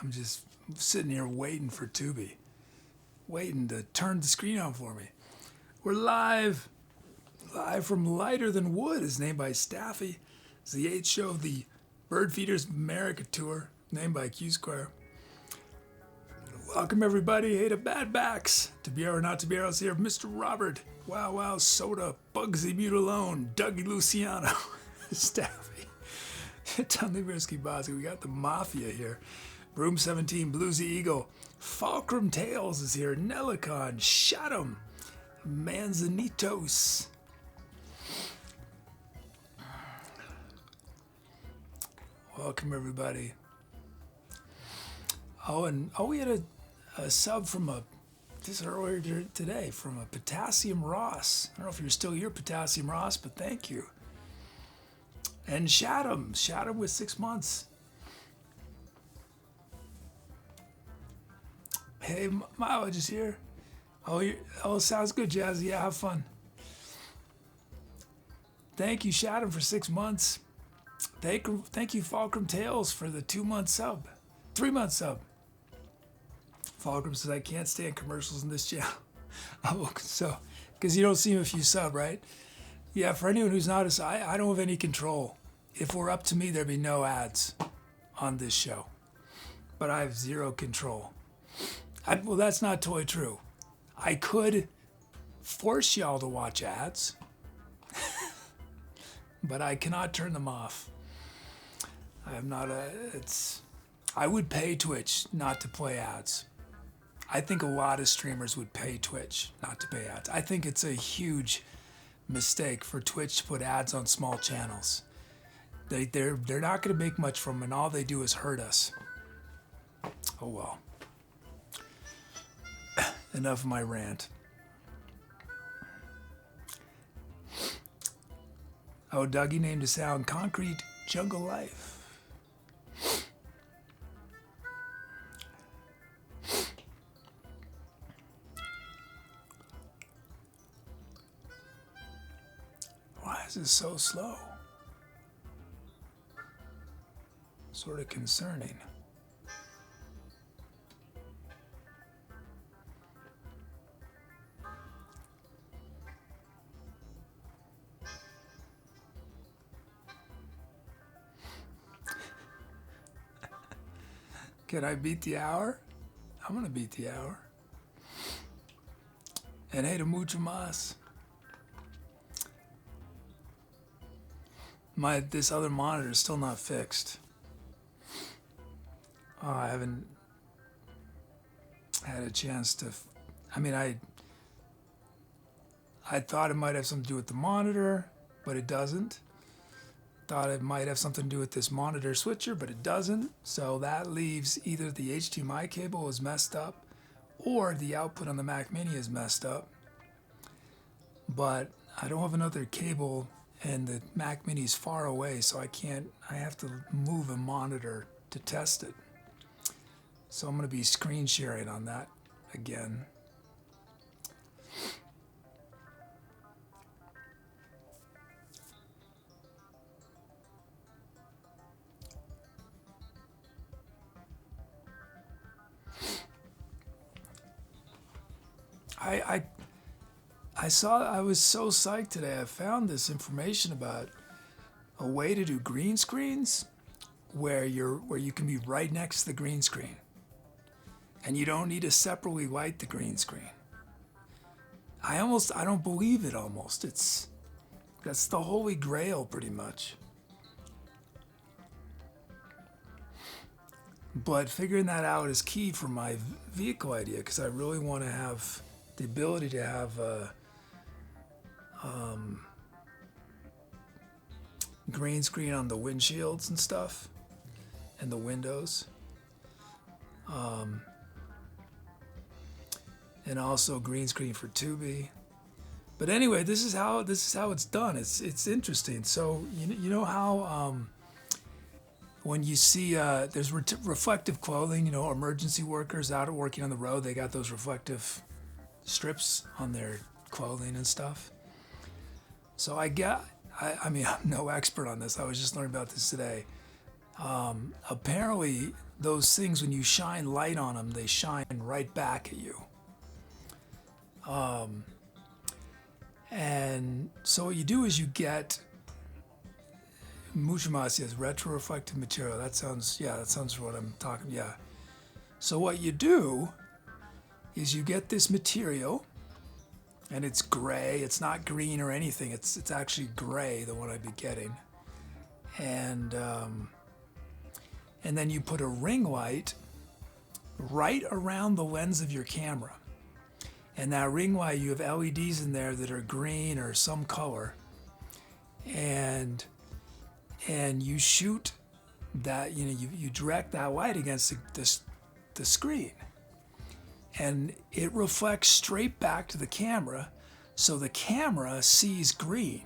I'm just sitting here waiting for Tubi, waiting to turn the screen on for me. We're live from Lighter Than Wood, is named by Staffy. It's the 8th show of the Bird Feeders America Tour, named by Q Square. Welcome everybody, hey to Bad Backs, to be or not to be, I'll here, Mr. Robert, Wow Wow Soda, Bugsy Mute Alone, Dougie Luciano, Staffy, Tunley Mirsky Bosky, we got the Mafia here, Broom 17, Bluesy Eagle, FalkrumTales is here, Nelicon, Shatum, Manzanitos. Welcome everybody. We had a sub from this earlier today from a Potassium Ross. I don't know if you're still here, Potassium Ross, but thank you. And Shatum with 6 months. Hey, Mileage is here. Oh, sounds good, Jazzy. Yeah, have fun. Thank you, Shatum, for 6 months. Thank you, FalkrumTales, for the 2-month sub. 3-month sub. Falkrum says, I can't stand commercials in this channel. Oh, so, because you don't see him if you sub, right? Yeah, for anyone who's not I don't have any control. If it were up to me, there'd be no ads on this show. But I have zero control. Well, that's not totally true. I could force y'all to watch ads, but I cannot turn them off. I would pay Twitch not to play ads. I think a lot of streamers would pay Twitch not to pay ads. I think it's a huge mistake for Twitch to put ads on small channels. They're not going to make much from them, and all they do is hurt us. Oh well. Enough of my rant. Oh, Dougie named a sound Concrete Jungle Life. Why is this so slow? Sort of concerning. Can I beat the hour? I'm gonna beat the hour. And hey to mucho mas. This other monitor is still not fixed. Oh, I haven't had a chance to. I thought it might have something to do with the monitor, but it doesn't. Thought it might have something to do with this monitor switcher, but it doesn't. So that leaves either the HDMI cable is messed up or the output on the Mac Mini is messed up. But I don't have another cable and the Mac Mini is far away, so I have to move a monitor to test it. So I'm going to be screen sharing on that again. I was so psyched today. I found this information about a way to do green screens where you can be right next to the green screen. And you don't need to separately light the green screen. I don't believe it almost. That's the holy grail pretty much. But figuring that out is key for my vehicle idea, because I really want to have the ability to have green screen on the windshields and stuff and the windows, and also green screen for Tubi. But anyway, this is how it's done. It's interesting. So you know how when you see there's reflective clothing, emergency workers out working on the road, they got those reflective strips on their clothing and stuff. So I'm no expert on this. I was just learning about this today. Apparently those things, when you shine light on them, they shine right back at you. And so what you do is you get Mushimasi as retroreflective material. That sounds what I'm talking. Yeah. So what you do is you get this material, and it's gray. It's not green or anything. It's actually gray, the one I'd be getting. And then you put a ring light right around the lens of your camera. And that ring light, you have LEDs in there that are green or some color. And you shoot that, you direct that light against the screen. And it reflects straight back to the camera, so the camera sees green.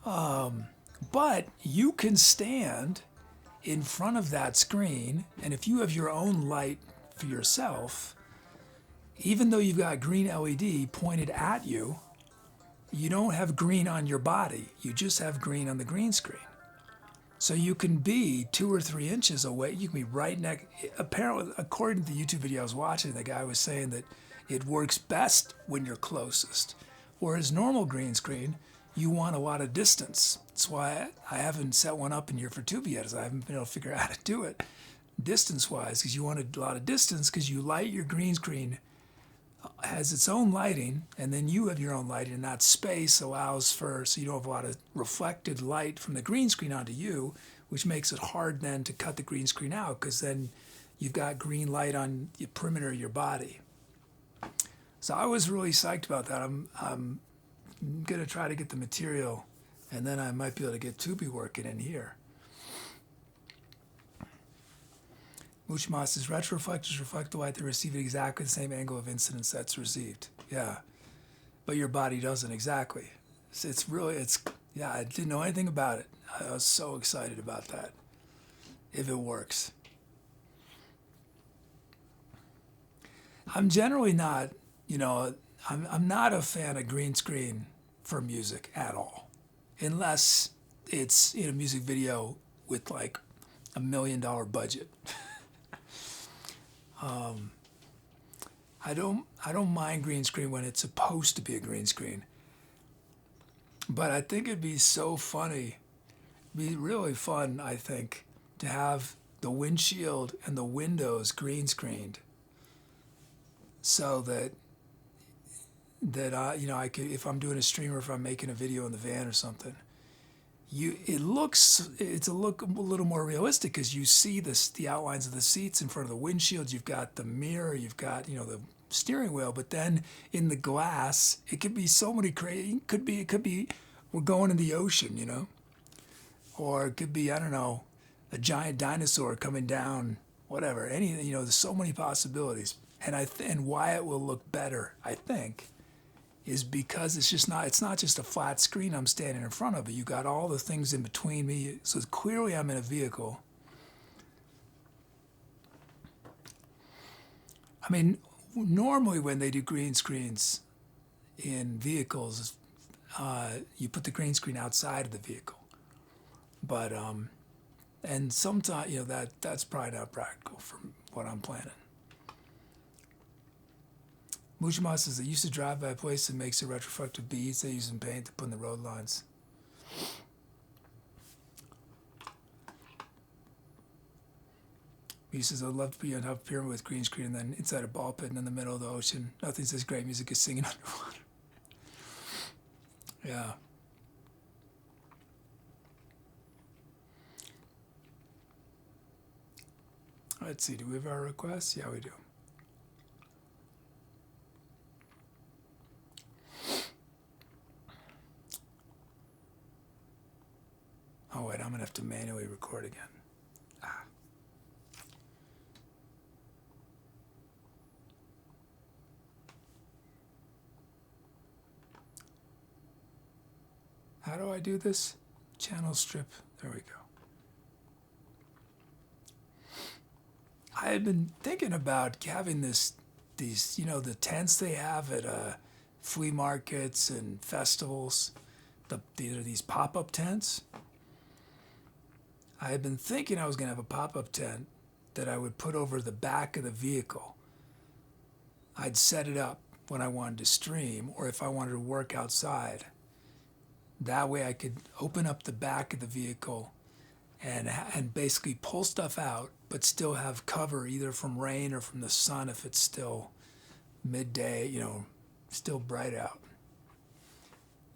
But you can stand in front of that screen, and if you have your own light for yourself, even though you've got green LED pointed at you, you don't have green on your body. You just have green on the green screen. So you can be 2 or 3 inches away. You can be right next. Apparently, according to the YouTube video I was watching, the guy was saying that it works best when you're closest. Whereas normal green screen, you want a lot of distance. That's why I haven't set one up in here for tuba yet, as I haven't been able to figure out how to do it distance-wise, because you want a lot of distance, because you light your green screen, has its own lighting, and then you have your own lighting, and that space allows for, so you don't have a lot of reflected light from the green screen onto you, which makes it hard then to cut the green screen out, because then you've got green light on the perimeter of your body. So I was really psyched about that. I'm going to try to get the material, and then I might be able to get tubi working in here. Mushimasi's retroreflectors reflect the light they receive at exactly the same angle of incidence that's received. Yeah. But your body doesn't exactly. Yeah, I didn't know anything about it. I was so excited about that. If it works. I'm generally not, I'm not a fan of green screen for music at all. Unless it's in a music video with like $1 million budget. I don't mind green screen when it's supposed to be a green screen. But I think it'd be so funny, be really fun, I think, to have the windshield and the windows green screened, so that I could, if I'm doing a stream or if I'm making a video in the van or something, it's a little more realistic, because you see the outlines of the seats in front of the windshield. You've got the mirror, you've got the steering wheel, but then in the glass, it could be so many crazy. It could be we're going in the ocean, or it could be, I don't know, a giant dinosaur coming down, whatever. Anything, there's so many possibilities. And why it will look better, I think, is because it's not just a flat screen I'm standing in front of, but you got all the things in between me. So clearly I'm in a vehicle. I mean, normally when they do green screens in vehicles, you put the green screen outside of the vehicle. But and sometimes that's probably not practical for what I'm planning. Mushima says they used to drive by a place that makes the retroreflective beads they use in paint to put in the road lines. He says, I'd love to be on top of a pyramid with green screen and then inside a ball pit and in the middle of the ocean. Nothing says great music is singing underwater. Yeah. Let's see, do we have our requests? Yeah, we do. Oh, wait, I'm going to have to manually record again. How do I do this? Channel strip. There we go. I had been thinking about having these, the tents they have at flea markets and festivals. These pop-up tents. I had been thinking I was going to have a pop-up tent that I would put over the back of the vehicle. I'd set it up when I wanted to stream or if I wanted to work outside. That way I could open up the back of the vehicle and basically pull stuff out, but still have cover either from rain or from the sun if it's still midday, still bright out.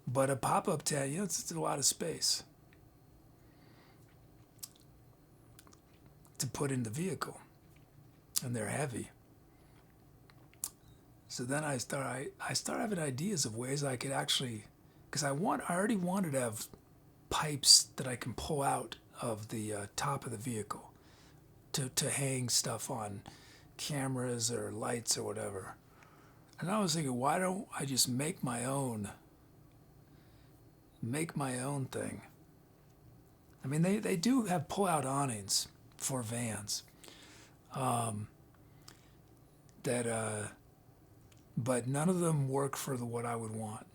But a pop-up tent, it's a lot of space to put in the vehicle, and they're heavy. So then I start having ideas of ways I could actually, because I already wanted to have pipes that I can pull out of the top of the vehicle to hang stuff on, cameras or lights or whatever. And I was thinking, why don't I just make my own thing? I mean, they do have pull-out awnings for vans, but none of them work for what I would want.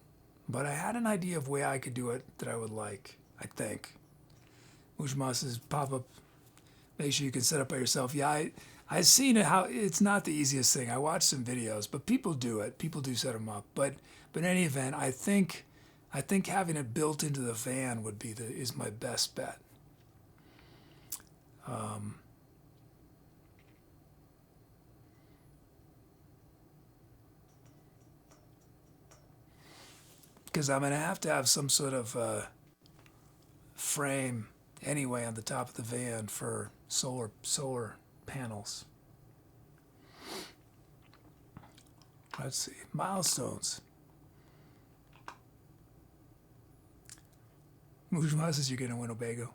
But I had an idea of way I could do it that I would like, I think. Mujmas's pop-up, make sure you can set up by yourself. Yeah, I've seen it, how it's not the easiest thing. I watched some videos, but people do it. People do set them up. But in any event, I think having it built into the van is my best bet. Because I'm going to have some sort of frame anyway on the top of the van for solar panels. Let's see, milestones. Mujma says you're going to Winnebago.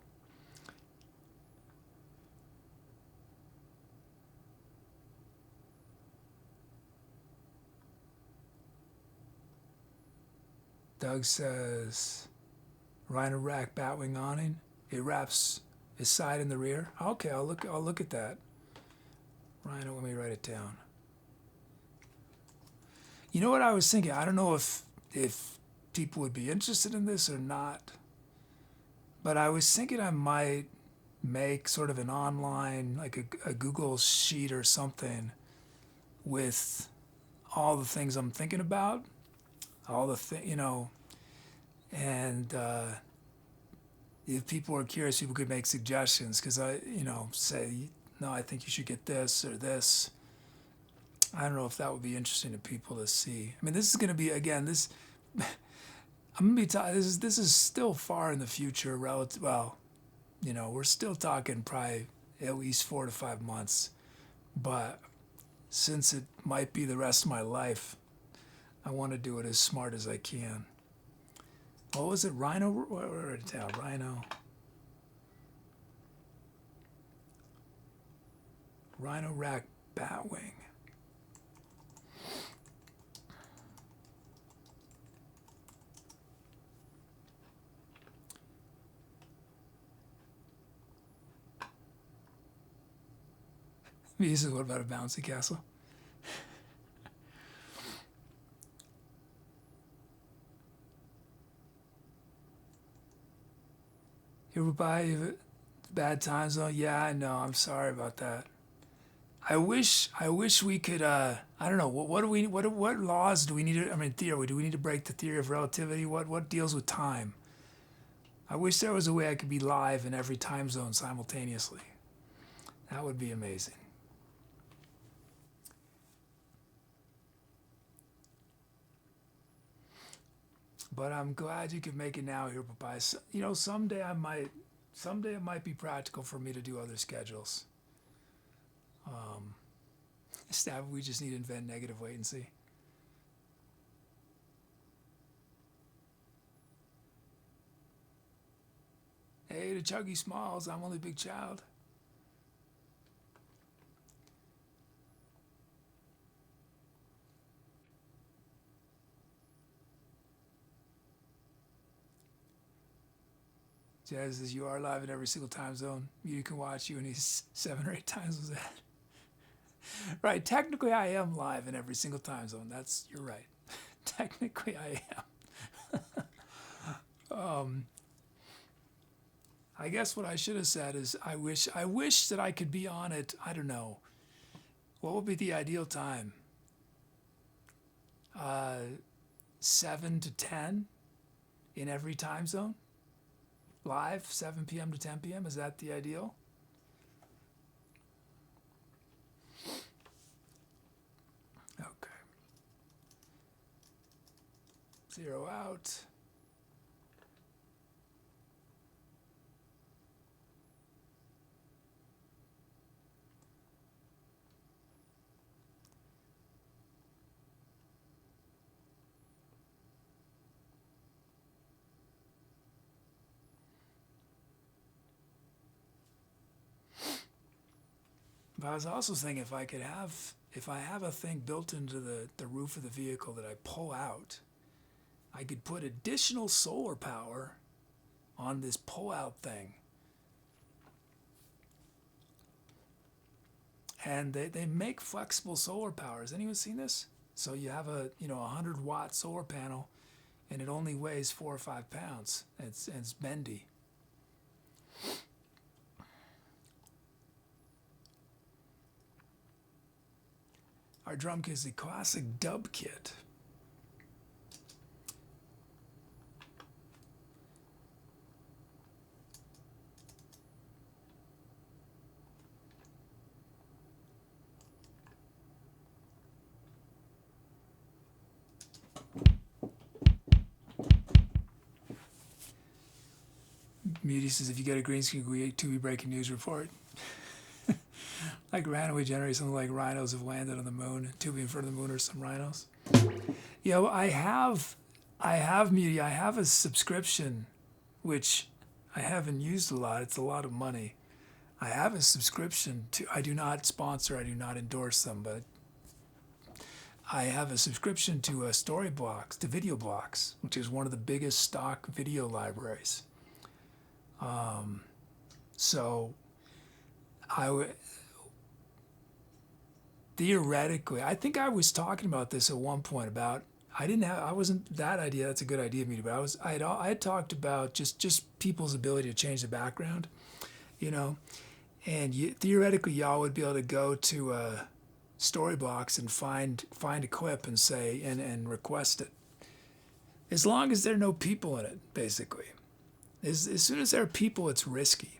Doug says, Rhino rack batwing awning. It wraps his side in the rear. Okay, I'll look at that. Rhino, let me write it down. You know what I was thinking? I don't know if people would be interested in this or not, but I was thinking I might make sort of an online, like a Google sheet or something with all the things I'm thinking about, and if people are curious, people could make suggestions, because say, no, I think you should get this or this. I don't know if that would be interesting to people to see. I mean, this is going to be, again, I'm going to be this is still far in the future, relative. Well, we're still talking probably at least 4 to 5 months, but since it might be the rest of my life, I want to do it as smart as I can. What was it? Rhino? Write it down. Rhino rack batwing. He says, what about a bouncy castle? Everybody, bad time zone. Yeah, I know. I'm sorry about that. I wish we could. I don't know. What laws do we need to? I mean, theory. Do we need to break the theory of relativity? What deals with time? I wish there was a way I could be live in every time zone simultaneously. That would be amazing. But I'm glad you could make it now here, Popeye. Someday it might be practical for me to do other schedules. We just need to invent negative wait and see. Hey, to Chuggy Smalls, I'm only big child. Jazz says, you are live in every single time zone. You can watch you, and he's 7 or 8 times was that. Right, technically I am live in every single time zone. You're right. Technically I am. I guess what I should have said is I wish that I could be on it. I don't know. What would be the ideal time? 7 to 10 in every time zone? Live, 7 p.m. to 10 p.m. Is that the ideal? Okay. 0 out. But I was also thinking if I have a thing built into the roof of the vehicle that I pull out, I could put additional solar power on this pull-out thing. And they make flexible solar power. Has anyone seen this? So you have a 100-watt solar panel, and it only weighs 4 or 5 pounds. It's bendy. Our drum kit is the classic dub kit. Muty says, if you get a green screen, we to be breaking news report. Like randomly generate something like rhinos have landed on the moon, to be in front of the moon, or some rhinos. I have Muty. I have a subscription, which I haven't used a lot. It's a lot of money. I have a subscription to. I do not sponsor. I do not endorse them, but I have a subscription to Storyblocks, to Video Blocks, which is one of the biggest stock video libraries. So I would theoretically, I think I was talking about this at one point about I wasn't that idea. That's a good idea, Muty, but I had talked about just people's ability to change the background, and theoretically y'all would be able to go to Storyblocks and find a clip and say and request it, as long as there are no people in it. Basically, as soon as there are people, it's risky.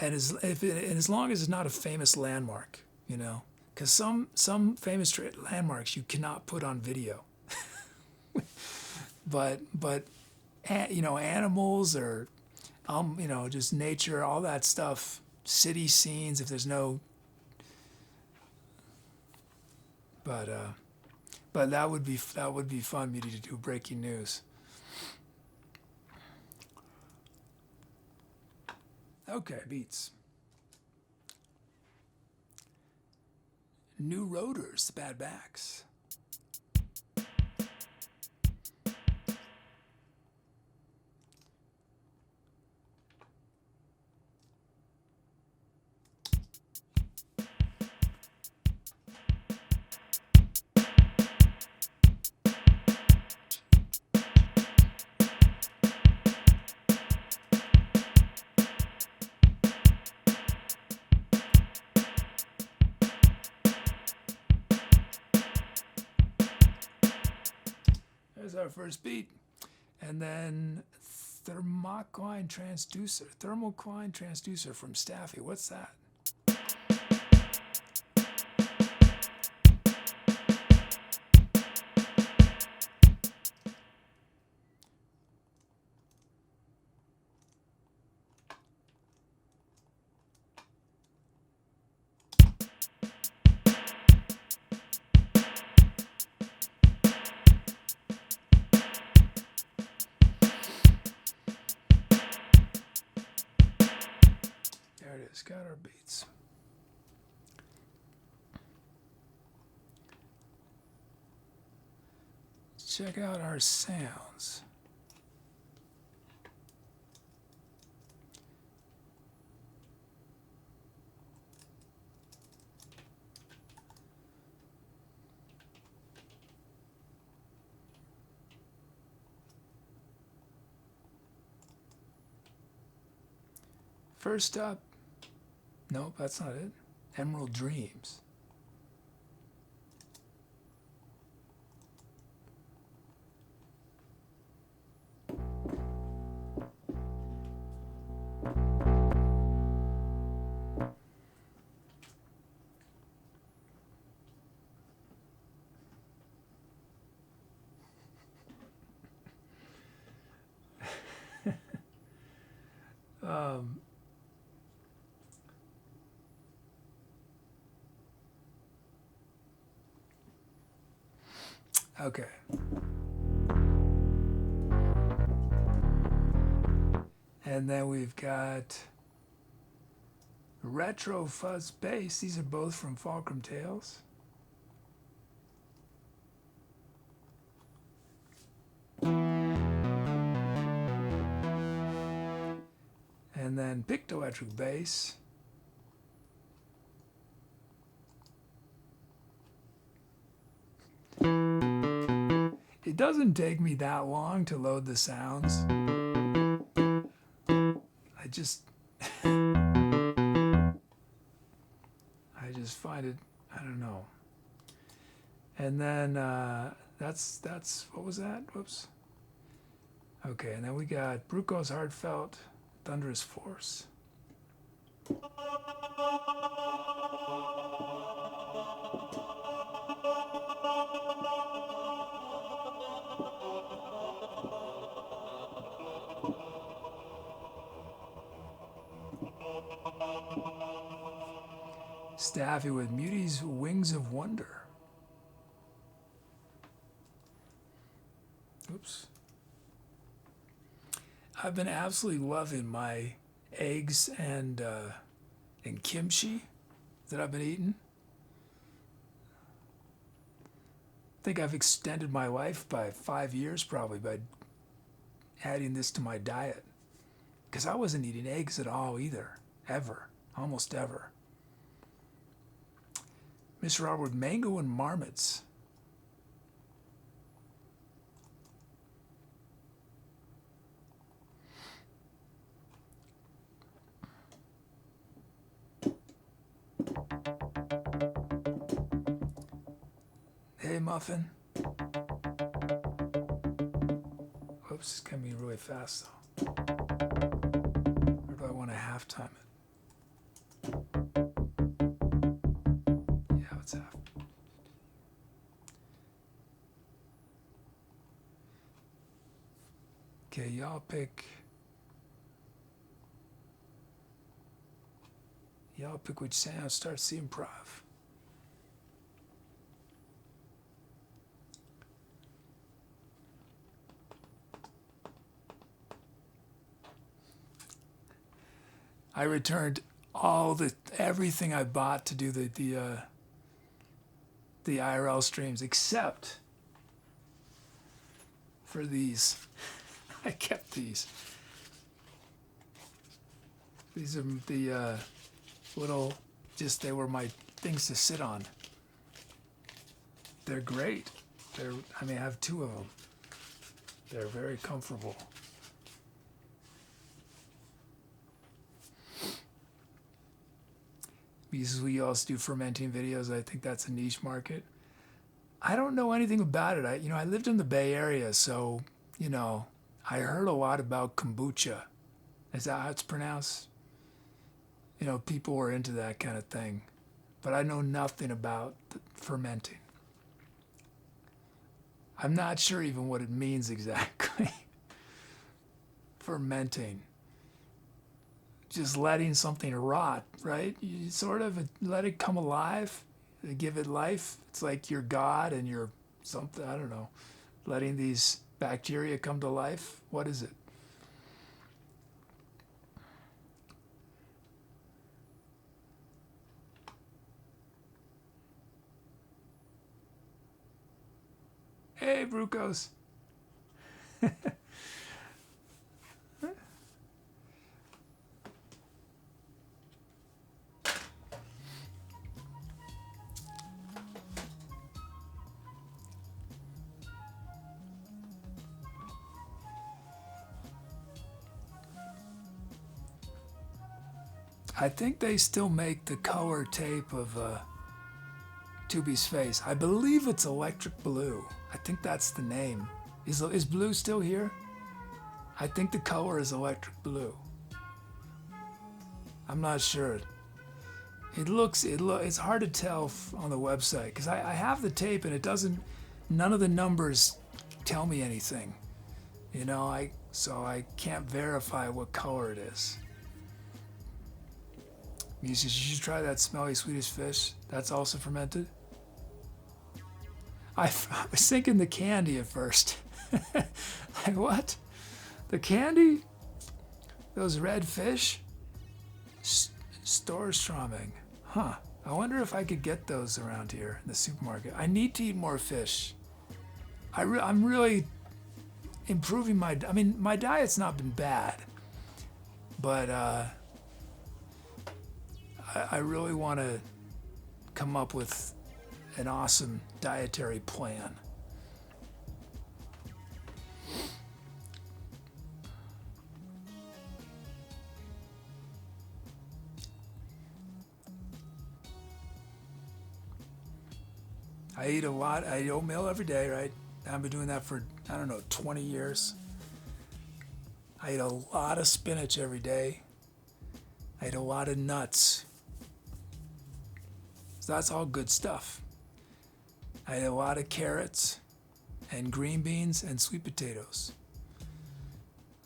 And as long as it's not a famous landmark, because some famous landmarks you cannot put on video. but animals or just nature, all that stuff, city scenes. If there's no, but that would be fun, Muty, to do breaking news. Okay, beats. New rotors, bad backs. There's our first beat. And then thermocline transducer from Staffy. What's that? There it is, got our beats. Check out our sounds. First up, nope, that's not it. Emerald Dreams. Okay. And then we've got Retro Fuzz Bass. These are both from FalkrumTales. And then Pictoelectric Bass. It doesn't take me that long to load the sounds. I just find it, I don't know. And then that's what was that? Whoops. Okay, and then we got Bruco's Heartfelt Thunderous Force. Staffy with Muty's Wings of Wonder. Oops. I've been absolutely loving my eggs and kimchi that I've been eating. I think I've extended my life by 5 years probably by adding this to my diet. Because I wasn't eating eggs at all either. Ever. Almost ever. Mr. Robert, mango and marmots. Hey, Muffin. Oops, it's gonna be really fast though. Or do I want to half time it? Yeah, it's half. Okay, y'all pick which sound starts the improv. I returned everything I bought to do the IRL streams except for these. I kept these. These are the little, they were my things to sit on. They're great. I have 2 of them. They're very comfortable. Because we also do fermenting videos. I think that's a niche market. I don't know anything about it. I lived in the Bay Area, so, I heard a lot about kombucha. Is that how it's pronounced? People were into that kind of thing. But I know nothing about fermenting. I'm not sure even what it means exactly. Fermenting. Just letting something rot, right? You sort of let it come alive, give it life. It's like you're God and you're something, I don't know, letting these bacteria come to life. What is it? Hey, Brucos. I think they still make the color tape of Tubi's face. I believe it's Electric Blue. I think that's the name. Is Blue still here? I think the color is Electric Blue. I'm not sure. It's hard to tell on the website because I have the tape and it doesn't. None of the numbers tell me anything. You know, so I can't verify what color it is. You should try that smelly Swedish fish. That's also fermented. I was thinking the candy at first. Like, what? The candy? Those red fish? Storströmming. Huh. I wonder if I could get those around here in the supermarket. I need to eat more fish. I'm really improving my diet's not been bad. But I really want to come up with an awesome dietary plan. I eat a lot. I eat oatmeal every day, right? I've been doing that for, 20 years. I eat a lot of spinach every day. I eat a lot of nuts. So that's all good stuff. I eat a lot of carrots and green beans and sweet potatoes.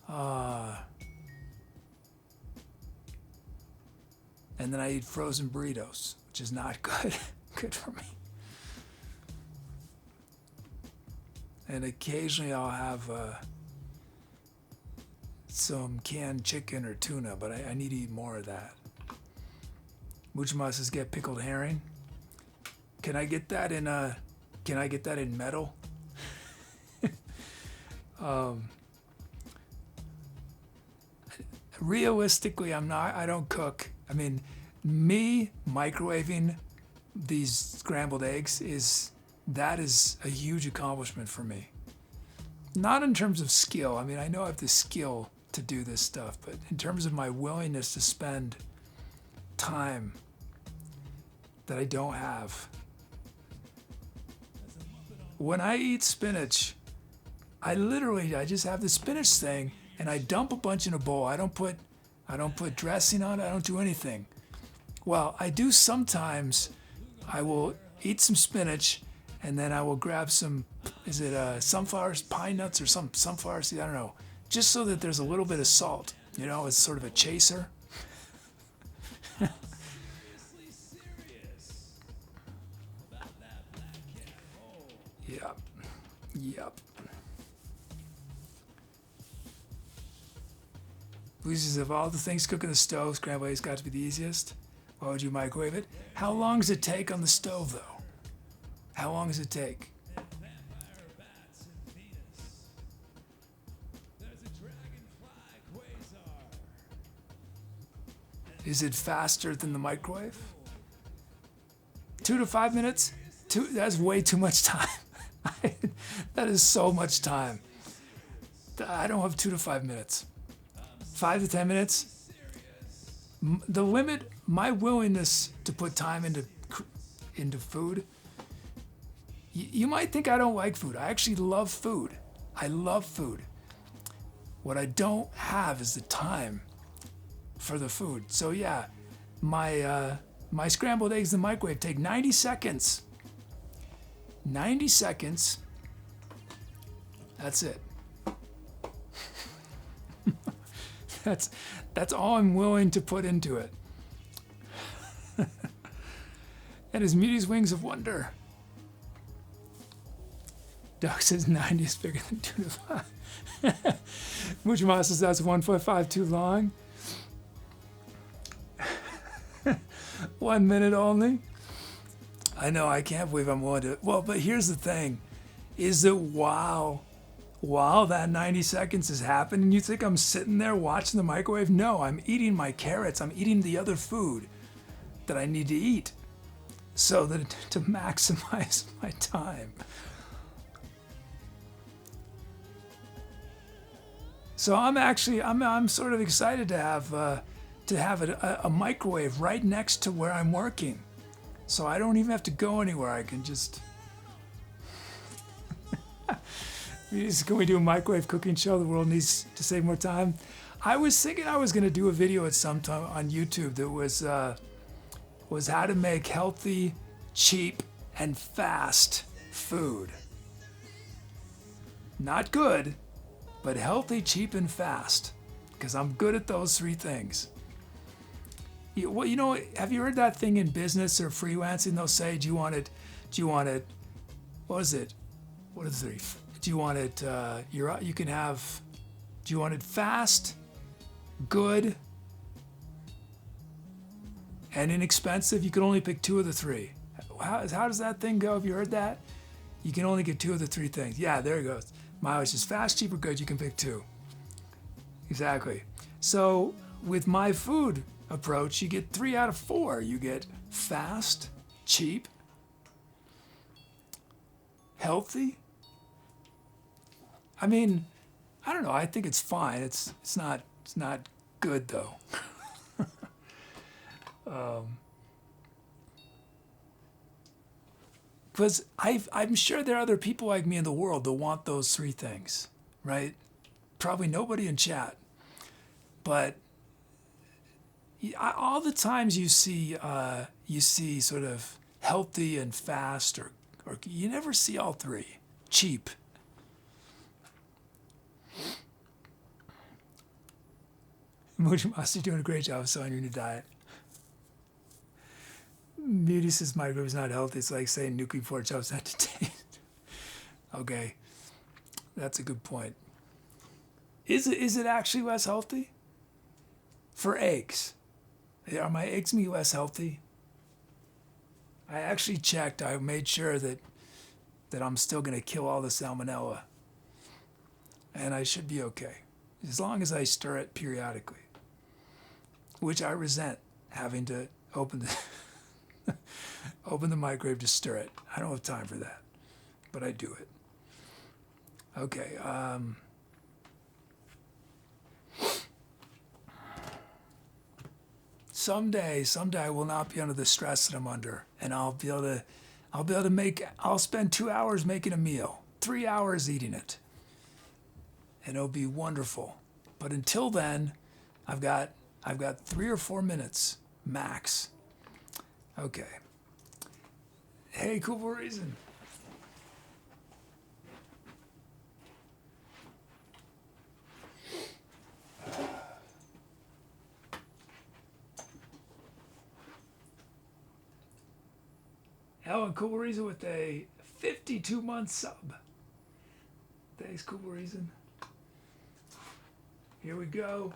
And then I eat frozen burritos, which is not good for me. And occasionally I'll have some canned chicken or tuna, but I need to eat more of that. Mucho más is get pickled herring. Can I get that in metal? Realistically, I don't cook. I mean, me microwaving these scrambled eggs is a huge accomplishment for me. Not in terms of skill. I mean, I know I have the skill to do this stuff, but in terms of my willingness to spend time that I don't have. When I eat spinach, I just have the spinach thing and I dump a bunch in a bowl. I don't put dressing on it. I don't do anything. Well, I do sometimes. I will eat some spinach and then I will grab some, sunflowers, pine nuts or some sunflower seed, I don't know, just so that there's a little bit of salt, it's sort of a chaser. Yep. Blue says, of all the things cooked in the stove, scrambled eggs got to be the easiest. Why would you microwave it? How long does it take on the stove, though? How long does it take? Is it faster than the microwave? 2 to 5 minutes? That's way too much time. That is so much time. I don't have 2 to 5 minutes. 5 to 10 minutes? The limit, my willingness to put time into food. You might think I don't like food. I actually love food. I love food. What I don't have is the time for the food. So yeah, my scrambled eggs in the microwave take 90 seconds. 90 seconds. That's it. That's all I'm willing to put into it. And his Muty's Wings of Wonder. Doug says 90 is bigger than 2 to 5. Muchama says that's 1.5 too long. 1 minute only. I know, I can't believe I'm willing to. Well, but here's the thing, is that while that 90 seconds is happening, you think I'm sitting there watching the microwave? No, I'm eating my carrots. I'm eating the other food that I need to eat so that to maximize my time. So I'm sort of excited to have to have a microwave right next to where I'm working. So I don't even have to go anywhere. I can just... Can we do a microwave cooking show? The world needs to save more time. I was thinking I was going to do a video at some time on YouTube that was how to make healthy, cheap, and fast food. Not good, but healthy, cheap, and fast. Because I'm good at those three things. Well, you know, have you heard that thing in business or freelancing? They'll say, do you want it, what is it? What are the three? Do you want it, you can have, do you want it fast, good, and inexpensive? You can only pick two of the three. How does that thing go? Have you heard that? You can only get two of the three things. Yeah, there it goes. Mine was just fast, cheap, or good. You can pick two. Exactly. So with my food approach, you get 3 out of 4. You get fast, cheap, healthy. I mean, I don't know. I think it's fine. It's not good though. Because I'm sure there are other people like me in the world that want those three things, right? Probably nobody in chat, but all the times you see sort of healthy and fast, or you never see all three. Cheap. Mojimaster doing a great job of selling your new diet. Beauty says microwave is not healthy. It's like saying nuclear pork chops not to taste. Okay, that's a good point. Is it actually less healthy? For eggs, are my eggs me less healthy? I actually checked. I made sure that I'm still going to kill all the salmonella, and I should be okay as long as I stir it periodically, which I resent having to open the microwave to stir it. I don't have time for that, but I do it. Okay. Someday I will not be under the stress that I'm under, and I'll be able to make. I'll spend 2 hours making a meal, 3 hours eating it, and it'll be wonderful. But until then, I've got 3 or 4 minutes max. Okay. Hey, cool reason. Helen, cool reason with a 52-month sub. Thanks, cool reason. Here we go.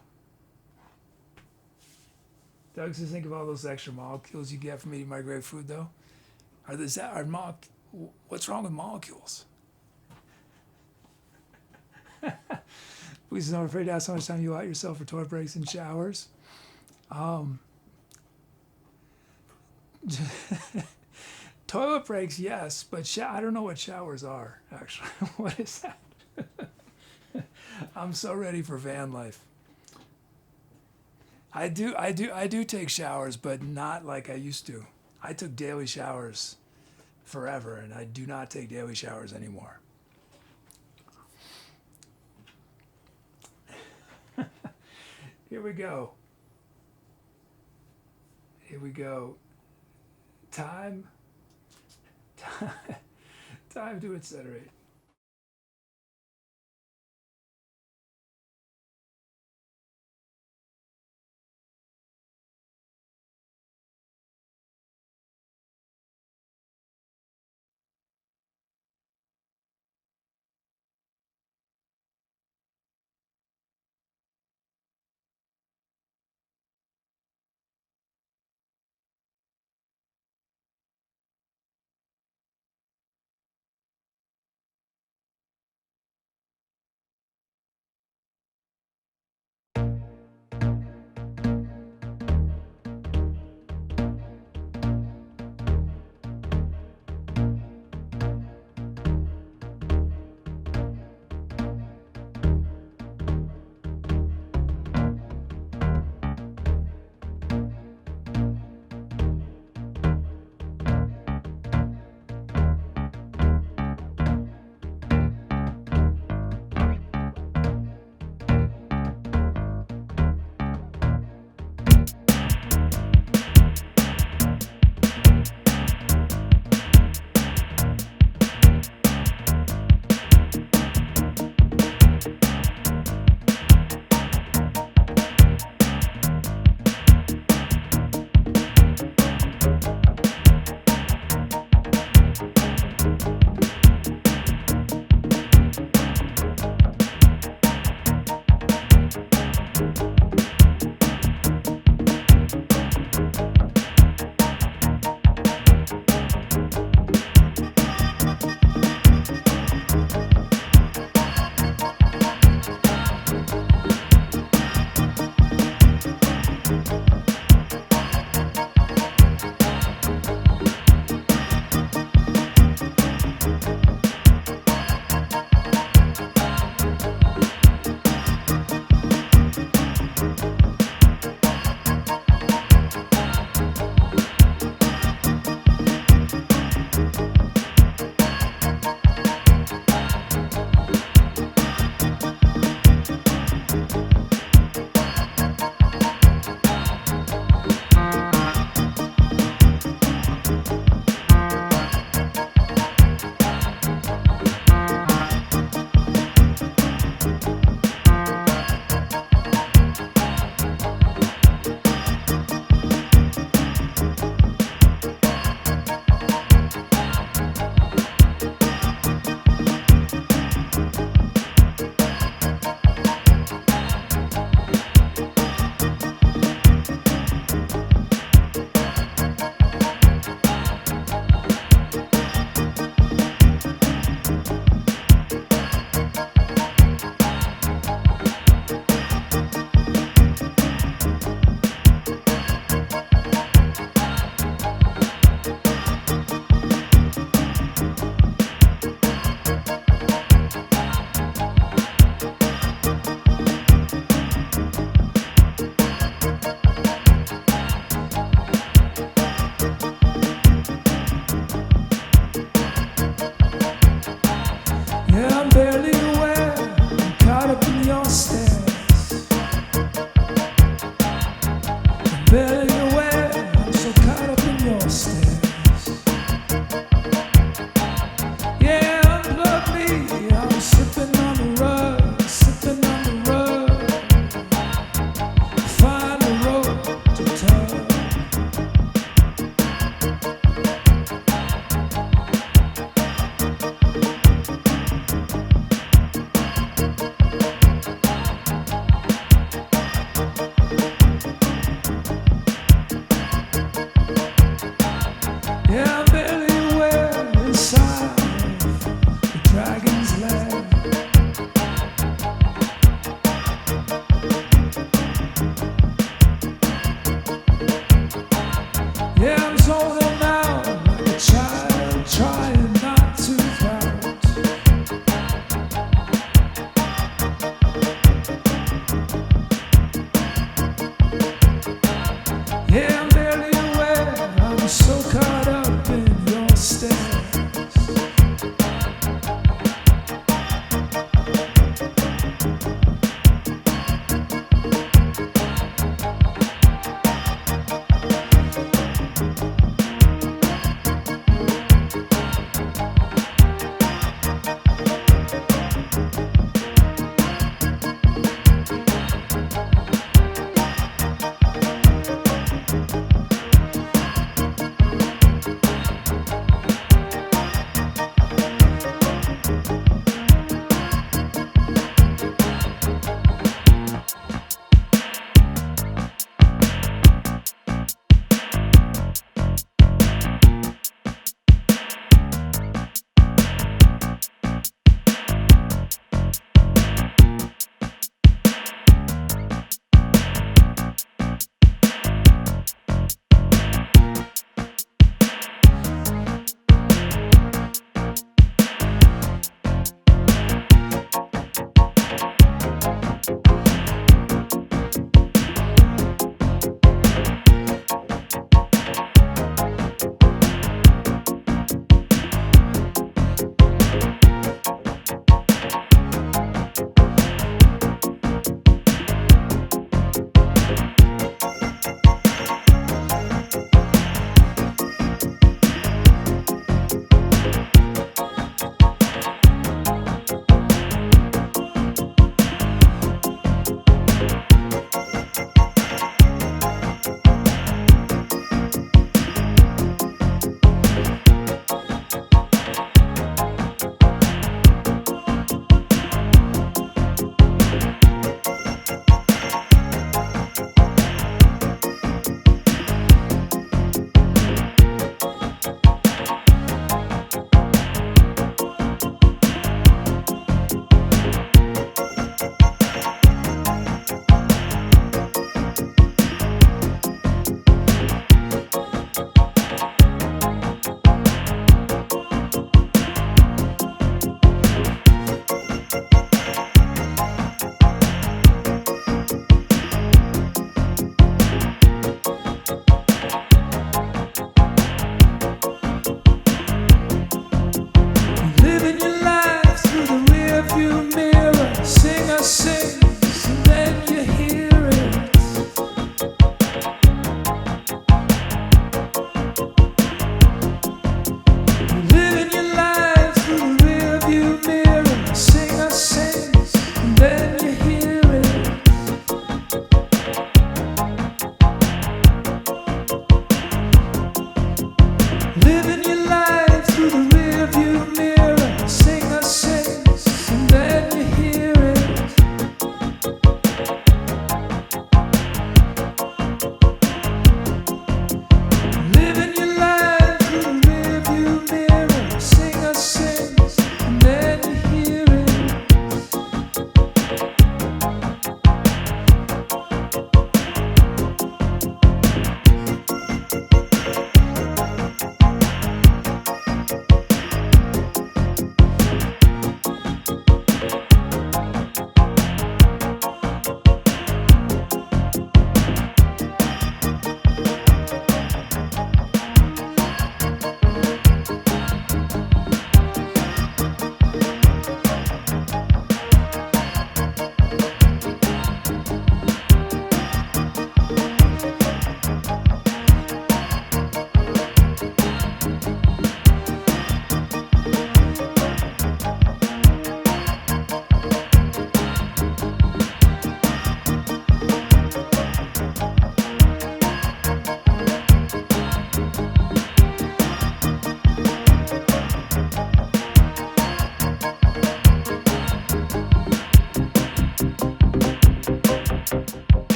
Doug says, think of all those extra molecules you get from eating microwave food, though. What's wrong with molecules? Please, I'm afraid to ask how much time you allot yourself for toilet breaks and showers. Toilet breaks, yes, but I don't know what showers are, actually. What is that? I'm so ready for van life. I do take showers, but not like I used to. I took daily showers forever, and I do not take daily showers anymore. Here we go. Here we go. Time to incinerate.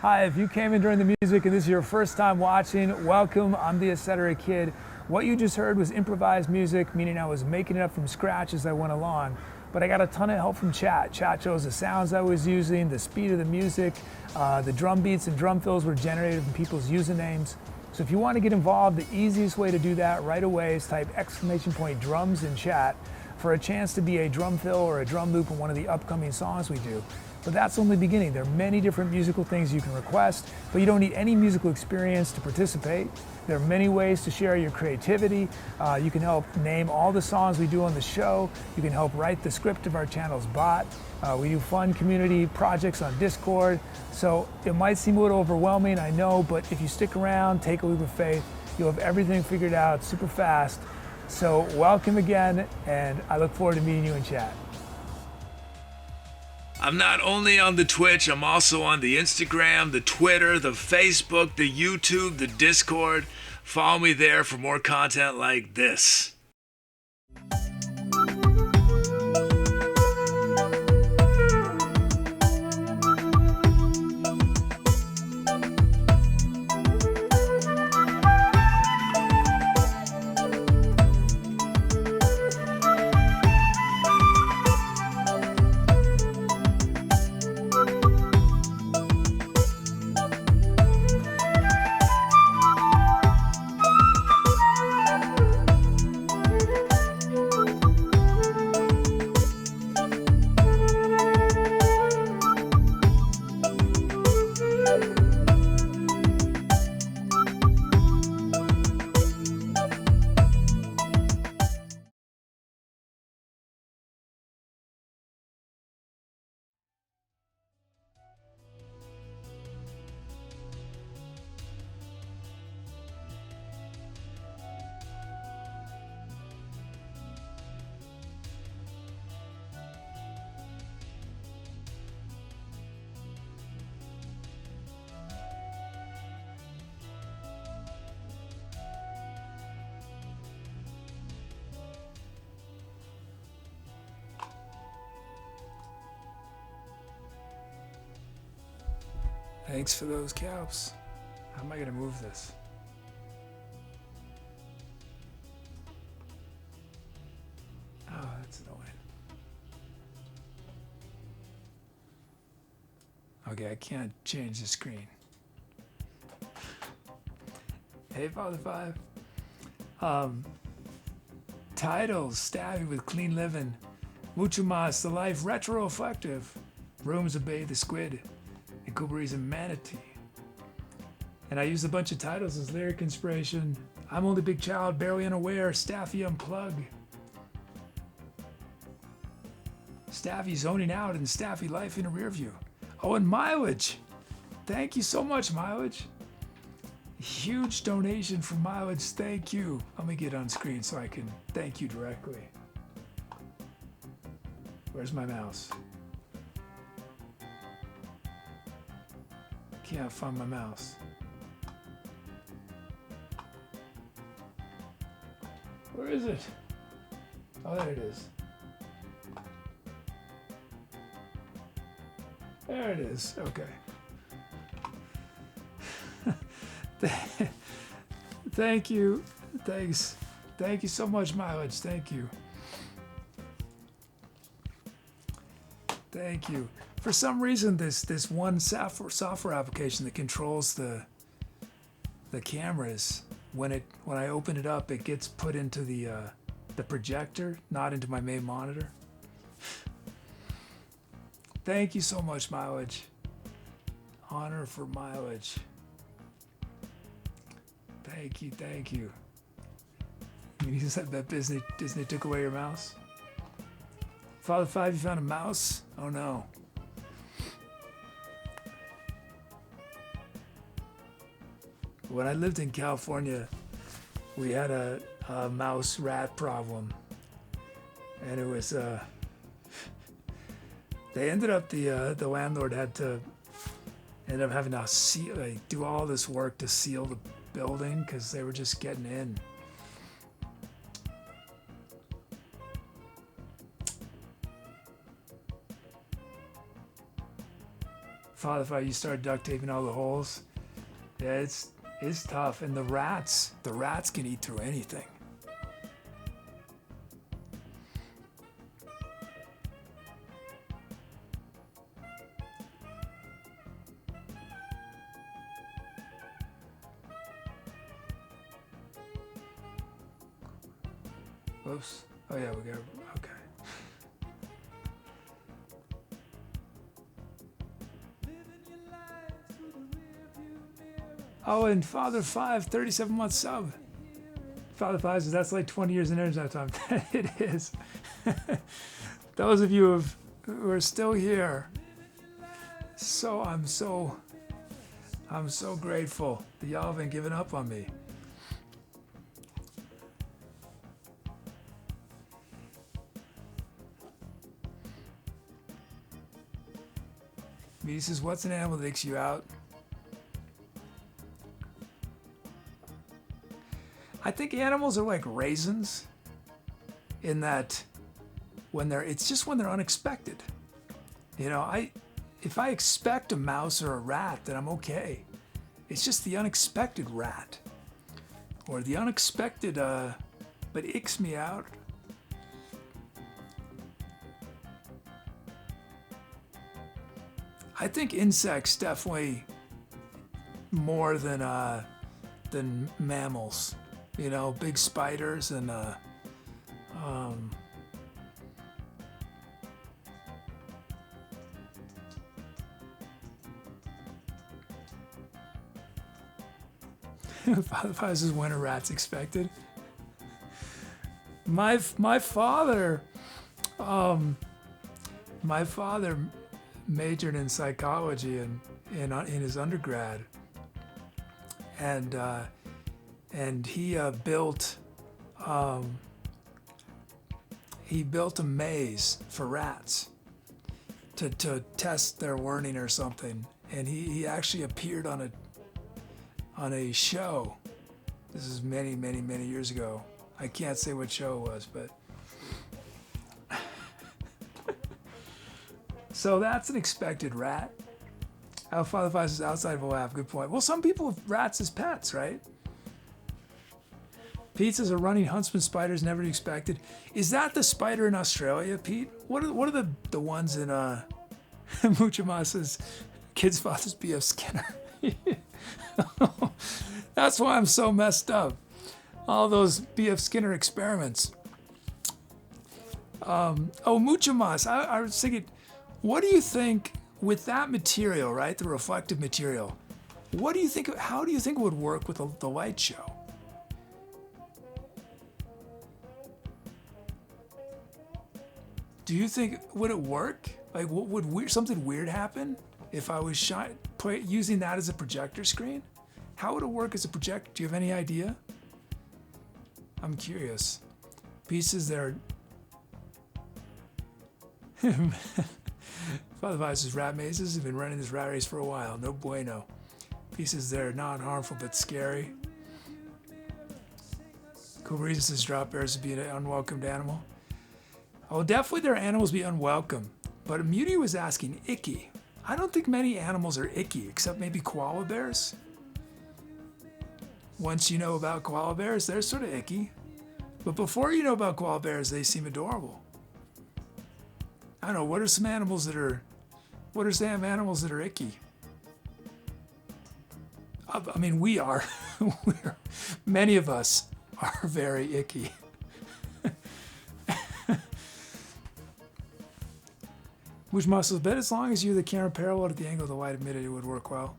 Hi, if you came in during the music and this is your first time watching, welcome. I'm the Etc. Kid. What you just heard was improvised music, meaning I was making it up from scratch as I went along. But I got a ton of help from chat. Chat chose the sounds I was using, the speed of the music, the drum beats and drum fills were generated from people's usernames. So if you want to get involved, the easiest way to do that right away is type !drums in chat for a chance to be a drum fill or a drum loop in one of the upcoming songs we do. But that's only the beginning. There are many different musical things you can request, but you don't need any musical experience to participate. There are many ways to share your creativity. You can help name all the songs we do on the show. You can help write the script of our channel's bot. We do fun community projects on Discord. So it might seem a little overwhelming, I know, but if you stick around, take a leap of faith, you'll have everything figured out super fast. So welcome again, and I look forward to meeting you in chat. I'm not only on the Twitch, I'm also on the Instagram, the Twitter, the Facebook, the YouTube, the Discord. Follow me there for more content like this. Thanks for those caps. How am I going to move this? Oh, that's annoying. Okay, I can't change the screen. Hey, Father Five. Titles, Stabby with Clean Living. Mucho Mas, The Life, Retroflective. Rooms Obey the Squid. And Kubri's a Manatee. And I used a bunch of titles as lyric inspiration. I'm Only Big Child, Barely Unaware, Staffy Unplug. Staffy Zoning Out and Staffy Life in a Rear View. Oh, and Mileage. Thank you so much, Mileage. Huge donation for Mileage, thank you. Let me get on screen so I can thank you directly. Where's my mouse? Can't find my mouse. Where is it? Oh, there it is. There it is. Okay. Thank you. Thanks. Thank you so much, Mileage. Thank you. Thank you. For some reason, this one software application that controls the cameras, when I open it up, it gets put into the projector, not into my main monitor. Thank you so much, Mileage. Honor for Mileage. Thank you, thank you. You said that Disney took away your mouse? Father Five, you found a mouse? Oh no. When I lived in California, we had a mouse rat problem. And it was, they ended up, the landlord ended up having to do all this work to seal the building because they were just getting in. Father Fire, you start duct taping all the holes. Yeah, it's tough. And the rats can eat through anything. Whoops. Oh yeah, we got, okay. Oh, and Father 5, 37 month sub. Father 5 says that's like 20 years in internet time. It is. Those of you who are still here, I'm so grateful that y'all haven't given up on me. He says, what's an animal that takes you out? I think animals are like raisins in that it's just when they're unexpected. You know, if I expect a mouse or a rat, then I'm okay. It's just the unexpected rat or the unexpected, but icks me out. I think insects definitely more than mammals. You know, big spiders and Father says when are rats expected? My father majored in psychology in his undergrad, and he built a maze for rats to test their learning or something, and he actually appeared on a show. This is many years ago. I can't say what show it was, but so that's an expected rat. Father Five is outside of a laugh. Good point. Well, some people have rats as pets, right? Pete says a running huntsman spider is never expected. Is that the spider in Australia, Pete? What are the ones in Muchamas's kid's father's B.F. Skinner? That's why I'm so messed up. All those B.F. Skinner experiments. Muchamas. I was thinking, what do you think with that material, right? The reflective material. How do you think it would work with the light show? Do you think, would it work? Like, would something weird happen if I was using that as a projector screen? How would it work as a projector? Do you have any idea? I'm curious. Pieces there. Father Vice's rat mazes have been running this rat race for a while. No bueno. Pieces there, not harmful but scary. Cool reason says drop bears would be an unwelcomed animal. Oh, definitely there are animals be unwelcome. But Muti was asking icky. I don't think many animals are icky, except maybe koala bears. Once you know about koala bears, they're sort of icky. But before you know about koala bears, they seem adorable. I don't know, what are some animals that are icky? I mean, we are. Many of us are very icky. Which muscles? Bet as long as you're the camera parallel to the angle of the light emitted, it would work well.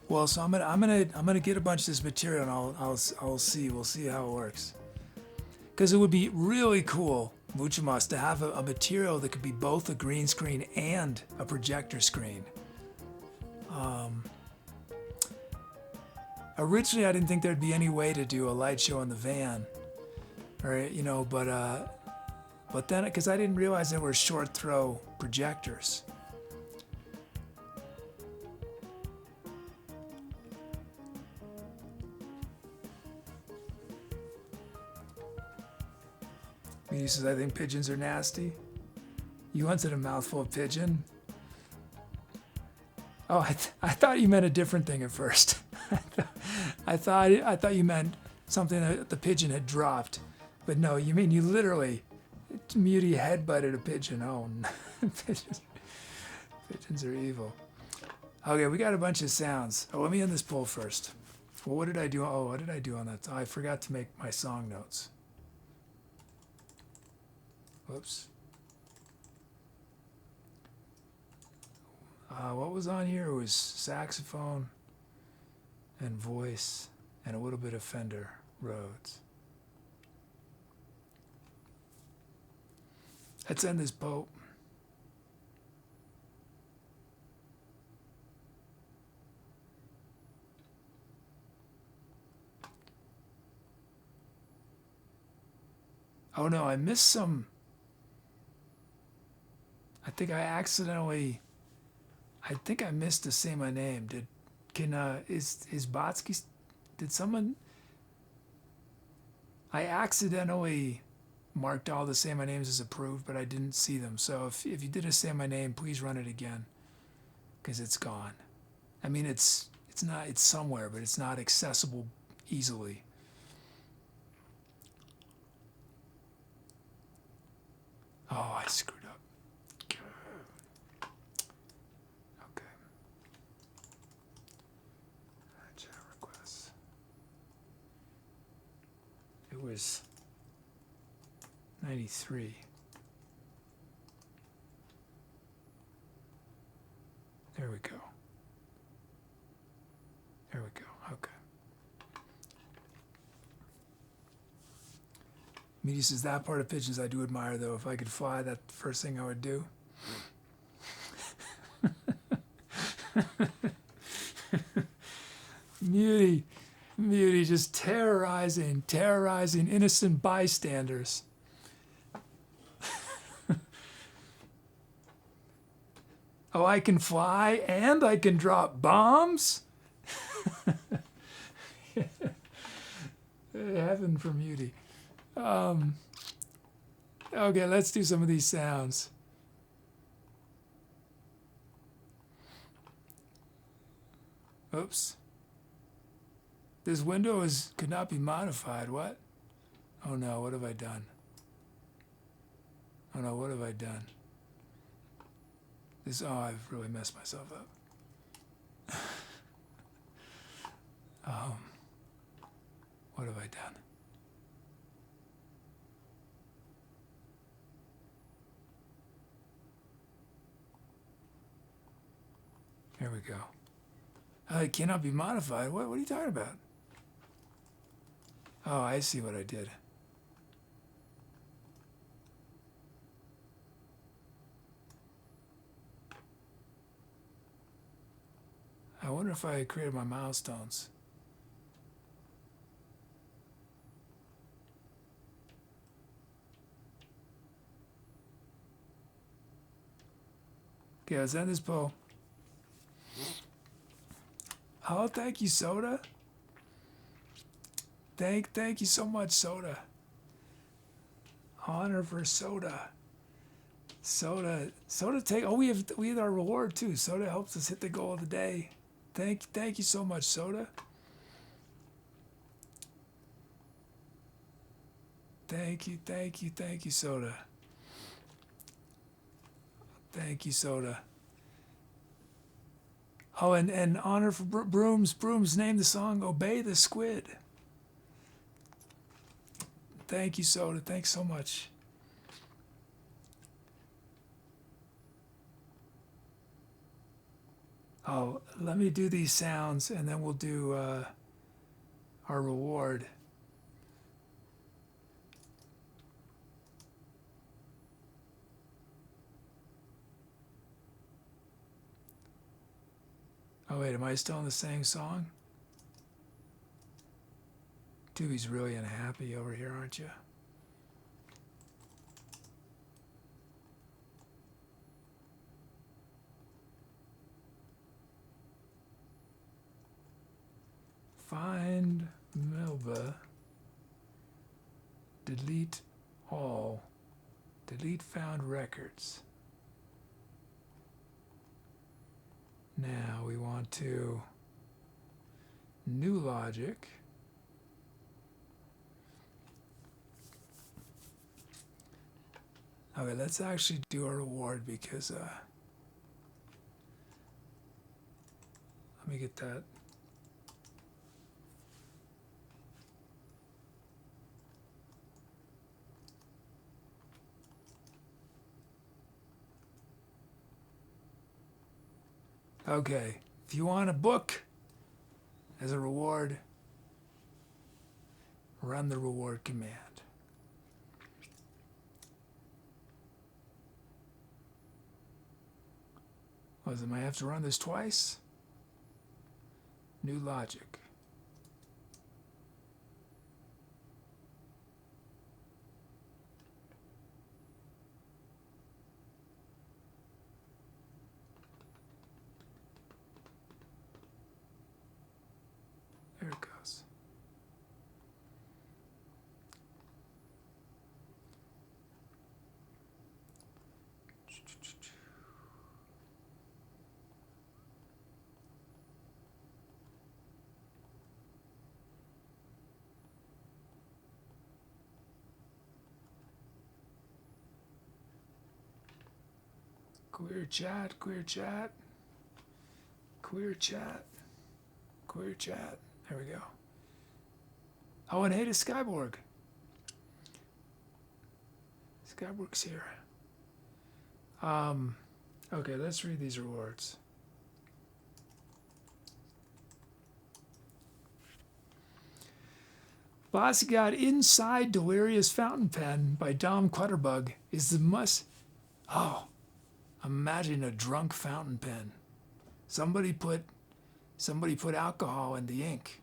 Well, so I'm gonna get a bunch of this material and we'll see how it works. Because it would be really cool, Muchamas, to have a material that could be both a green screen and a projector screen. Originally, I didn't think there'd be any way to do a light show in the van, right? You know, but then because I didn't realize there were short throw projectors. He says, I think pigeons are nasty. You wanted a mouthful of pigeon? Oh, I thought you meant a different thing at first. I thought you meant something that the pigeon had dropped. But no, you mean you literally, Muty headbutted a pigeon. Oh, no. Pigeons are evil. Okay, we got a bunch of sounds. Oh, let me end this poll first. Well, what did I do? Oh, what did I do on that? Oh, I forgot to make my song notes. Whoops. What was on here? It was saxophone and voice and a little bit of Fender, Rhodes. Let's end this poll. Oh no, I missed some. I think I missed to say my name. Is Botsky? Did someone? I accidentally marked all the say my names as approved, but I didn't see them. So if you didn't say my name, please run it again, because it's gone. I mean, it's somewhere, but it's not accessible easily. Oh, I screwed up. Okay. Chat requests. It was 93. There we go. There we go. Okay. Meaty says, that part of pigeons I do admire, though. If I could fly, that's the first thing I would do. Muty, just terrorizing innocent bystanders. Oh, I can fly and I can drop bombs? Heaven for Muty. Okay, let's do some of these sounds. Oops. This window could not be modified. What? Oh no, what have I done? Oh no, what have I done? I've really messed myself up. What have I done? There we go. It cannot be modified. What are you talking about? Oh, I see what I did. I wonder if I created my milestones. Okay, let's end this poll. Oh, thank you, Soda. Thank you so much, Soda. Honor for Soda. Soda take. Oh, we have our reward too. Soda helps us hit the goal of the day. Thank you so much, Soda. Thank you, Soda. Thank you, Soda. Oh, and honor for Brooms. Brooms named the song "Obey the Squid." Thank you, Soda. Thanks so much. Oh, let me do these sounds, and then we'll do our reward. Oh, wait, am I still in the same song? Doobie's really unhappy over here, aren't you? Find Melba. Delete all. Delete found records. Now we want to new logic. Okay, let's actually do a reward because let me get that. Okay, if you want a book as a reward, run the reward command. Was it, I have to run this twice? New logic. There it goes. Queer chat, queer chat, queer chat, queer chat. There we go. Oh, and hey to Skyborg. Skyborg's here. Okay, let's read these rewards. Boss got Inside Delirious Fountain Pen by Dom Clutterbug is the must. Oh, imagine a drunk fountain pen. Somebody put alcohol in the ink.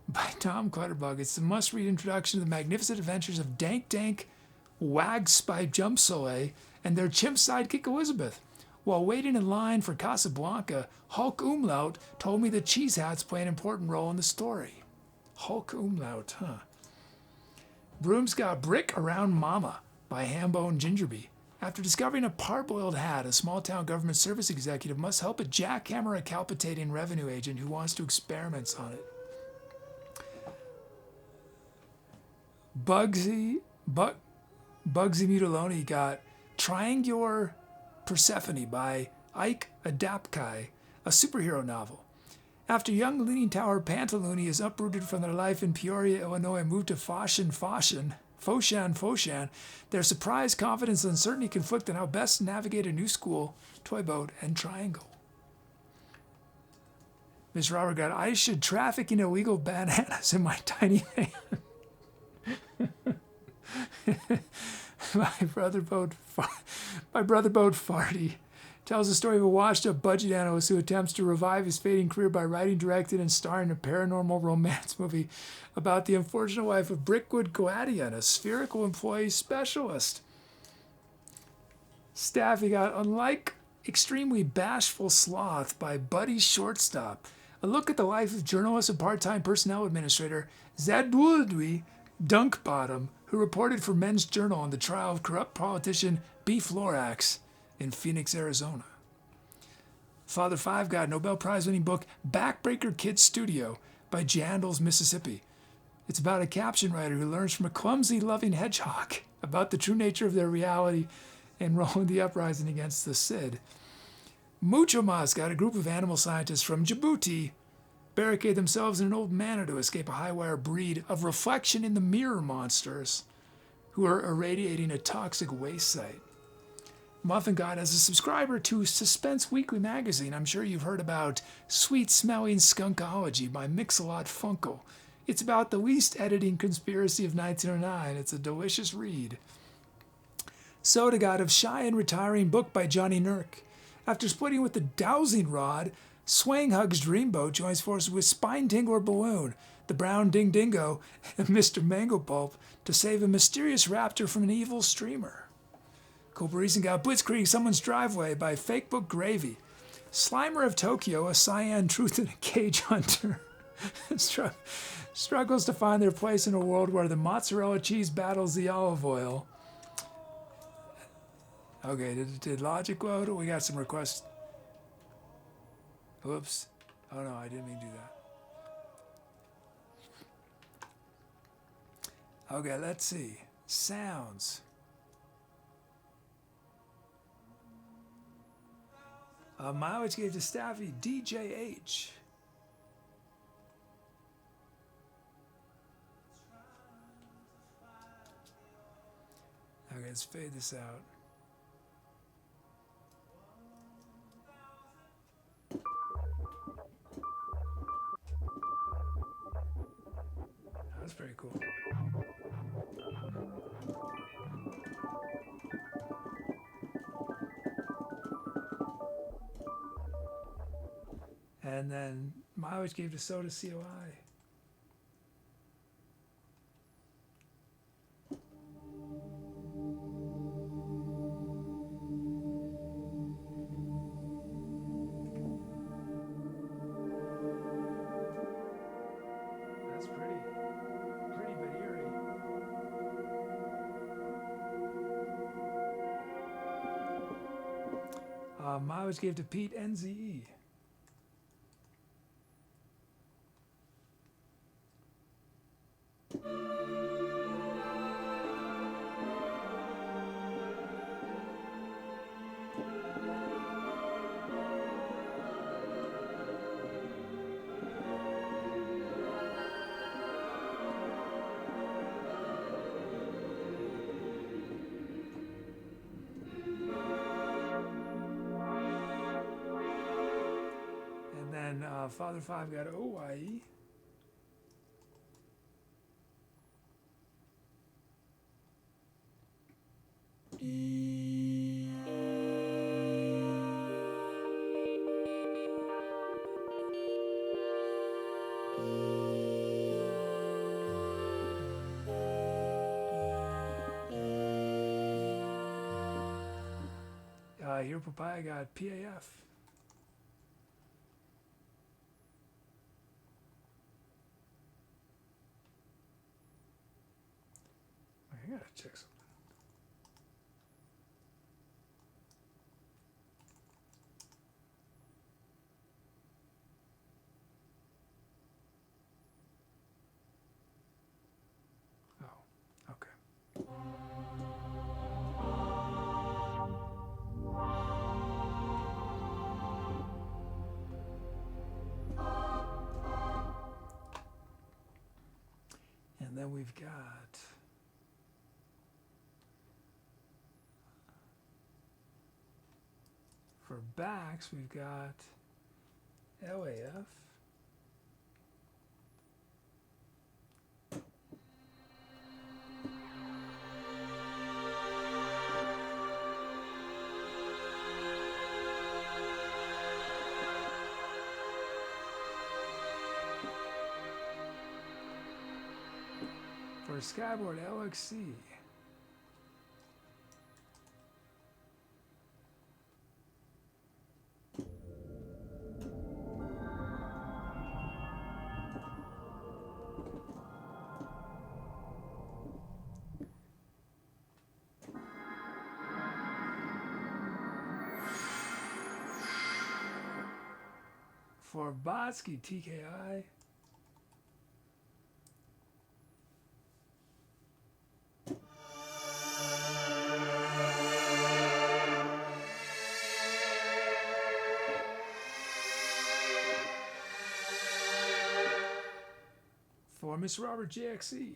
By Tom Clutterbug, it's the must-read introduction to the magnificent adventures of Dank Dank, Wags by Jump Soleil, and their chimp sidekick Elizabeth. While waiting in line for Casablanca, Hulk Umlaut told me that cheese hats play an important role in the story. Hulk Umlaut, huh? Broom's got Brick Around Mama by Hambone Gingerby. After discovering a parboiled hat, a small-town government service executive must help a jackhammer a palpitating revenue agent who wants to experiment on it. Bugsy Mutiloni got Triangular Persephone by Ike Adapkai, a superhero novel. After young Leaning Tower Pantaloony is uprooted from their life in Peoria, Illinois, and moved to Foshan, their surprise, confidence, and uncertainty conflict on how best to navigate a new school, toy boat, and triangle. Miss Robert got, I should traffic in illegal bananas in my tiny van. My brother boat Farty tells the story of a washed-up budget analyst who attempts to revive his fading career by writing, directing, and starring in a paranormal romance movie about the unfortunate life of Brickwood Gladian, a spherical employee specialist. Staffy got Unlike Extremely Bashful Sloth by Buddy Shortstop, a look at the life of journalist and part-time personnel administrator Zadwoodwi Dunkbottom, who reported for Men's Journal on the trial of corrupt politician Beef Lorax in Phoenix, Arizona. Father Five got Nobel Prize-winning book Backbreaker Kids Studio by Jandals, Mississippi. It's about a caption writer who learns from a clumsy, loving hedgehog about the true nature of their reality and role in the uprising against the Cid. Mucho Mas got a group of animal scientists from Djibouti barricade themselves in an old manor to escape a high-wire breed of reflection in the mirror monsters who are irradiating a toxic waste site. Muffin God, as a subscriber to Suspense Weekly magazine, I'm sure you've heard about Sweet Smelling Skunkology by Mix-a-Lot Funkle. It's about the least editing conspiracy of 1909. It's a delicious read. Soda God of Shy and Retiring book by Johnny Nurk. After splitting with the Dowsing Rod, Swang Hugs Dreamboat joins forces with Spine Tingler Balloon, the Brown Ding Dingo, and Mr. Mango Pulp to save a mysterious raptor from an evil streamer. Cobra Reason got Blitzkrieg Someone's Driveway by Fakebook Gravy. Slimer of Tokyo, a cyan truth and a cage hunter. struggles to find their place in a world where the mozzarella cheese battles the olive oil. Okay, did Logic load? We got some requests. Whoops. Oh no, I didn't mean to do that. Okay, let's see. Sounds. Mileage gave to Staffy DJH. Okay, let's fade this out. That's pretty cool. And then Mileage gave to Soda COI. That's pretty but eerie. Mileage gave to Pete NZE. Father Five got OYE. Here Papaya got PAF. I gotta check something. Oh, okay. And then we've got for backs, we've got LAF. For Skyboard LXC. For Botsky TKI. For Miss Robert JXE.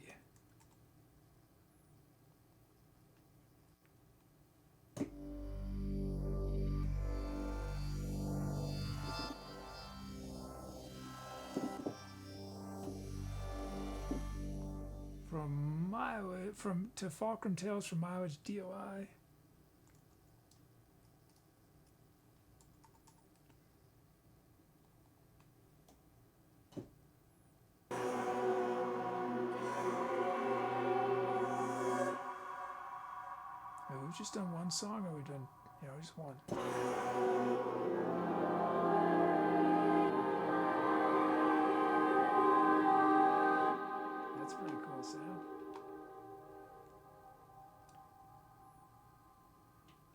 To FalkrumTales from Mileage DOI. We've just done one song, or we've done, just one.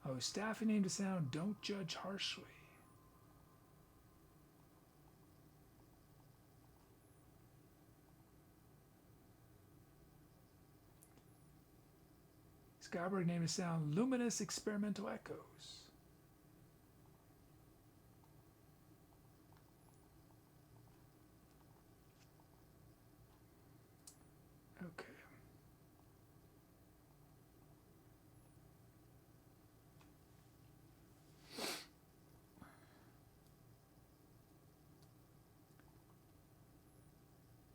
Oh, Staffy named a sound, don't judge harshly. Skyberg named a sound, luminous experimental echoes. Okay.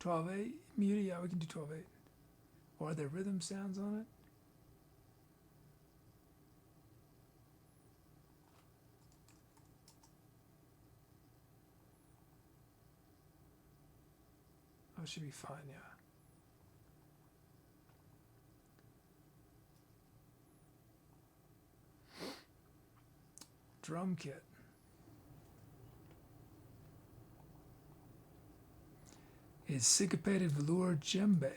$12.8 muted. Yeah, we can do 12.8. Or are there rhythm sounds on it? Oh, it should be fine, yeah. Drum kit. Is syncopated velour djembe.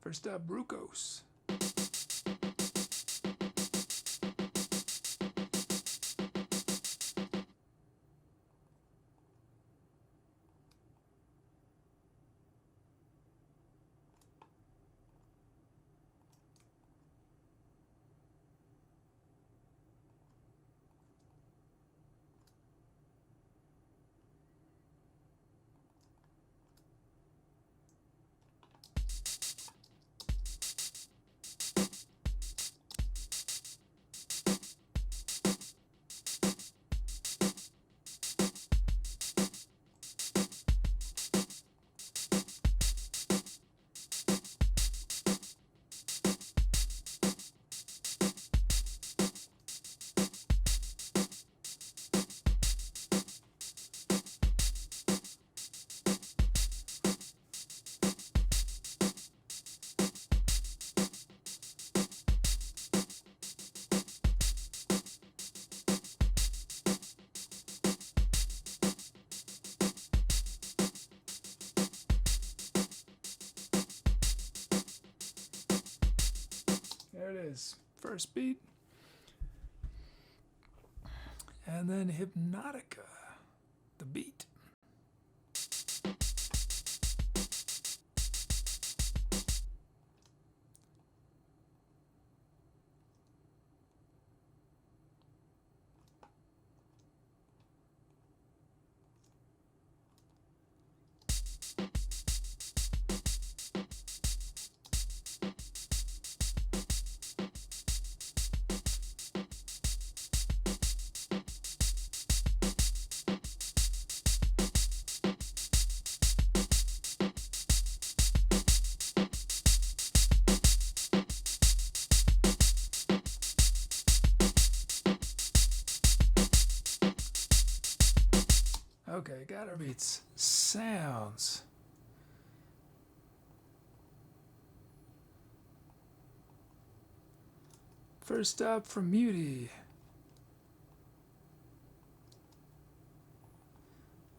First up, Brukos. There it is. First beat. And then Hypnotica, the beat. Okay, got our beats. Sounds. First up from Muty.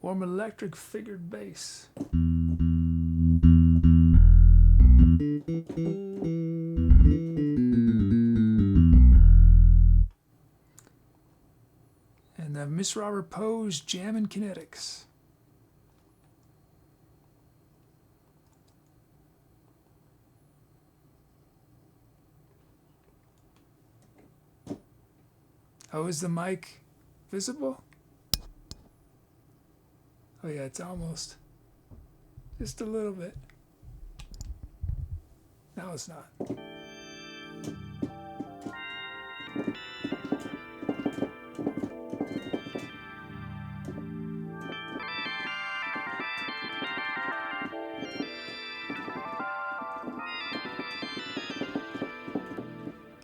Warm electric figured bass. And the Miss Robert Poe's Jammin' Kinetics. Oh, is the mic visible? Oh yeah, it's almost. Just a little bit. No, it's not.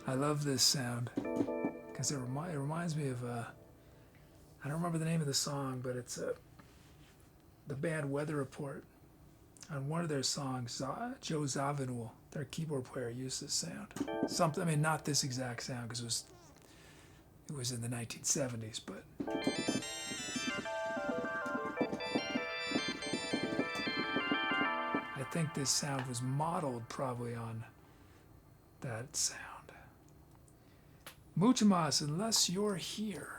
I love this sound because it reminds me of I don't remember the name of the song, but it's the band Weather Report. On one of their songs, Joe Zawinul, their keyboard player, used this sound. Something, I mean, not this exact sound because it was in the 1970s, but I think this sound was modeled probably on that sound. Mucho más, unless you're here.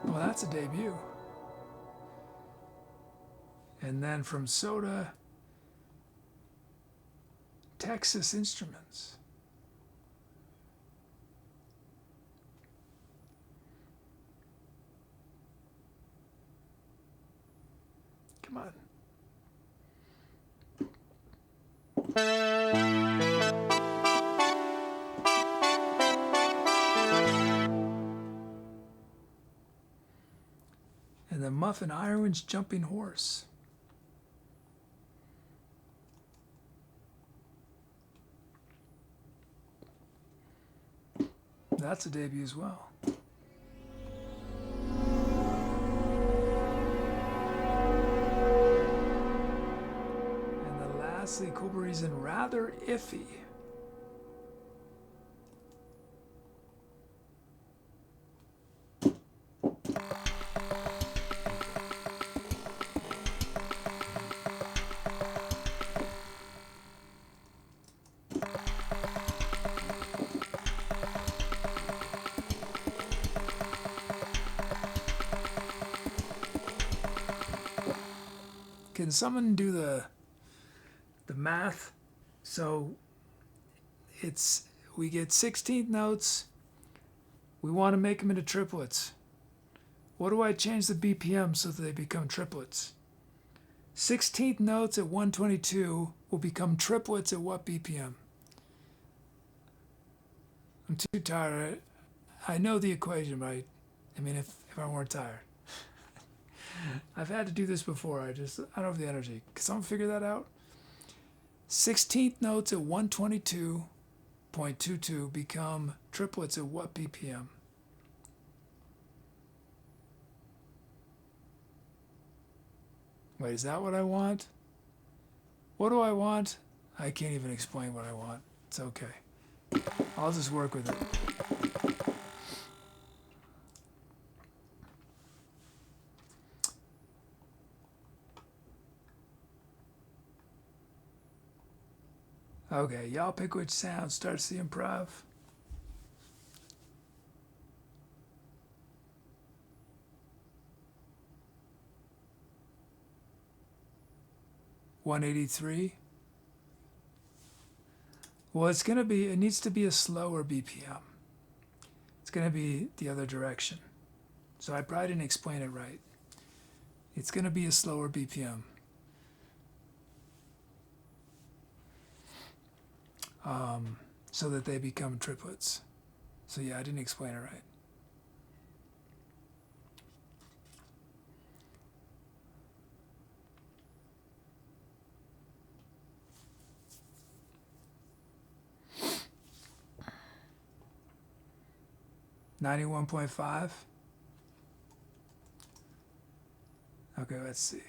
Well, that's a debut. And then from Soda, Texas Instruments. Come on. And the Muffin Iron's Jumping Horse. That's a debut as well. And then lastly, Cobra Reason, Rather Iffy. Can someone do the math? So we get 16th notes. We want to make them into triplets. What do I change the BPM so that they become triplets? 16th notes at 122 will become triplets at what BPM? I'm too tired. I know the equation, but I mean, if I weren't tired. I've had to do this before. I don't have the energy. Can someone figure that out? 16th notes at 122.22 become triplets at what BPM? Wait, is that what I want? What do I want? I can't even explain what I want. It's okay. I'll just work with it. Okay, y'all pick which sound starts the improv. $183. Well, it needs to be a slower BPM. It's gonna be the other direction. So I probably didn't explain it right. It's gonna be a slower BPM. So that they become triplets. So yeah, I didn't explain it right. $91.5. Okay, let's see.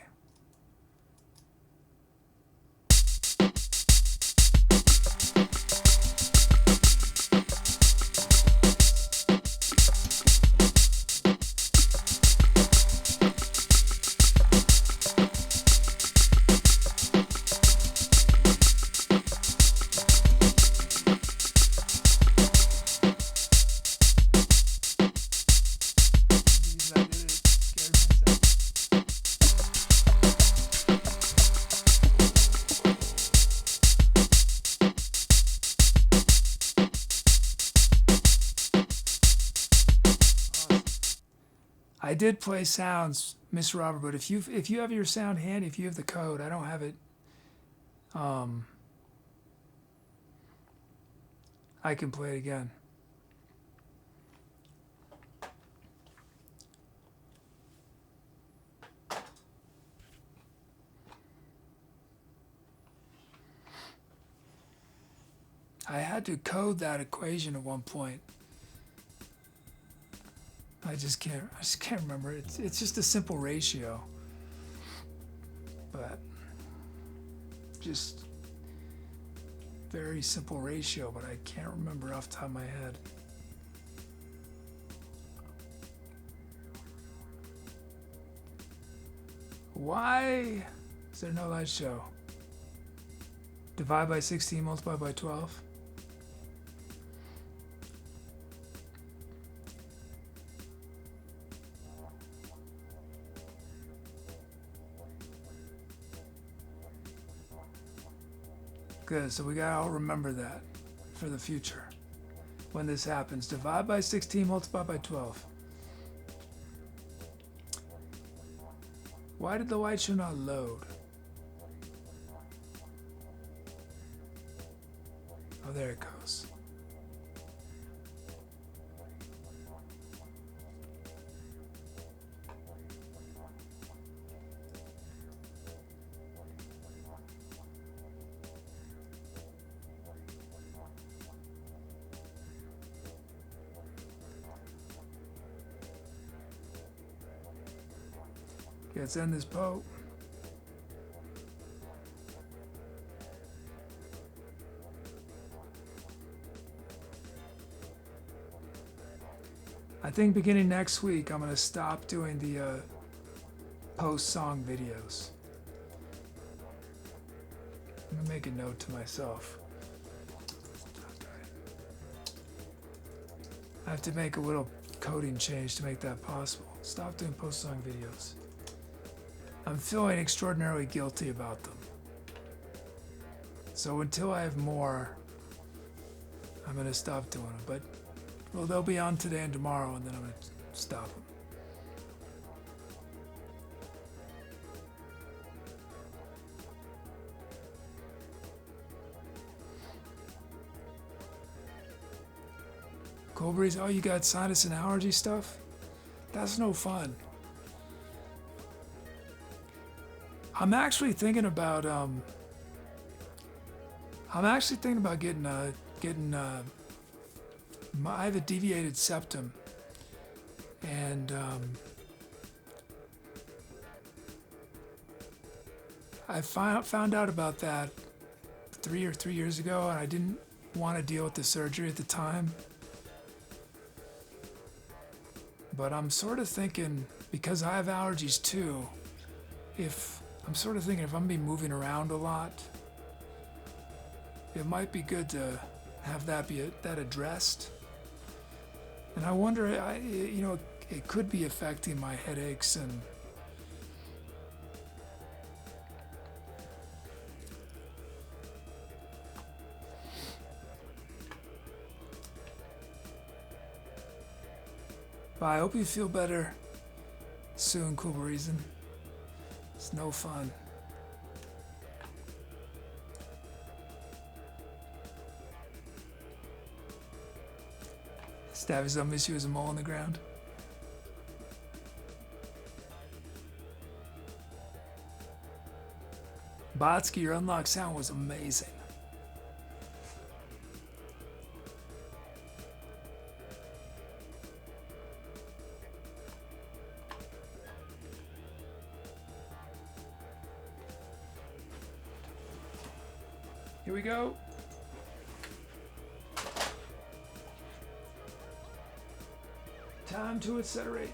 I did play sounds, Miss Robert, but if you have your sound handy, if you have the code, I don't have it. I can play it again. I had to code that equation at one point. I just can't remember. It's just a simple ratio. But just very simple ratio, but I can't remember off the top of my head. Why is there no light show? Divide by 16, multiply by 12. Good, so we gotta all remember that for the future. When this happens, divide by 16, multiply by 12. Why did the white shoe not load? Oh, there it goes. Let's end this boat. I think beginning next week, I'm going to stop doing the post-song videos. I'm going to make a note to myself. I have to make a little coding change to make that possible. Stop doing post-song videos. I'm feeling extraordinarily guilty about them. So until I have more, I'm going to stop doing them. But, well, they'll be on today and tomorrow, and then I'm going to stop them. Cold breeze, oh, you got sinus and allergy stuff? That's no fun. I'm actually thinking about getting I have a deviated septum, and I found out about that 3 years ago, and I didn't want to deal with the surgery at the time. But I'm sort of thinking, because I have allergies too, if I'm gonna be moving around a lot, it might be good to have that addressed. And I wonder, it could be affecting my headaches and but I hope you feel better soon, Cool Reason. It's no fun. Stabby's gonna miss you as a mole on the ground. Botsky, your unlocked sound was amazing. Here we go. Time to accelerate.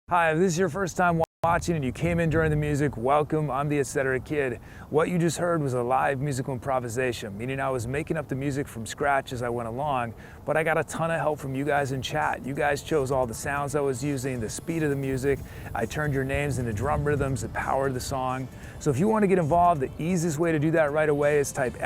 Hi, if this is your first time watching and you came in during the music, welcome. I'm the Etc. Kid. What you just heard was a live musical improvisation, meaning I was making up the music from scratch as I went along, but I got a ton of help from you guys in chat. You guys chose all the sounds I was using, the speed of the music. I turned your names into drum rhythms that powered the song. So if you want to get involved, the easiest way to do that right away is type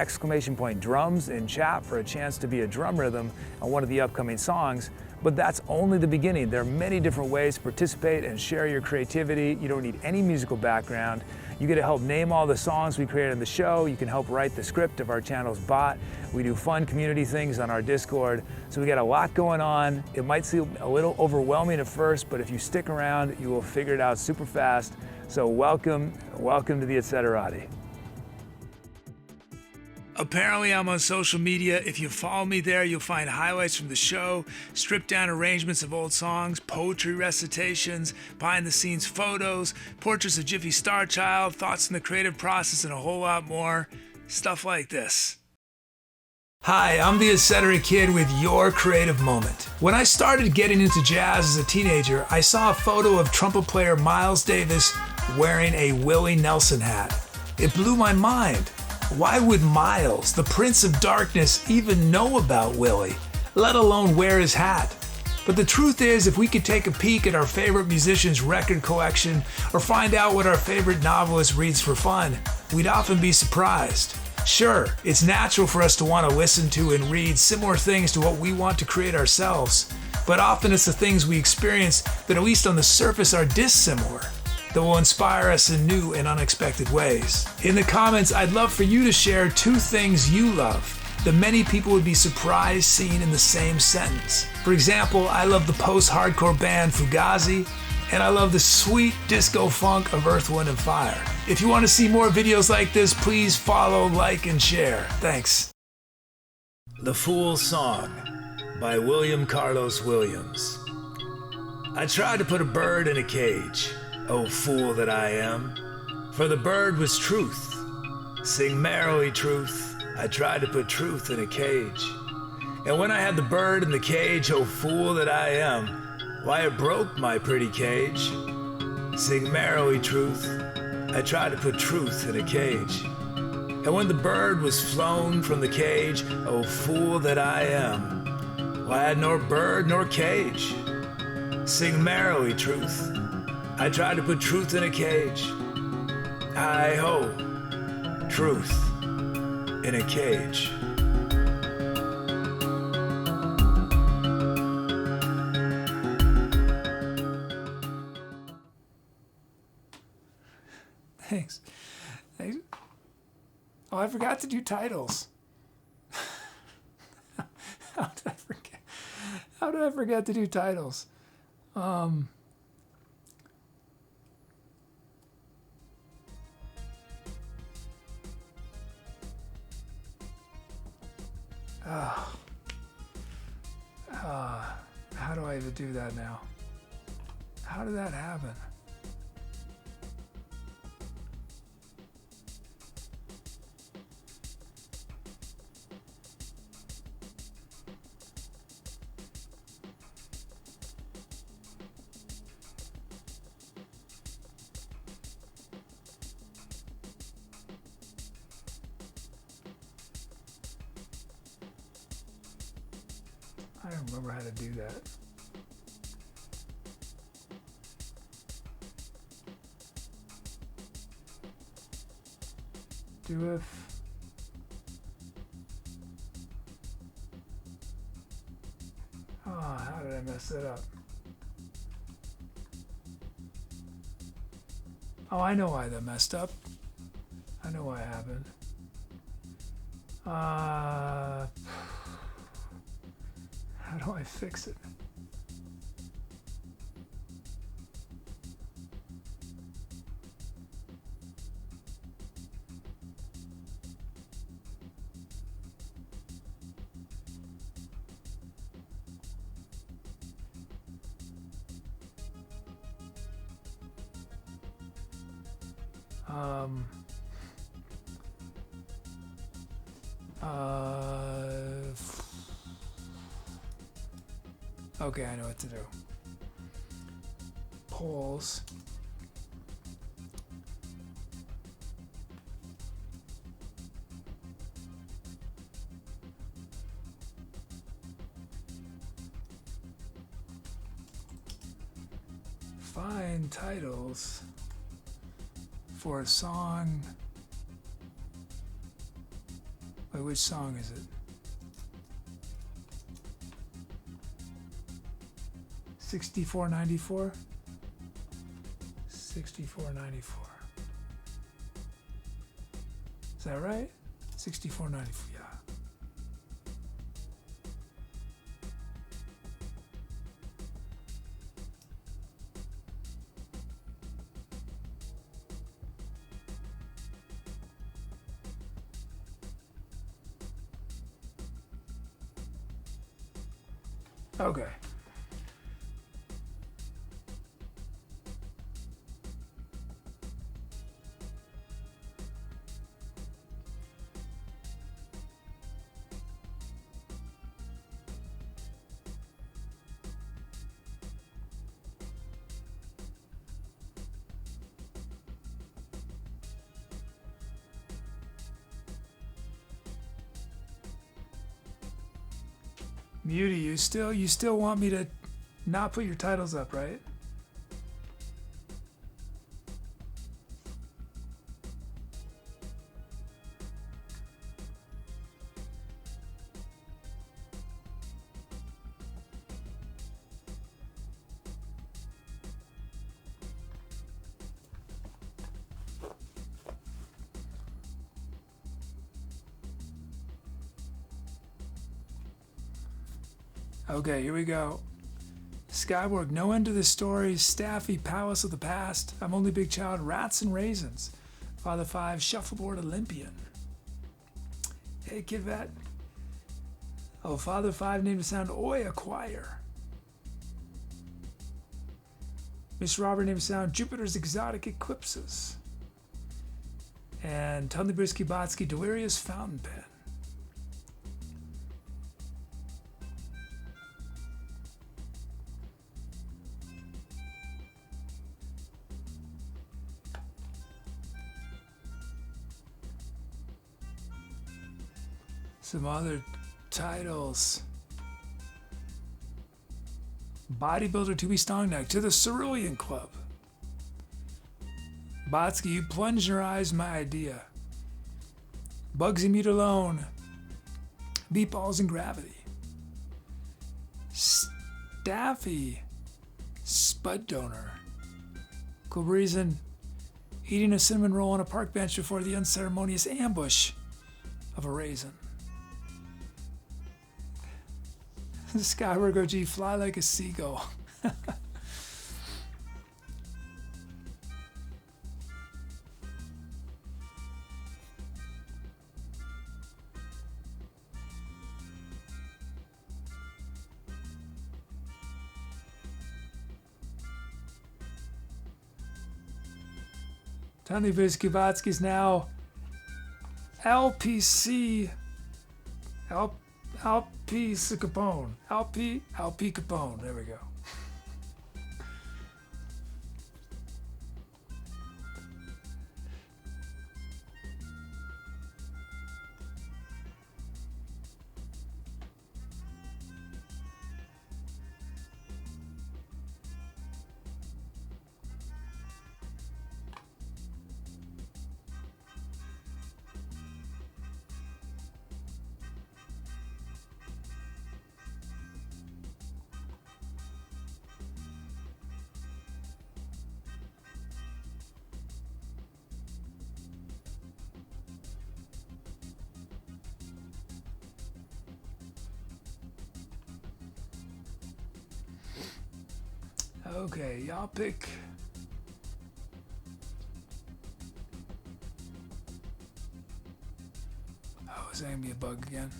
!drums in chat for a chance to be a drum rhythm on one of the upcoming songs. But that's only the beginning. There are many different ways to participate and share your creativity. You don't need any musical background. You get to help name all the songs we created in the show. You can help write the script of our channel's bot. We do fun community things on our Discord. So we got a lot going on. It might seem a little overwhelming at first, but if you stick around, you will figure it out super fast. So welcome to the Etceterati. Apparently I'm on social media. If you follow me there, you'll find highlights from the show, stripped down arrangements of old songs, poetry recitations, behind the scenes photos, portraits of Jiffy Star Child, thoughts on the creative process, and a whole lot more. Stuff like this. Hi, I'm the Etc. Kid with your creative moment. When I started getting into jazz as a teenager, I saw a photo of trumpet player Miles Davis wearing a Willie Nelson hat. It blew my mind. Why would Miles, the Prince of Darkness, even know about Willie, let alone wear his hat? But the truth is, if we could take a peek at our favorite musician's record collection or find out what our favorite novelist reads for fun, we'd often be surprised. Sure, it's natural for us to want to listen to and read similar things to what we want to create ourselves, but often it's the things we experience that, at least on the surface, are dissimilar, that will inspire us in new and unexpected ways. In the comments, I'd love for you to share 2 things you love that many people would be surprised seeing in the same sentence. For example, I love the post-hardcore band Fugazi, and I love the sweet disco funk of Earth, Wind & Fire. If you want to see more videos like this, please follow, like, and share. Thanks. The Fool's Song by William Carlos Williams. I tried to put a bird in a cage. Oh, fool that I am, for the bird was truth. Sing merrily, truth. I tried to put truth in a cage. And when I had the bird in the cage, oh, fool that I am, why, it broke my pretty cage. Sing merrily, truth. I tried to put truth in a cage. And when the bird was flown from the cage, oh, fool that I am, why, I had nor bird nor cage. Sing merrily, truth. I tried to put truth in a cage. Hi-ho, truth in a cage. Thanks. Oh, I forgot to do titles. How did I forget? How did I forget to do titles? How do I even do that now? How did that happen? I don't remember how to do that. Do if. Oh, how did I mess that up? Oh, I know why that messed up. I know why it happened. How do I fix it? Okay, I know what to do. Polls. Find titles for a song. Wait, which song is it? 6494? 6494. Is that right? 6494, yeah. Okay. Muty, you still want me to not put your titles up, right? Okay, here we go. Skyborg, no end to the story. Staffy, Palace of the Past. I'm Only Big Child, Rats and Raisins. Father 5, Shuffleboard Olympian. Hey, Kid Vet. Oh, Father 5 named the sound Oi, a choir. Miss Robert named the sound Jupiter's Exotic Eclipses. And Tunley Brisky Botsky, Delirious Fountain Pen. Some other titles. Bodybuilder to be strong neck to the Cerulean Club. Botsky, you plunge your eyes my idea. Bugsy Mute Alone. Meatballs and Gravity. Staffy. Spud Donor. Cool reason. Eating a cinnamon roll on a park bench before the unceremonious ambush of a raisin. Skyward OG, fly like a seagull. Tony Viskubatsky's now LPC. LP Capone. LP Capone. There we go. Okay, y'all pick. Oh, is that gonna be a bug again?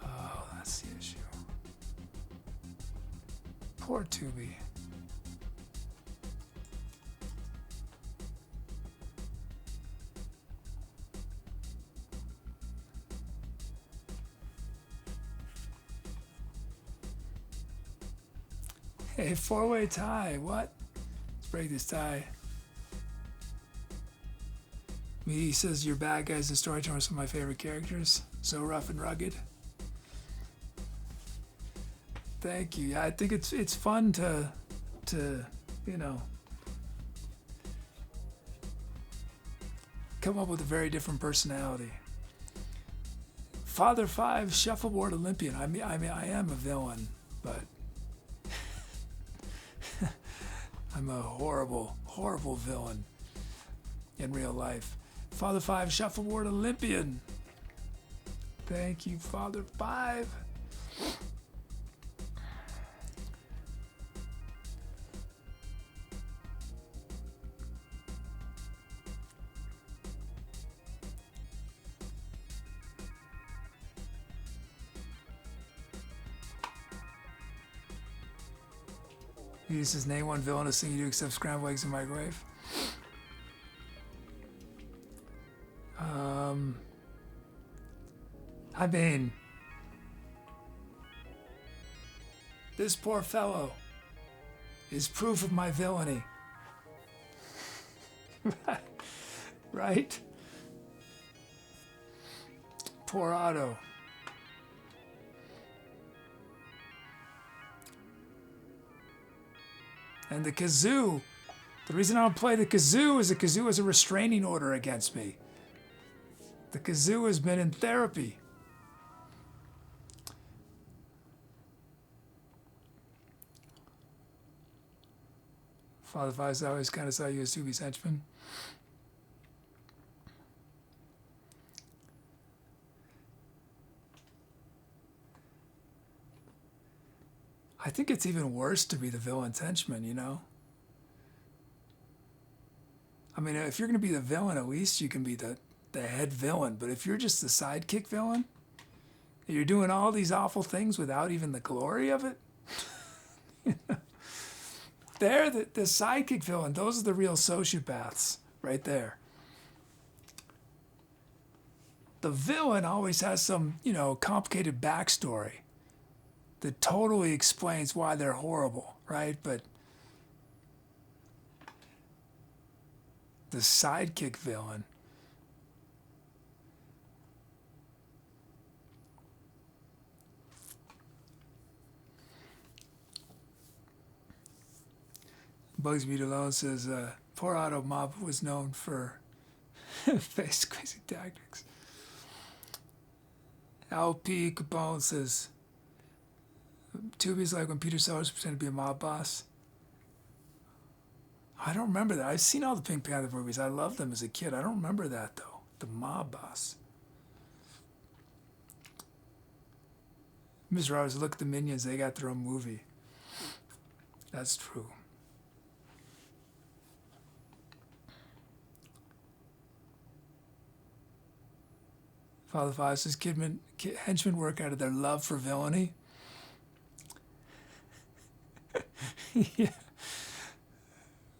Oh, that's the issue. Poor Tubi. Hey, four-way tie. What? Let's break this tie. Me says your bad guys and storyteller are some of my favorite characters. So rough and rugged. Thank you. Yeah, I think it's fun to you know, come up with a very different personality. Father 5 Shuffleboard Olympian. I mean I am a villain, but I'm a horrible, horrible villain in real life. Father 5 Shuffleboard Olympian. Thank you, Father 5. He says, name one villainous thing you do except scramble eggs in the microwave. I mean, this poor fellow is proof of my villainy. Right? Poor Otto. And the kazoo. The reason I don't play the kazoo is the kazoo has a restraining order against me. The kazoo has been in therapy. Father Fives, I always kind of saw you as Tubi's henchman. I think it's even worse to be the villain's henchman, you know? I mean, if you're going to be the villain, at least you can be the head villain. But if you're just the sidekick villain, you're doing all these awful things without even the glory of it. They're the sidekick villain. Those are the real sociopaths right there. The villain always has some, you know, complicated backstory that totally explains why they're horrible, right? But the sidekick villain, Bugs Meat Alone says, poor Otto Mob was known for face squeezing tactics. LP Capone says, Tubi's like when Peter Sellers pretended to be a mob boss. I don't remember that. I've seen all the Pink Panther movies. I loved them as a kid. I don't remember that, though. The mob boss. Mr. Rhodes, look at the Minions. They got their own movie. That's true. Father Five says, henchmen work out of their love for villainy. Yeah.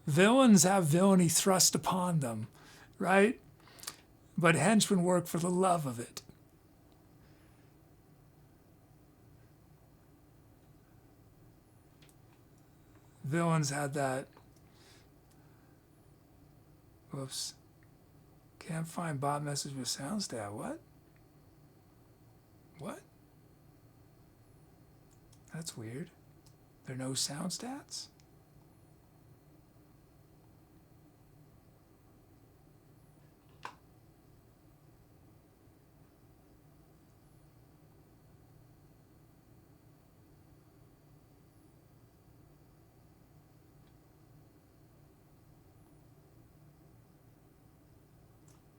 Villains have villainy thrust upon them, right? But henchmen work for the love of it. Villains had that. Whoops. Can't find bot message with sound stat. What? What? That's weird. There are no sound stats?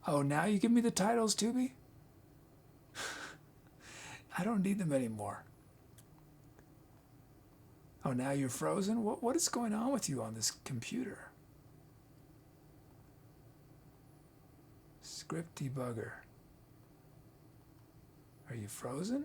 Oh, now you give me the titles, Tubi? I don't need them anymore. Oh, now you're frozen? What is going on with you on this computer? Script debugger. Are you frozen?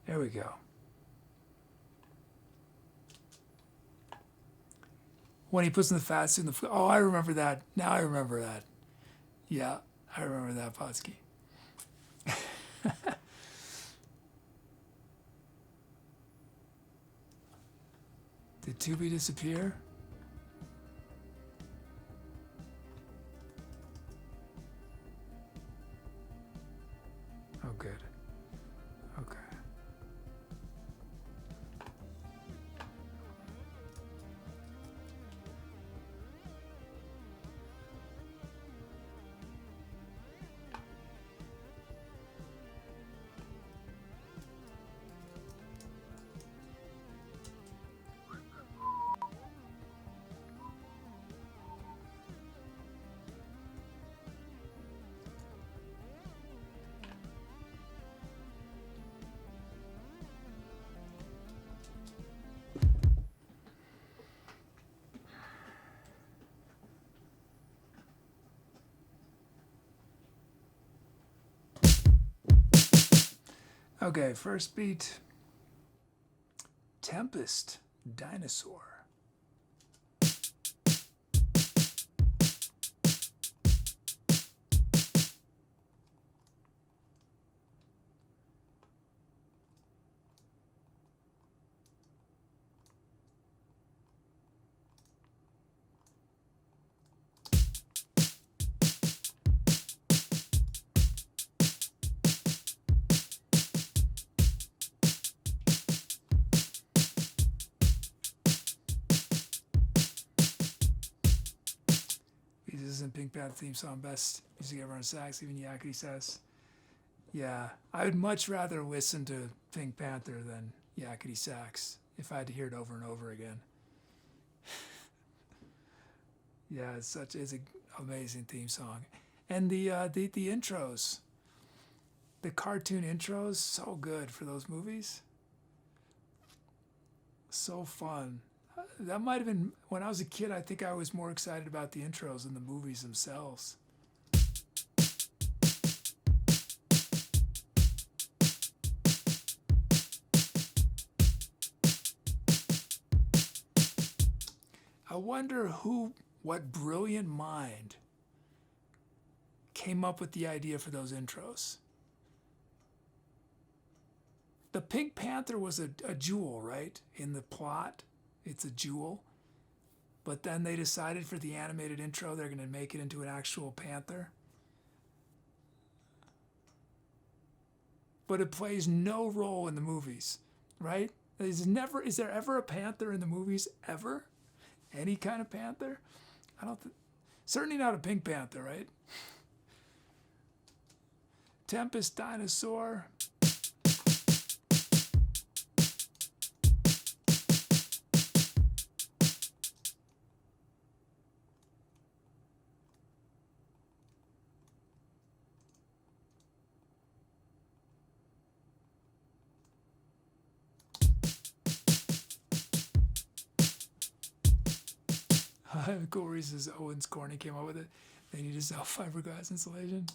There we go. When he puts in the fat suit in the... Oh, I remember that. Now I remember that. Yeah, I remember that, Potsky. Did Tubi disappear? Oh, good. Okay. Okay, first beat. Tempest, Dinosaur. And Pink Panther theme song, best music ever on sax, even Yakety says. Yeah, I would much rather listen to Pink Panther than Yakety Sax if I had to hear it over and over again. Yeah, it's an amazing theme song, and the intros, the cartoon intros, so good for those movies. So fun. That might have been, when I was a kid, I think I was more excited about the intros than the movies themselves. I wonder what brilliant mind came up with the idea for those intros. The Pink Panther was a jewel, right? In the plot. It's a jewel, but then they decided for the animated intro they're going to make it into an actual panther. But it plays no role in the movies, right? Is there ever a panther in the movies ever? Any kind of panther? Certainly not a Pink Panther, right? Tempest, Dinosaur. Corey says Owens Corning came up with it. They need to sell fiberglass insulation.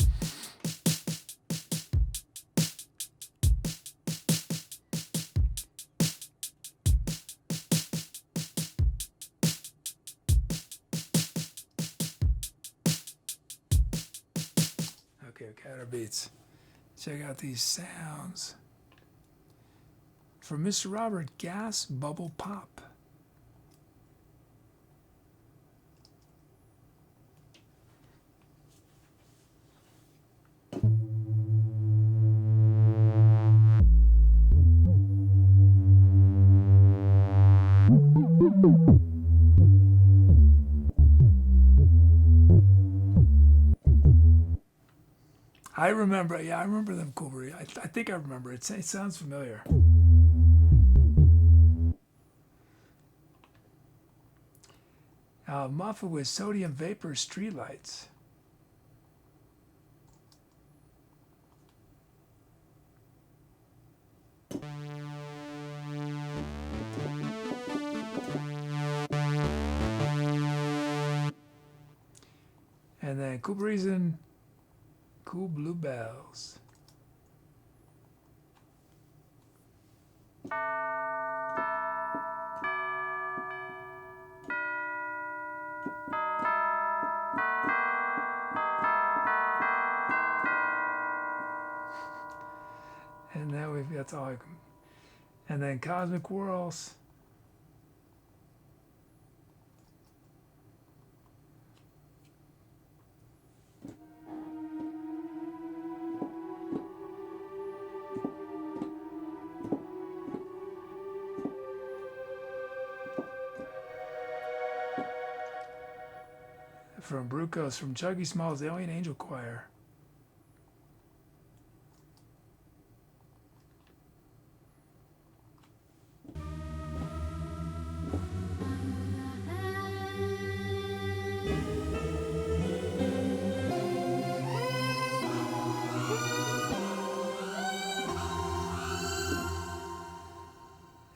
Okay, we got our beats. Check out these sounds. From Mr. Robert, Gas Bubble Pop. I remember. Yeah, I remember them Kubri. I think I remember. It sounds familiar. Muffin with sodium vapor streetlights. And then Kubri's and Cool Bluebells. And then that's all I can. And then Cosmic Whirls. From Brucos, from Chuggy Small's Alien Angel Choir.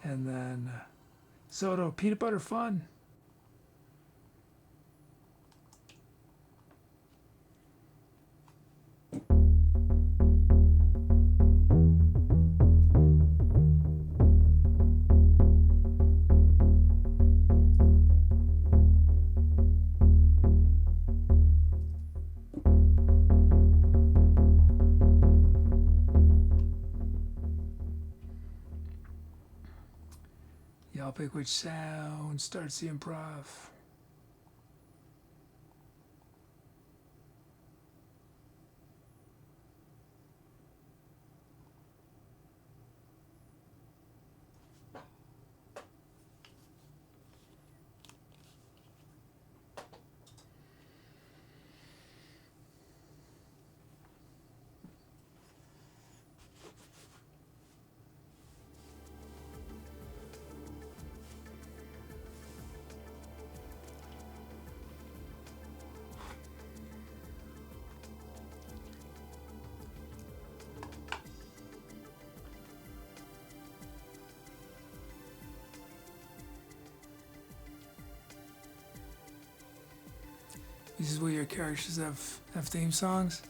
And then Soto, Peanut Butter Fun. Y'all pick which sound starts the improv. This is where your characters have theme songs.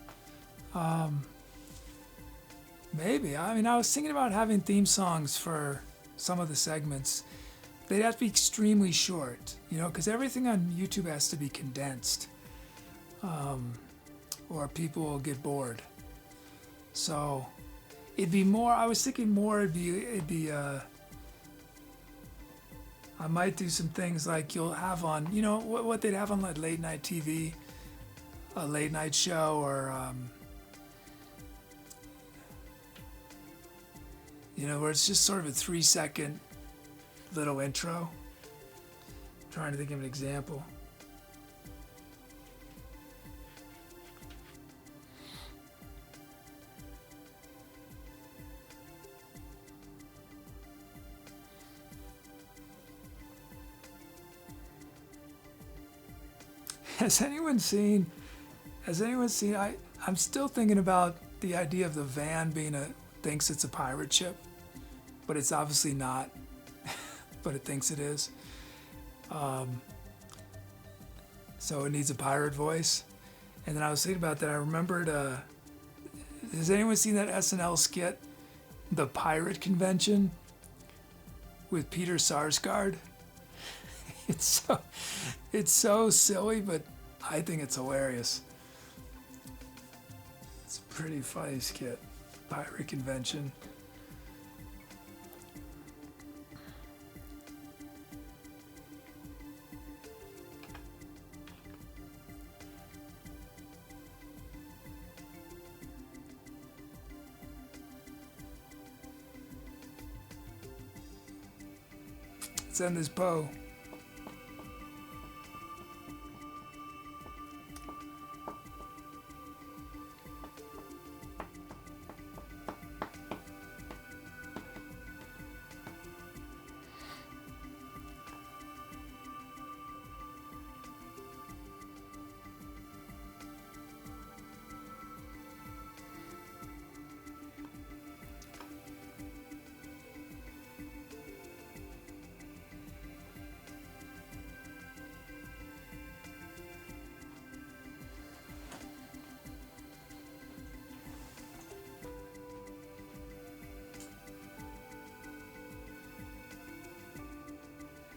Maybe. I mean, I was thinking about having theme songs for some of the segments. They'd have to be extremely short, you know, because everything on YouTube has to be condensed, or people will get bored. So it'd be more. I was thinking more. It'd be. I might do some things like you'll have on, you know, what they'd have on like late night TV, a late night show, or, you know, where it's just sort of a 3-second little intro. I'm trying to think of an example. Has anyone seen, I'm still thinking about the idea of the van being thinks it's a pirate ship, but it's obviously not, but it thinks it is. So it needs a pirate voice. And then I was thinking about that, I remembered, has anyone seen that SNL skit, The Pirate Convention, with Peter Sarsgaard? It's so silly, but I think it's hilarious. It's a pretty funny skit. Pirate Convention. Let's end this bow.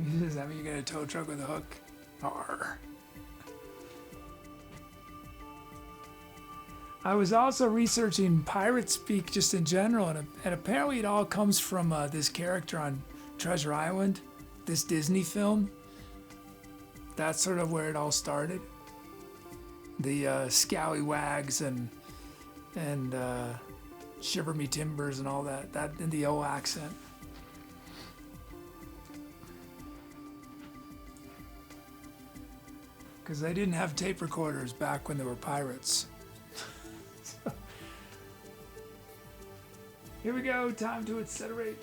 Does that mean you got a tow truck with a hook? Arr. I was also researching pirate speak just in general, and apparently it all comes from this character on Treasure Island, this Disney film. That's sort of where it all started. The scallywags and shiver me timbers and all that in the O accent. Because they didn't have tape recorders back when there were pirates. Here we go, time to accelerate.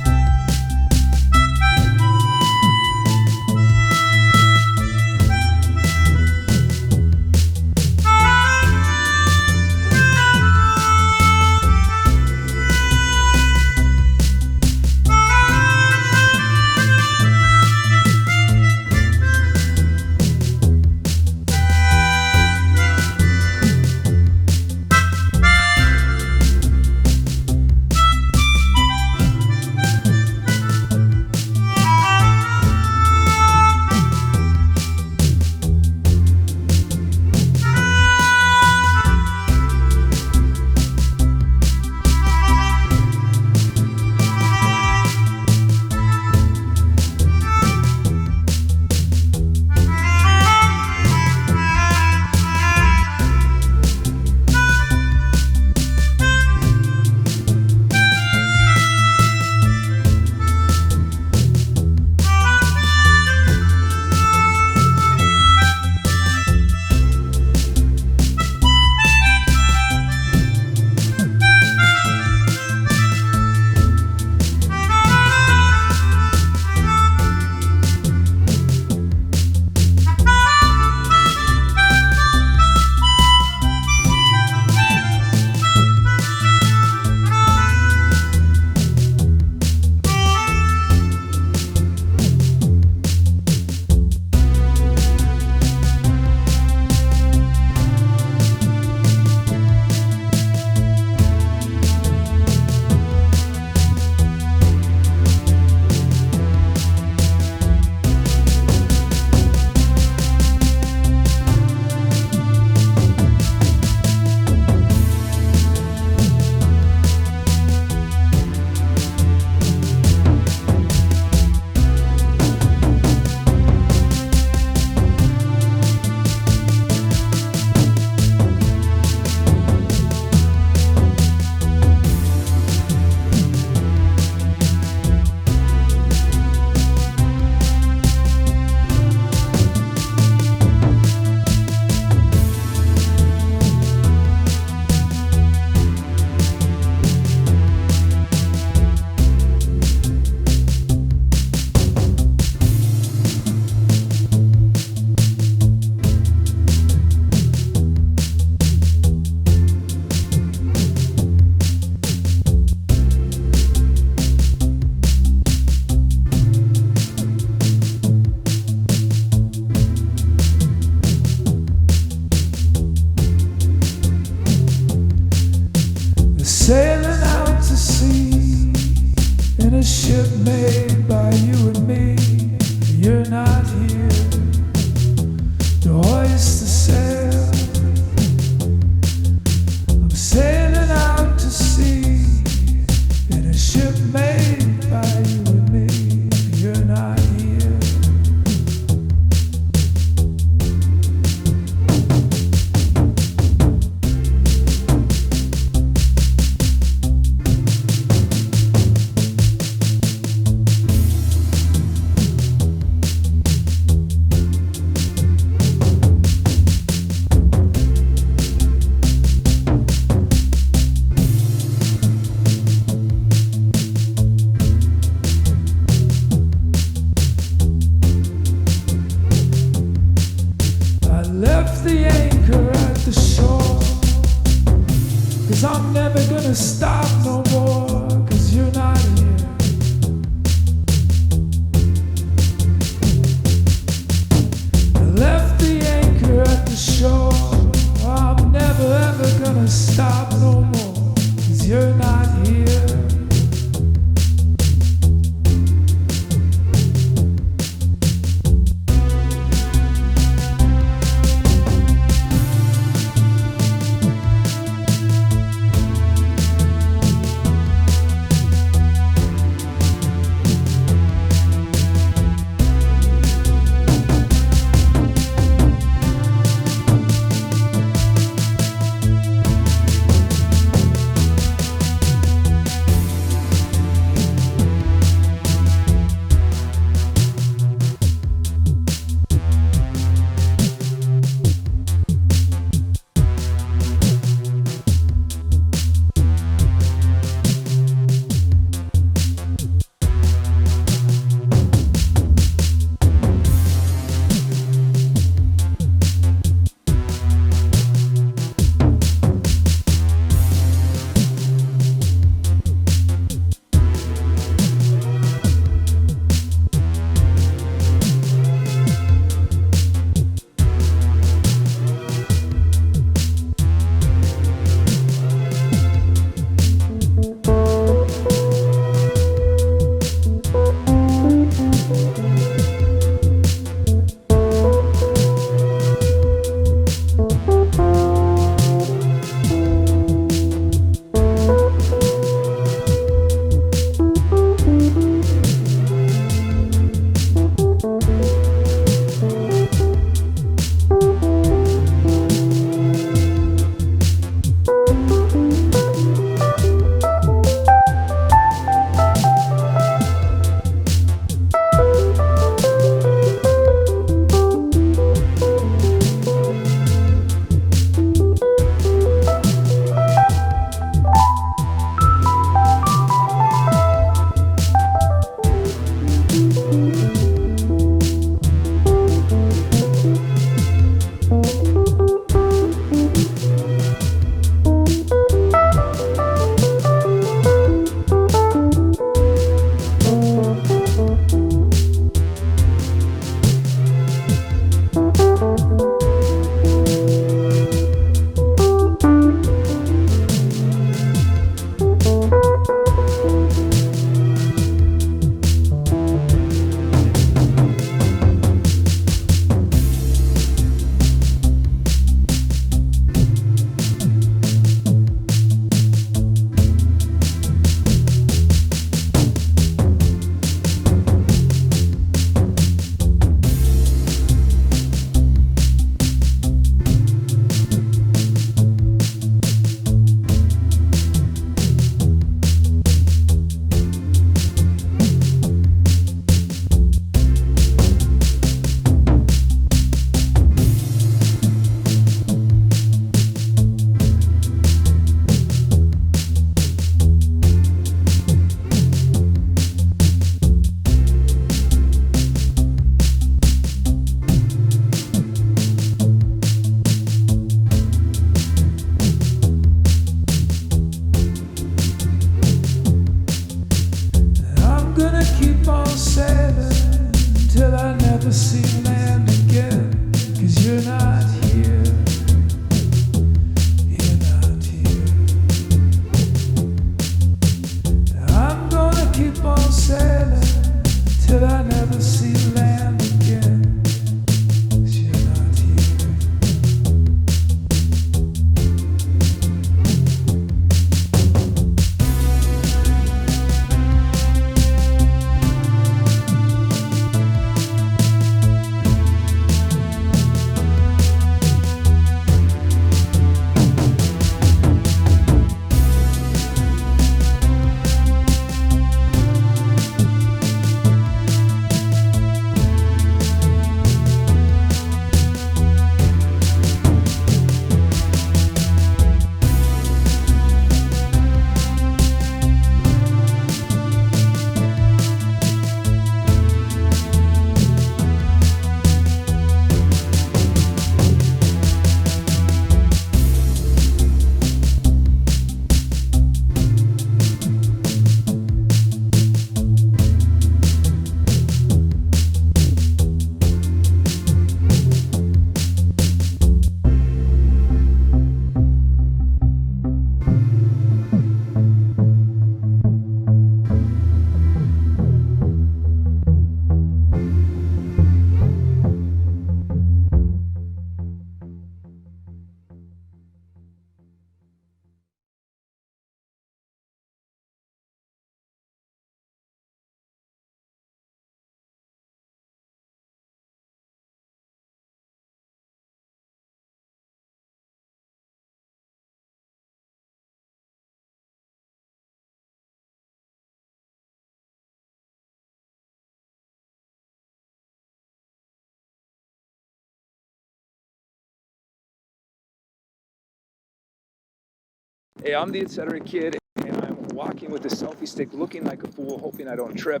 Hey, I'm the Etc. Kid, and I'm walking with a selfie stick looking like a fool, hoping I don't trip.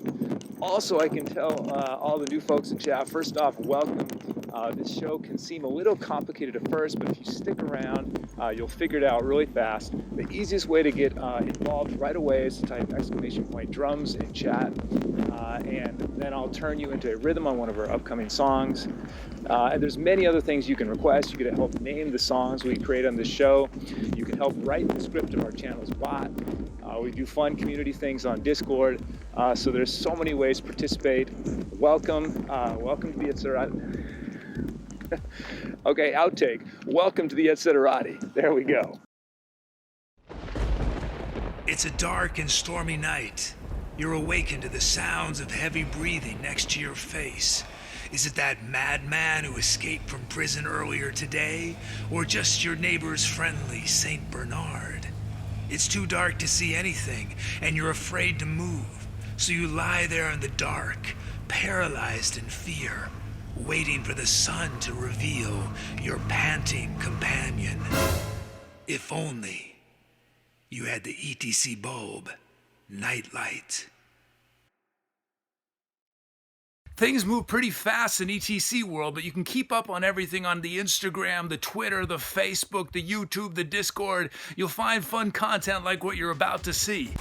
Also, I can tell all the new folks in chat, first off, welcome. This show can seem a little complicated at first, but if you stick around, you'll figure it out really fast. The easiest way to get involved right away is to type !drums in chat, and then I'll turn you into a rhythm on one of our upcoming songs. And there's many other things you can request. You can help name the songs we create on this show. You can help write the script of our channel's bot. We do fun community things on Discord. So there's so many ways to participate. Welcome. Welcome to the Etserati. Okay, outtake. Welcome to the Etserati. There we go. It's a dark and stormy night. You're awakened to the sounds of heavy breathing next to your face. Is it that madman who escaped from prison earlier today, or just your neighbor's friendly Saint Bernard? It's too dark to see anything, and you're afraid to move, so you lie there in the dark, paralyzed in fear, waiting for the sun to reveal your panting companion. If only you had the ETC bulb nightlight. Things move pretty fast in ETC world, but you can keep up on everything on the Instagram, the Twitter, the Facebook, the YouTube, the Discord. You'll find fun content like what you're about to see.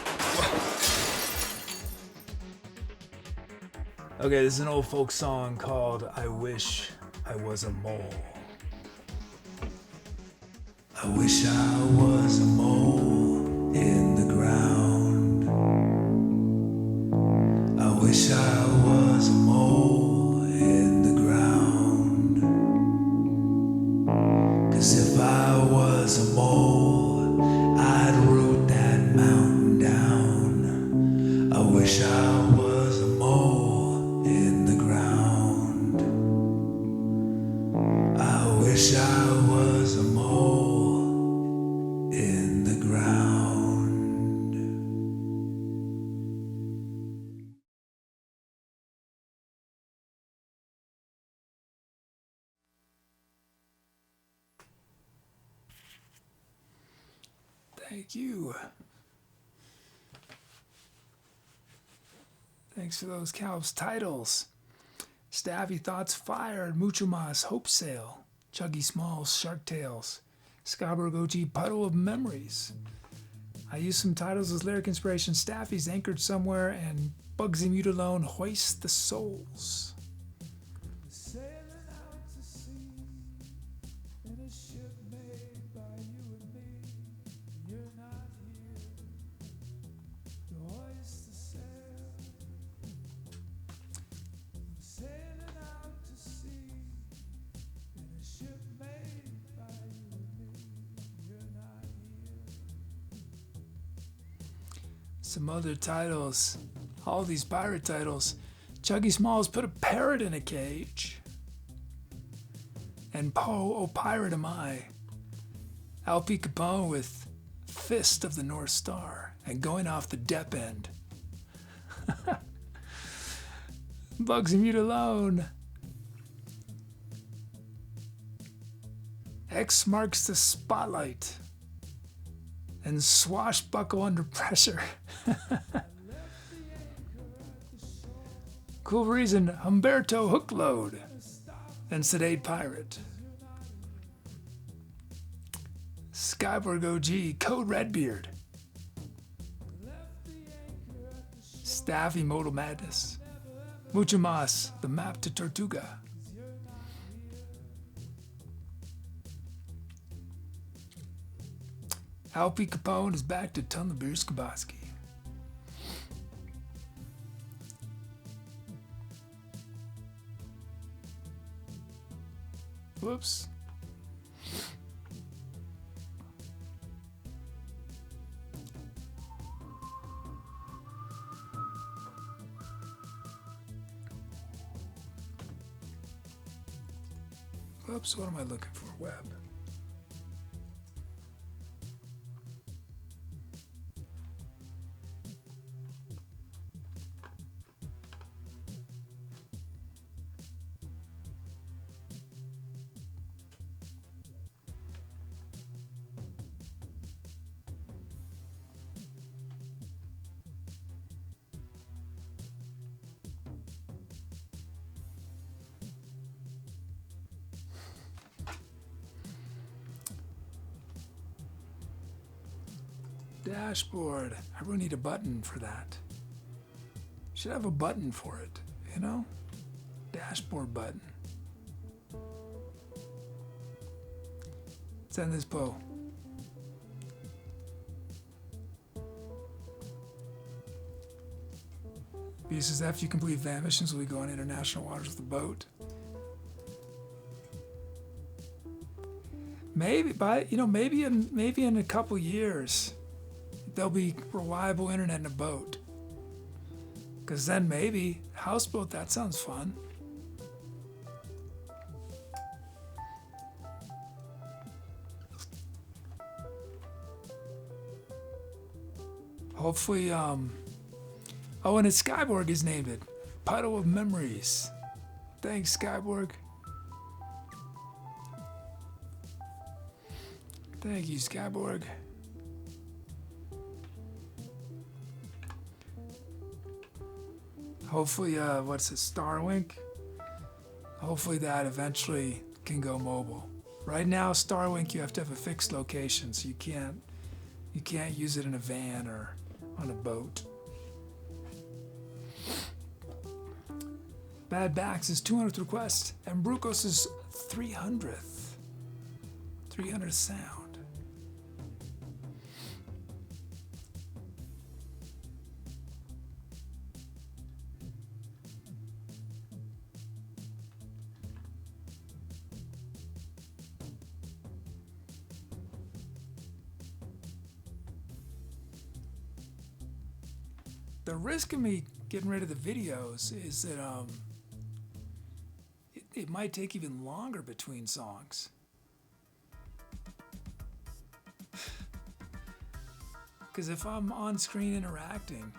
Okay, this is an old folk song called I Wish I Was a Mole. I wish I was a mole in the ground. I wish I was a mole in the ground. 'Cause if I was a mole, I'd root that mountain down. I wish I was a mole in the ground. I wish I was a mole in the ground. Thank you. Thanks for those Calv's titles. Staffy Thoughts Fire, Mucho Mas, Hope Sail, Chuggy Smalls, Shark Tales, Scarborough OG, Puddle of Memories. I used some titles as lyric inspiration. Staffy's Anchored Somewhere and Bugsy Mute Alone, Hoist the Souls. Sailing out to sea in a ship made by you and me. You're not here to hoist the sail. Sailing out to sea in a ship made by you and me. You're not here. Some other titles. All these pirate titles. Chuggy Smalls put a parrot in a cage. And Poe, oh pirate am I. Al P. Capone with Fist of the North Star and Going Off the Dep End. Bugsy Mute Alone. X marks the spotlight. And Swashbuckle Under Pressure. Cool Reason, Humberto Hookload. And Sedate Pirate. Skyborg OG, Code Redbeard. Staffy Modal Madness. Mucho Mas, The Map to Tortuga. Al P. Capone is back to Ton the Beer Skaboski. Whoops. Whoops, what am I looking for? Web. Dashboard. I really need a button for that. Should have a button for it, you know? Dashboard button. Send this bow. B says after you complete van missions, will you go on international waters with a boat? Maybe maybe in a couple years there'll be reliable internet in a boat. Cause then maybe houseboat, that sounds fun. Hopefully, oh, and it's Skyborg has named it. Puddle of Memories. Thanks, Skyborg. Thank you, Skyborg. Hopefully, what's it, Starlink? Hopefully that eventually can go mobile. Right now, Starlink, you have to have a fixed location, so you can't use it in a van or on a boat. Bad Backs is 200th request, and Brukos is 300th. 300th sound. The risk of me getting rid of the videos is that it might take even longer between songs. Because if I'm on screen interacting,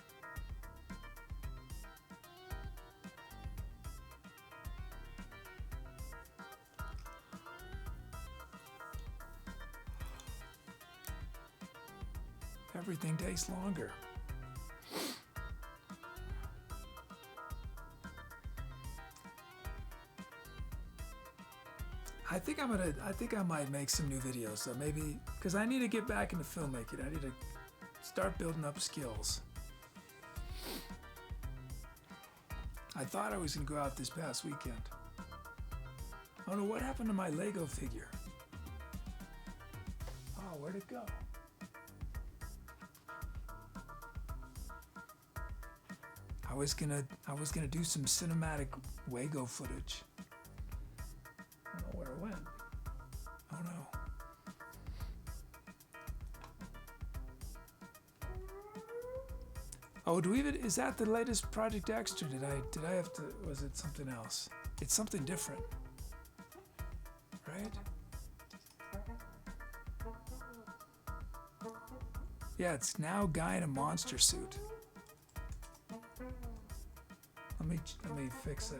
everything takes longer. I think I might make some new videos, so maybe, because I need to get back into filmmaking. I need to start building up skills. I thought I was gonna go out this past weekend. I don't know what happened to my Lego figure. Oh, where'd it go? I was gonna do some cinematic Wago footage. I don't know where it went. Oh no. Oh, is that the latest Project X, or did I have to, was it something else? It's something different, right? Yeah, it's now guy in a monster suit. Let me fix that.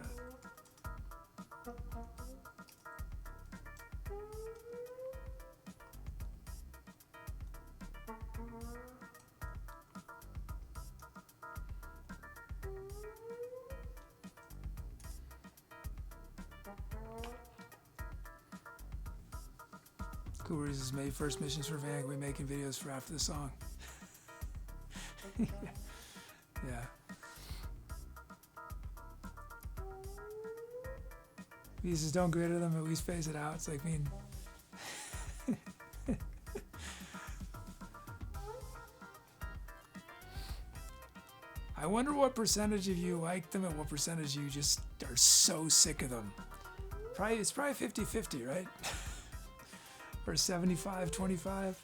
Coolers has made first missions for Van. We're making videos for after the song. Yeah. He says, don't get rid of them, at least phase it out. It's like, I mean, I wonder what percentage of you like them and what percentage of you just are so sick of them. It's probably 50-50, right? Or 75-25.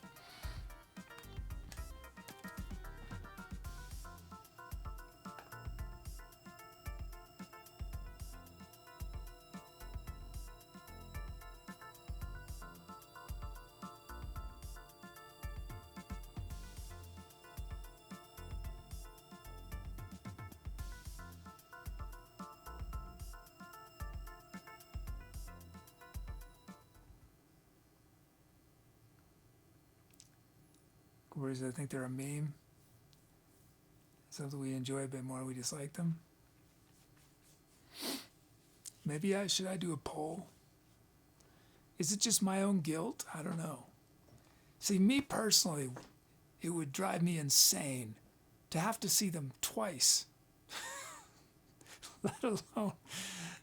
Whereas I think they're a meme. Something we enjoy a bit more, we dislike them. Maybe should I do a poll? Is it just my own guilt? I don't know. See, me personally, it would drive me insane to have to see them twice, let alone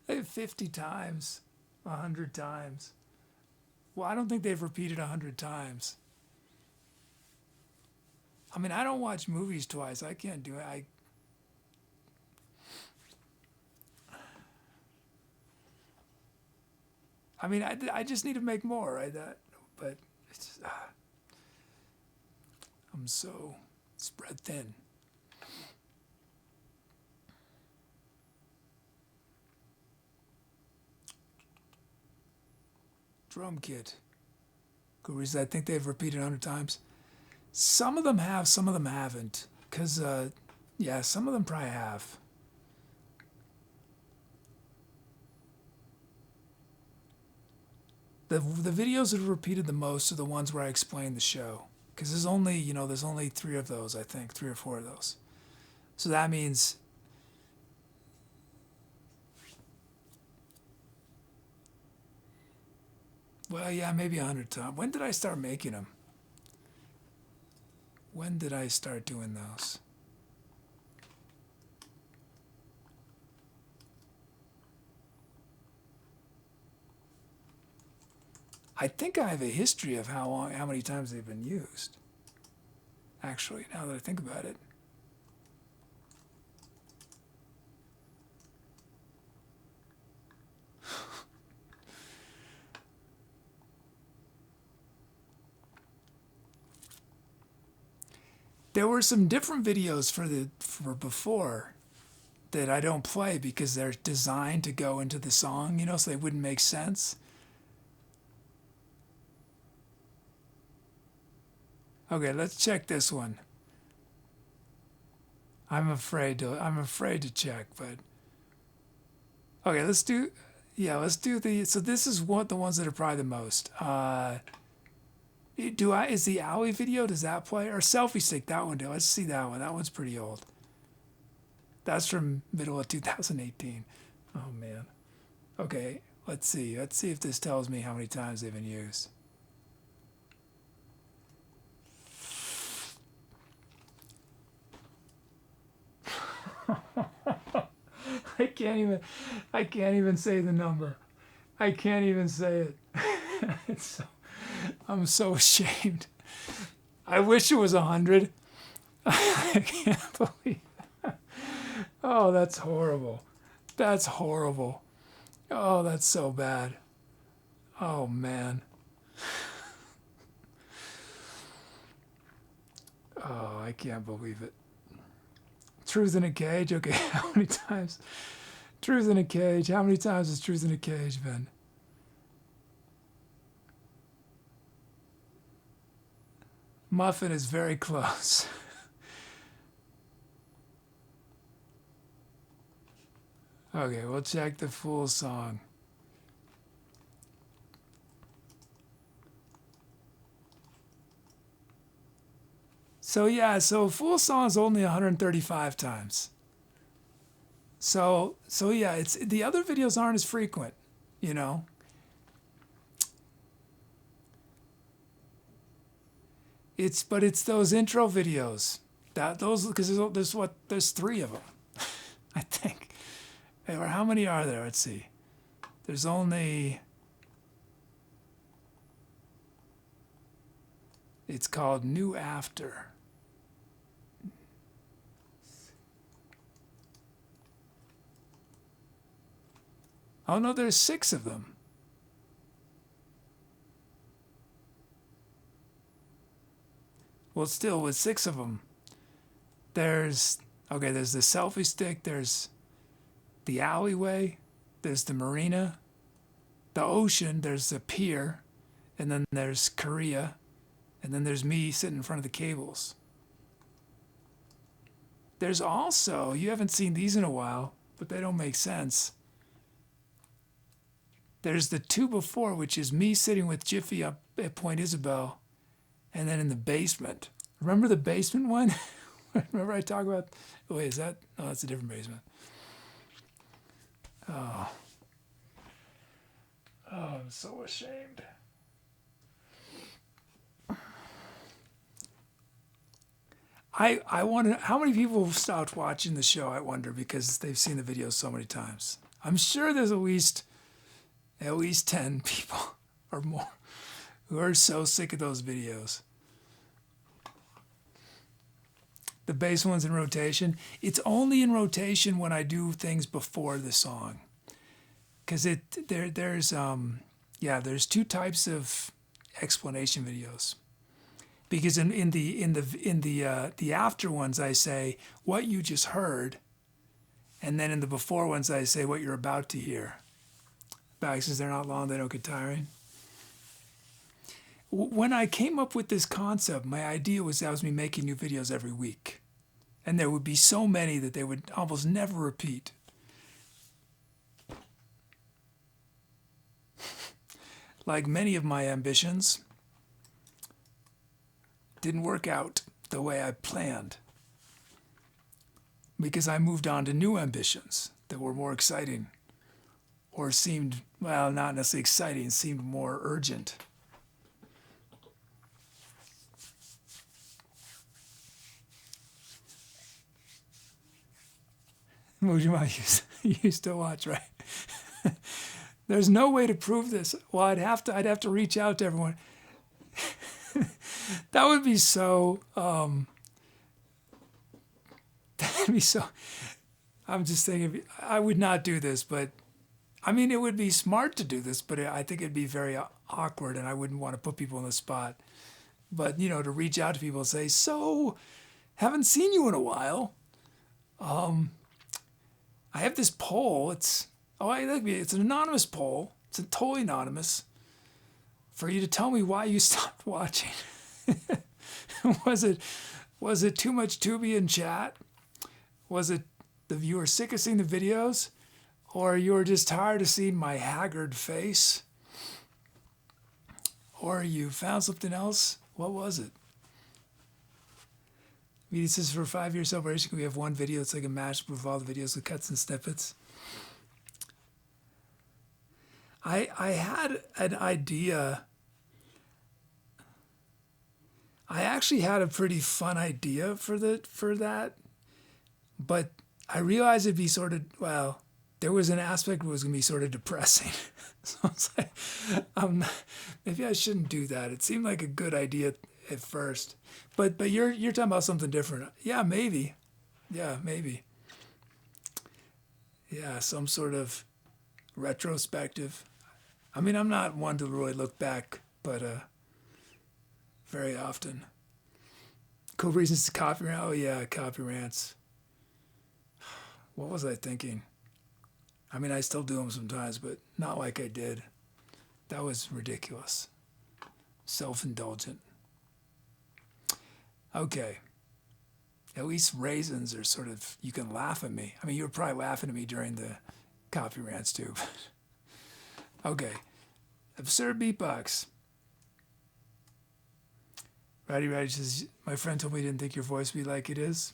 50 times, 100 times. Well, I don't think they've repeated 100 times. I mean, I don't watch movies twice. I can't do it. I mean, I just need to make more, right? But it's just, I'm so spread thin. Drum kit. Gurus, I think they've repeated 100 times. Some of them have, some of them haven't. Because, yeah, some of them probably have. The videos that have repeated the most are the ones where I explain the show. Because there's only 3 of those, I think, 3 or 4 of those. So that means... Well, yeah, maybe 100 times. When did I start making them? When did I start doing those? I think I have a history of how many times they've been used. Actually, now that I think about it. There were some different videos for before that I don't play because they're designed to go into the song, so they wouldn't make sense. Okay, let's check this one. I'm afraid to check, but okay, let's do the. So this is the ones that are probably the most. Is the Alley video, does that play? Or Selfie Stick, that one do. Let's see that one. That one's pretty old. That's from middle of 2018. Oh man. Okay, let's see. Let's see if this tells me how many times they've been used. I can't even say the number. I can't even say it. I'm so ashamed. I wish it was 100. I can't believe that. Oh, that's horrible. That's horrible. Oh, that's so bad. Oh, man. Oh, I can't believe it. Truth in a Cage? Okay, how many times? Truth in a Cage. How many times has Truth in a Cage been? Muffin is very close. Okay, we'll check the full song. So yeah, full song is only 135 times. So yeah, it's the other videos aren't as frequent, It's those intro videos because there's 3 of them, I think. Or how many are there? Let's see. There's only. It's called New After. Oh no, there's 6 of them. Well, still, with 6 of them, there's the Selfie Stick, there's the alleyway, there's the marina, the ocean, there's the pier, and then there's Korea, and then there's me sitting in front of the cables. There's also, you haven't seen these in a while, but they don't make sense. There's the 2 before, which is me sitting with Jiffy up at Point Isabel, and then in the basement. Remember the basement one? Remember I talk about... Wait, is that... Oh, that's a different basement. Oh, I'm so ashamed. I wonder how many people have stopped watching the show. I wonder because they've seen the videos so many times. I'm sure there's at least 10 people or more who are so sick of those videos. The bass one's in rotation. It's only in rotation when I do things before the song, because there's two types of explanation videos. Because in the after ones I say what you just heard, and then in the before ones I say what you're about to hear. Back, since they're not long, they don't get tiring. When I came up with this concept, my idea was that was me making new videos every week. And there would be so many that they would almost never repeat. Like many of my ambitions, didn't work out the way I planned. Because I moved on to new ambitions that were more exciting. Or seemed, well, not necessarily exciting, seemed more urgent. Mujima, you still watch, right? There's no way to prove this. Well, I'd have to reach out to everyone. That would be so. That'd be so. I'm just thinking. I would not do this, but I mean, it would be smart to do this, but I think it'd be very awkward, and I wouldn't want to put people on the spot. But to reach out to people and say, "So, haven't seen you in a while. I have this poll. It's an anonymous poll. It's totally anonymous. For you to tell me why you stopped watching. Was it too much Tubi and chat? Was it the viewer sick of seeing the videos, or you were just tired of seeing my haggard face, or you found something else? What was it?" This is for a 5-year celebration. We have one video. It's like a mashup of all the videos with cuts and snippets. I had an idea. I actually had a pretty fun idea for that, but I realized it'd be sort of, well, there was an aspect that was going to be sort of depressing. So I was like, maybe I shouldn't do that. It seemed like a good idea at first, but you're talking about something different. Yeah, maybe. Yeah, some sort of retrospective. I mean, I'm not one to really look back, but very often. Cool reasons to copy rant. Oh yeah, copy rants. What was I thinking? I mean, I still do them sometimes, but not like I did. That was ridiculous. Self-indulgent. Okay. At least raisins are sort of, you can laugh at me. I mean, you were probably laughing at me during the copy rants too. Okay. Absurd beatbox. Roddy says, my friend told me he didn't think your voice would be like it is.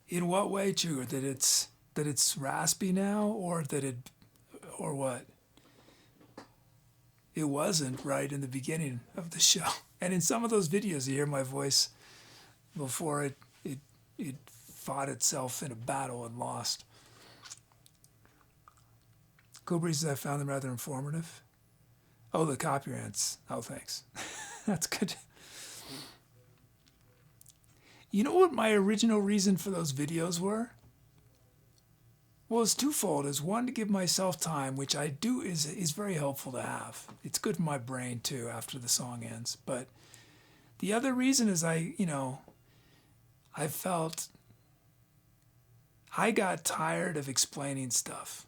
In what way, Chu? That it's raspy now, or what? It wasn't right in the beginning of the show. And in some of those videos, you hear my voice before it fought itself in a battle and lost. Cobra says, I found them rather informative. Oh, the copy rants. Oh, thanks. That's good. You know what my original reason for those videos were? Well, it's twofold. It's one, to give myself time, which I do is very helpful to have. It's good for my brain too after the song ends. But the other reason is I felt I got tired of explaining stuff.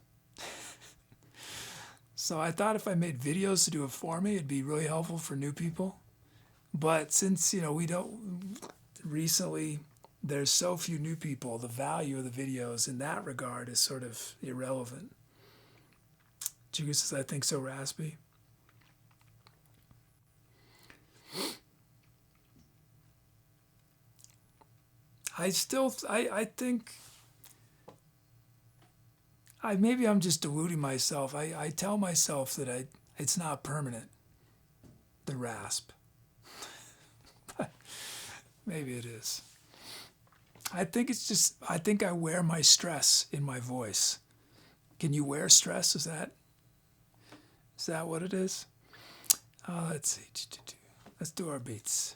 So I thought if I made videos to do it for me, it'd be really helpful for new people. But since, recently there's so few new people, the value of the videos in that regard is sort of irrelevant. Chico says, I think so raspy. I think maybe I'm just deluding myself. I tell myself that it's not permanent, the rasp. Maybe it is. I think it's just, I think I wear my stress in my voice. Can you wear stress? Is that what it is? Let's see. Let's do our beats.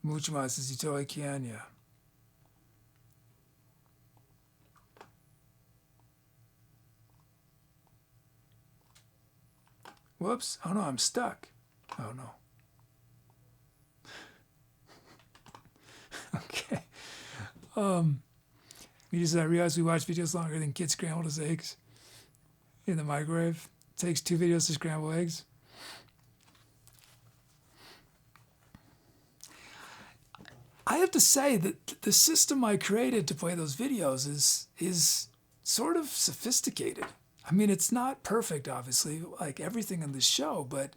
Mucho más as you totally can, yeah. Whoops. Oh no, I'm stuck. Oh no. Okay. We just realized we watch videos longer than kids scrambled his eggs in the microwave. It takes 2 videos to scramble eggs. I have to say that the system I created to play those videos is sort of sophisticated. I mean, it's not perfect, obviously, like everything in this show, but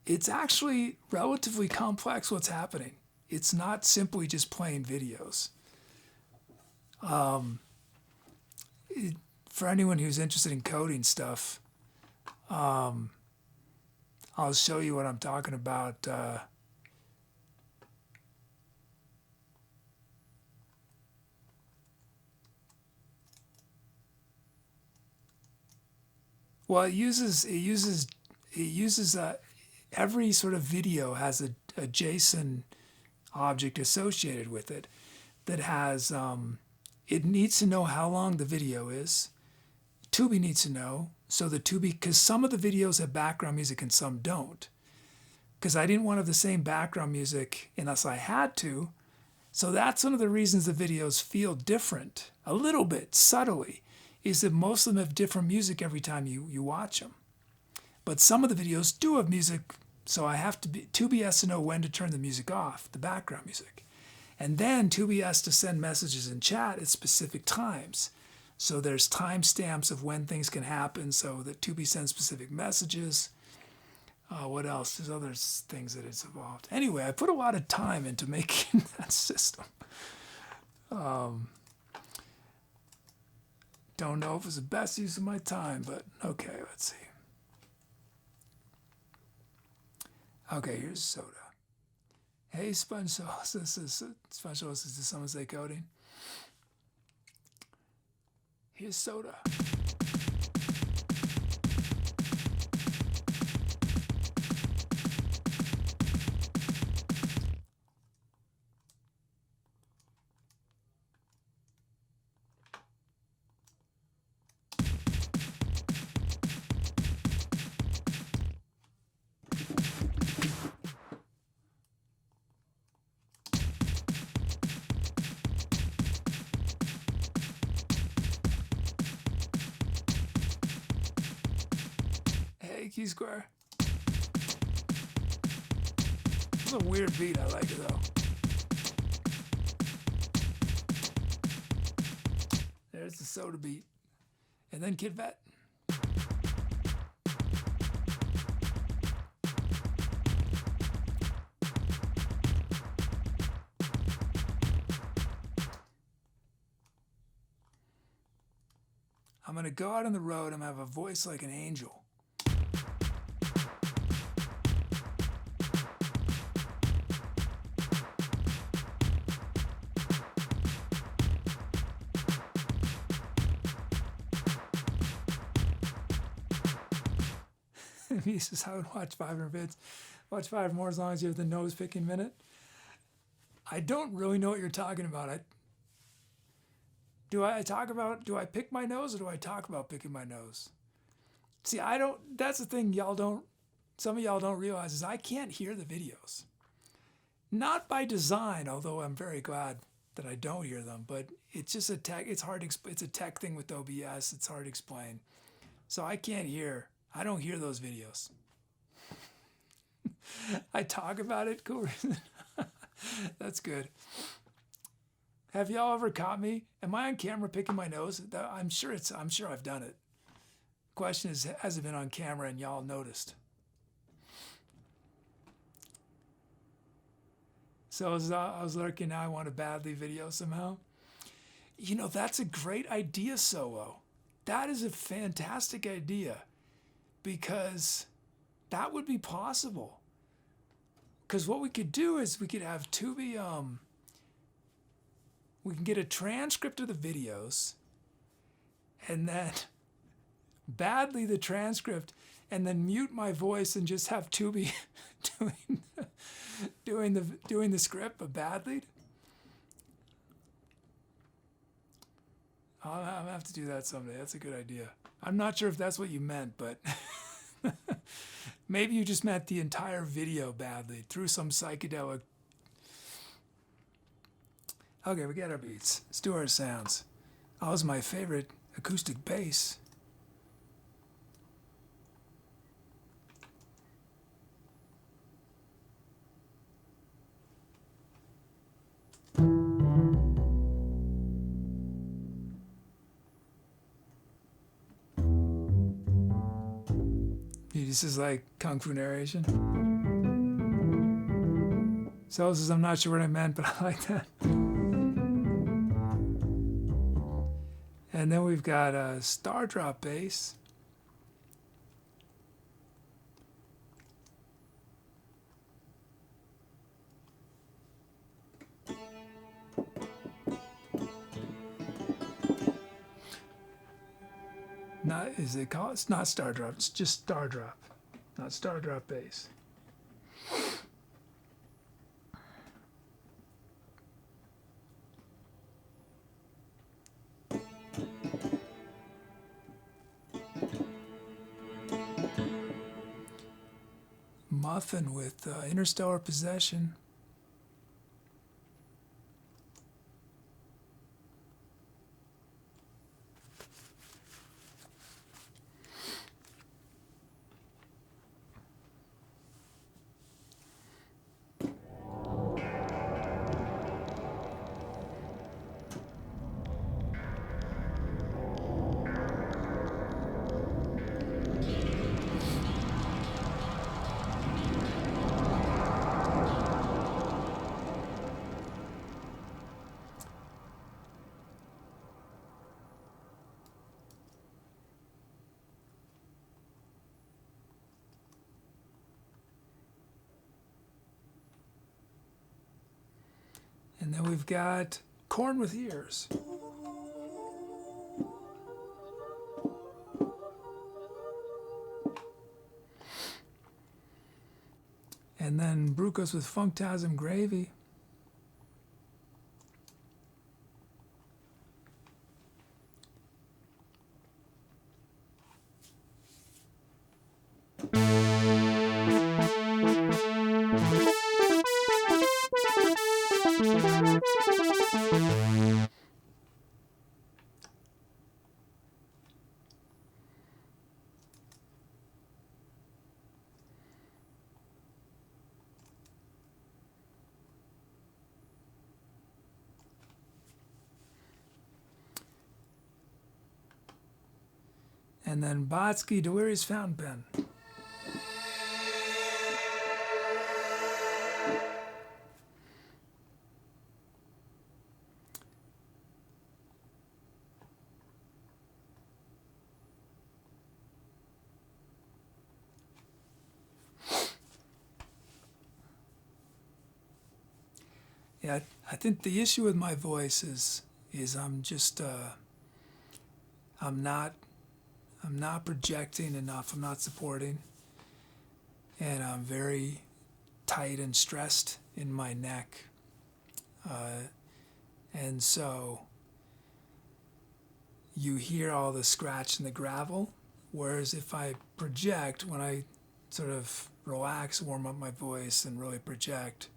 it's actually relatively complex what's happening. It's not simply just playing videos. For anyone who's interested in coding stuff, I'll show you what I'm talking about. Well, it uses every sort of video has a JSON object associated with it that has it needs to know how long the video is. Tubi needs to know, so the Tubi, because some of the videos have background music and some don't, because I didn't want to have the same background music unless I had to. So that's one of the reasons the videos feel different a little bit subtly, is that most of them have different music every time you watch them. But some of the videos do have music, so I have to be, Tubi has to know when to turn the music off, the background music. And then Tubi has to send messages in chat at specific times. So there's timestamps of when things can happen so that Tubi sends specific messages. What else? There's other things that it's evolved. Anyway, I put a lot of time into making that system. Don't know if it's the best use of my time, but okay, let's see. Okay, here's soda. Hey, Sponge Sauce. This is Sponge Sauce. Did someone say coding? Here's soda. Key Square. It's a weird beat. I like it though. There's the soda beat. And then Kid Vet. I'm going to go out on the road. I'm going to have a voice like an angel. He says, I would watch 500 vids. Watch 5 more as long as you have the nose picking minute. I don't really know what you're talking about. Do I pick my nose or do I talk about picking my nose? See, that's the thing some of y'all don't realize is I can't hear the videos. Not by design, although I'm very glad that I don't hear them, but it's just it's a tech thing with OBS. It's hard to explain. So I don't hear those videos. I talk about it. Cool. That's good. Have y'all ever caught me? Am I on camera picking my nose? I'm sure I've done it. Question is, has it been on camera and y'all noticed? So I was lurking. Now I want a badly video somehow. You know, that's a great idea, Solo. That is a fantastic idea, because that would be possible. Because what we could do is we could have Tubi, we can get a transcript of the videos, and then badly the transcript, and then mute my voice and just have Tubi doing the script, but badly. I'll have to do that someday. That's a good idea. I'm not sure if that's what you meant, but maybe you just meant the entire video badly through some psychedelic. Okay, we got our beats. Let's do our sounds. That was my favorite acoustic bass. This is like Kung Fu narration. So this is, I'm not sure what I meant, but I like that. And then we've got a star drop bass. Not, is it called? It's not star drop. It's just star drop, not star drop bass. Muffin with Interstellar Possession. And then we've got Corn with Ears. And then Brucos with Funktasm Gravy. And then Batsky Dewey's Fountain Pen. Yeah, I think the issue with my voice is I'm just I'm not projecting enough. I'm not supporting, and I'm very tight and stressed in my neck, and so you hear all the scratch and the gravel. Whereas if I project, when I sort of relax, warm up my voice, and really project,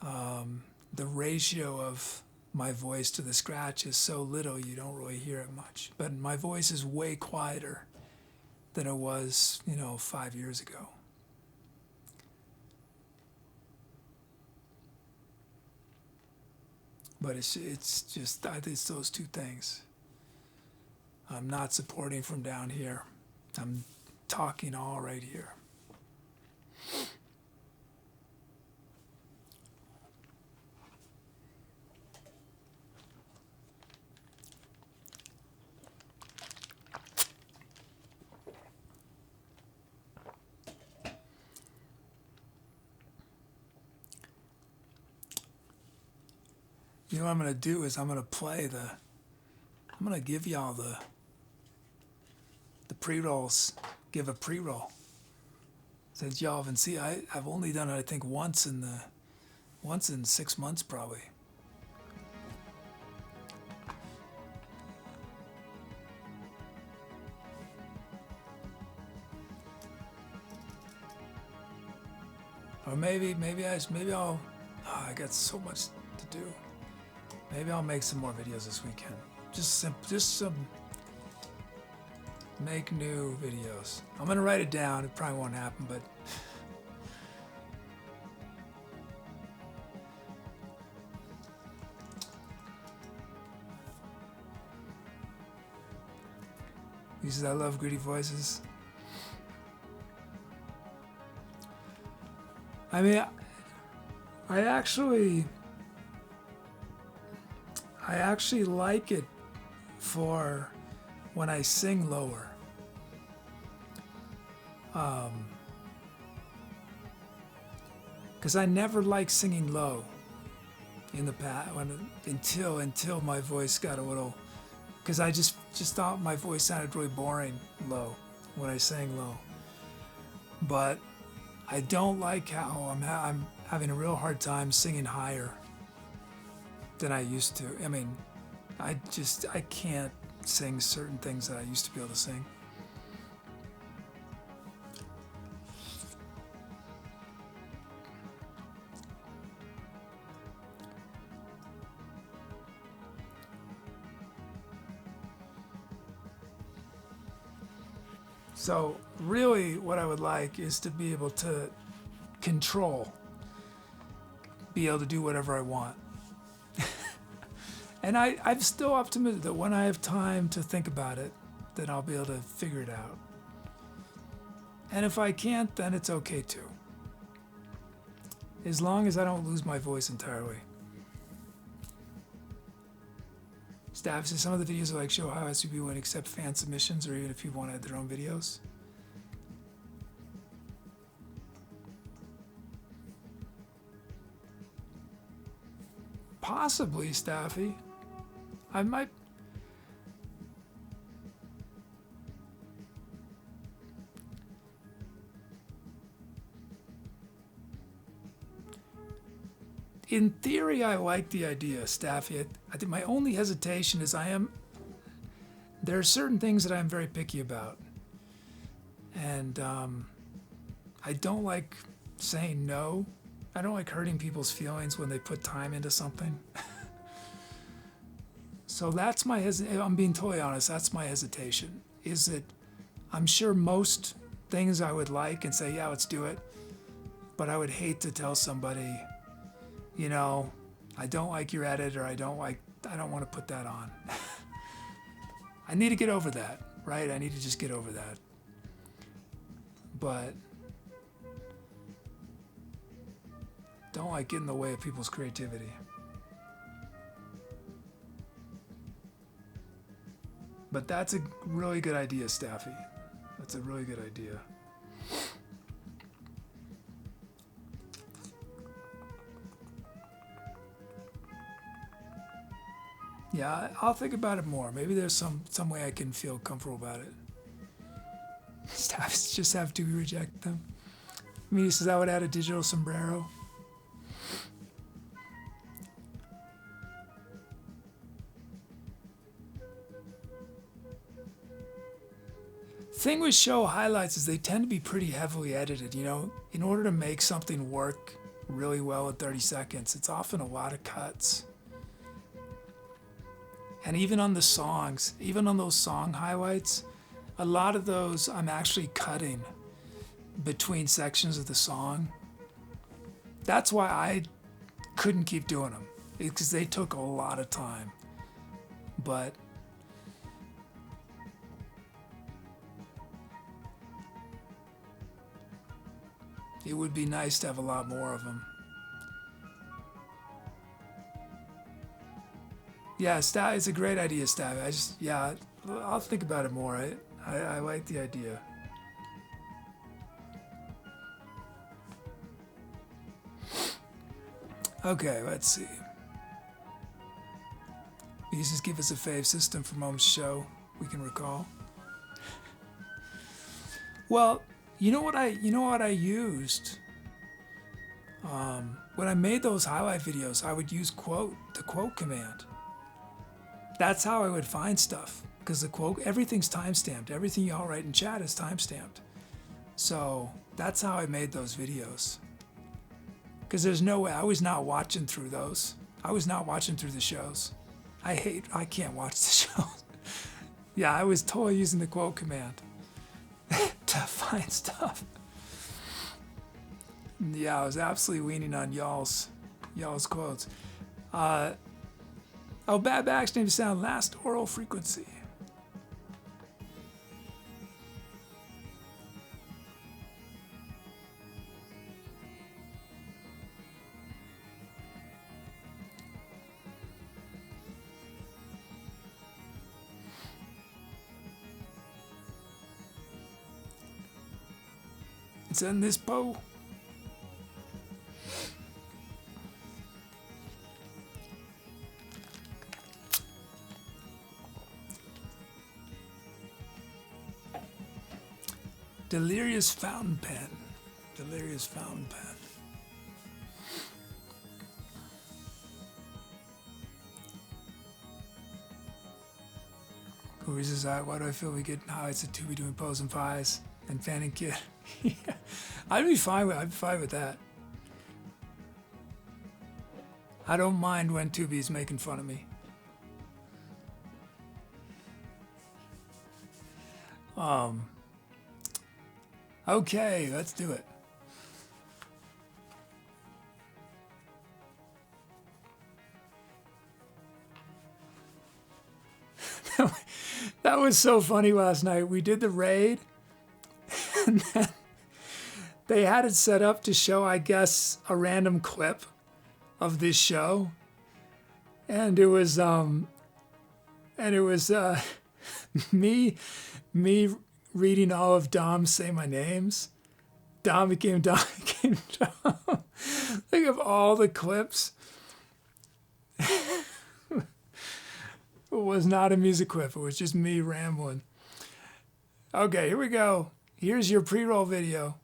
the ratio of my voice to the scratch is so little you don't really hear it much. But my voice is way quieter than it was, 5 years ago. But it's just, I think it's those two things. I'm not supporting from down here. I'm talking all right here. You know what I'm going to do is I'm going to give y'all the pre-rolls, give a pre-roll. Since y'all haven't seen, I've only done it, I think, once in 6 months probably. Or maybe I'll, I got so much to do. Maybe I'll make some more videos this weekend. Just some make new videos. I'm gonna write it down. It probably won't happen, but he says I love gritty voices. I mean, I actually like it for when I sing lower. Because I never liked singing low in the past until my voice got a little, because I just thought my voice sounded really boring low when I sang low. But I don't like how I'm having a real hard time singing higher than I used to. I mean, I can't sing certain things that I used to be able to sing. So really what I would like is to be able to control, be able to do whatever I want. And I'm still optimistic that when I have time to think about it, that I'll be able to figure it out. And if I can't, then it's okay too. As long as I don't lose my voice entirely. Staff says some of the videos are like show how SUB wouldn't accept fan submissions or even if people want to add their own videos. Possibly, Staffy. I might. In theory, I like the idea, Staffy. I think my only hesitation is there are certain things that I'm very picky about. And I don't like saying no. I don't like hurting people's feelings when they put time into something. So that's my I'm being totally honest, that's my hesitation. Is that I'm sure most things I would like and say, yeah, let's do it. But I would hate to tell somebody, you know, I don't like your edit, or I don't want to put that on. I need to get over that, right? I need to just get over that. But don't like get in the way of people's creativity. But that's a really good idea, Staffy. That's a really good idea. Yeah, I'll think about it more. Maybe there's some way I can feel comfortable about it. Staffs just have to reject them. I mean, he says I would add a digital sombrero. Thing with show highlights is they tend to be pretty heavily edited, you know. In order to make something work really well in 30 seconds, it's often a lot of cuts. And even on the songs, even on those song highlights, a lot of those I'm actually cutting between sections of the song. That's why I couldn't keep doing them, because they took a lot of time. But it would be nice to have a lot more of them. Yeah, Stab, it's a great idea, Stab. I'll think about it more. I like the idea. Okay, let's see. We used to give us a fave system from Mom's show, we can recall. Well, you know what I used? When I made those highlight videos, I would use the quote command. That's how I would find stuff, because everything's timestamped. Everything y'all write in chat is timestamped. So that's how I made those videos. Because there's no way, I was not watching through those. I was not watching through the shows. I can't watch the shows. Yeah, I was totally using the quote command to find stuff. Yeah, I was absolutely leaning on y'all's quotes. Bad Back's name sound last oral frequency. It's in this bow. Delirious fountain pen. Delirious fountain pen. Corey's is that, why do I feel we get highlights of Tubi doing pose and pies and Fan and Kid? Yeah. I'd be fine with that. I don't mind when Tubi's making fun of me. Okay, let's do it. That was so funny last night. We did the raid, and then they had it set up to show, I guess, a random clip of this show, and it was me reading all of Dom's Say My Names. Dom became Dom. Think of all the clips. It was not a music clip. It was just me rambling. Okay, here we go. Here's your pre-roll video.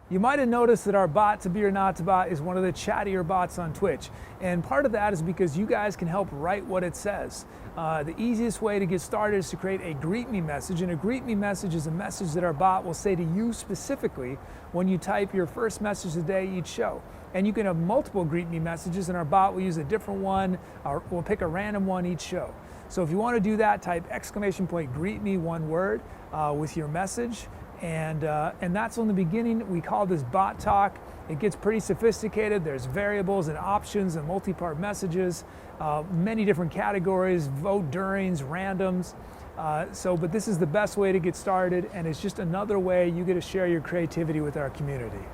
You might have noticed that our bot, To Be or Not to Bot, is one of the chattier bots on Twitch. And part of that is because you guys can help write what it says. The easiest way to get started is to create a greet me message. And a greet me message is a message that our bot will say to you specifically when you type your first message of the day each show. And you can have multiple greet me messages, and our bot will use a different one, or we'll pick a random one each show. So if you want to do that, type !greet me, one word, with your message. And that's on the beginning. We call this bot talk. It gets pretty sophisticated. There's variables and options and multi-part messages, many different categories, vote durings, randoms. But this is the best way to get started, and it's just another way you get to share your creativity with our community.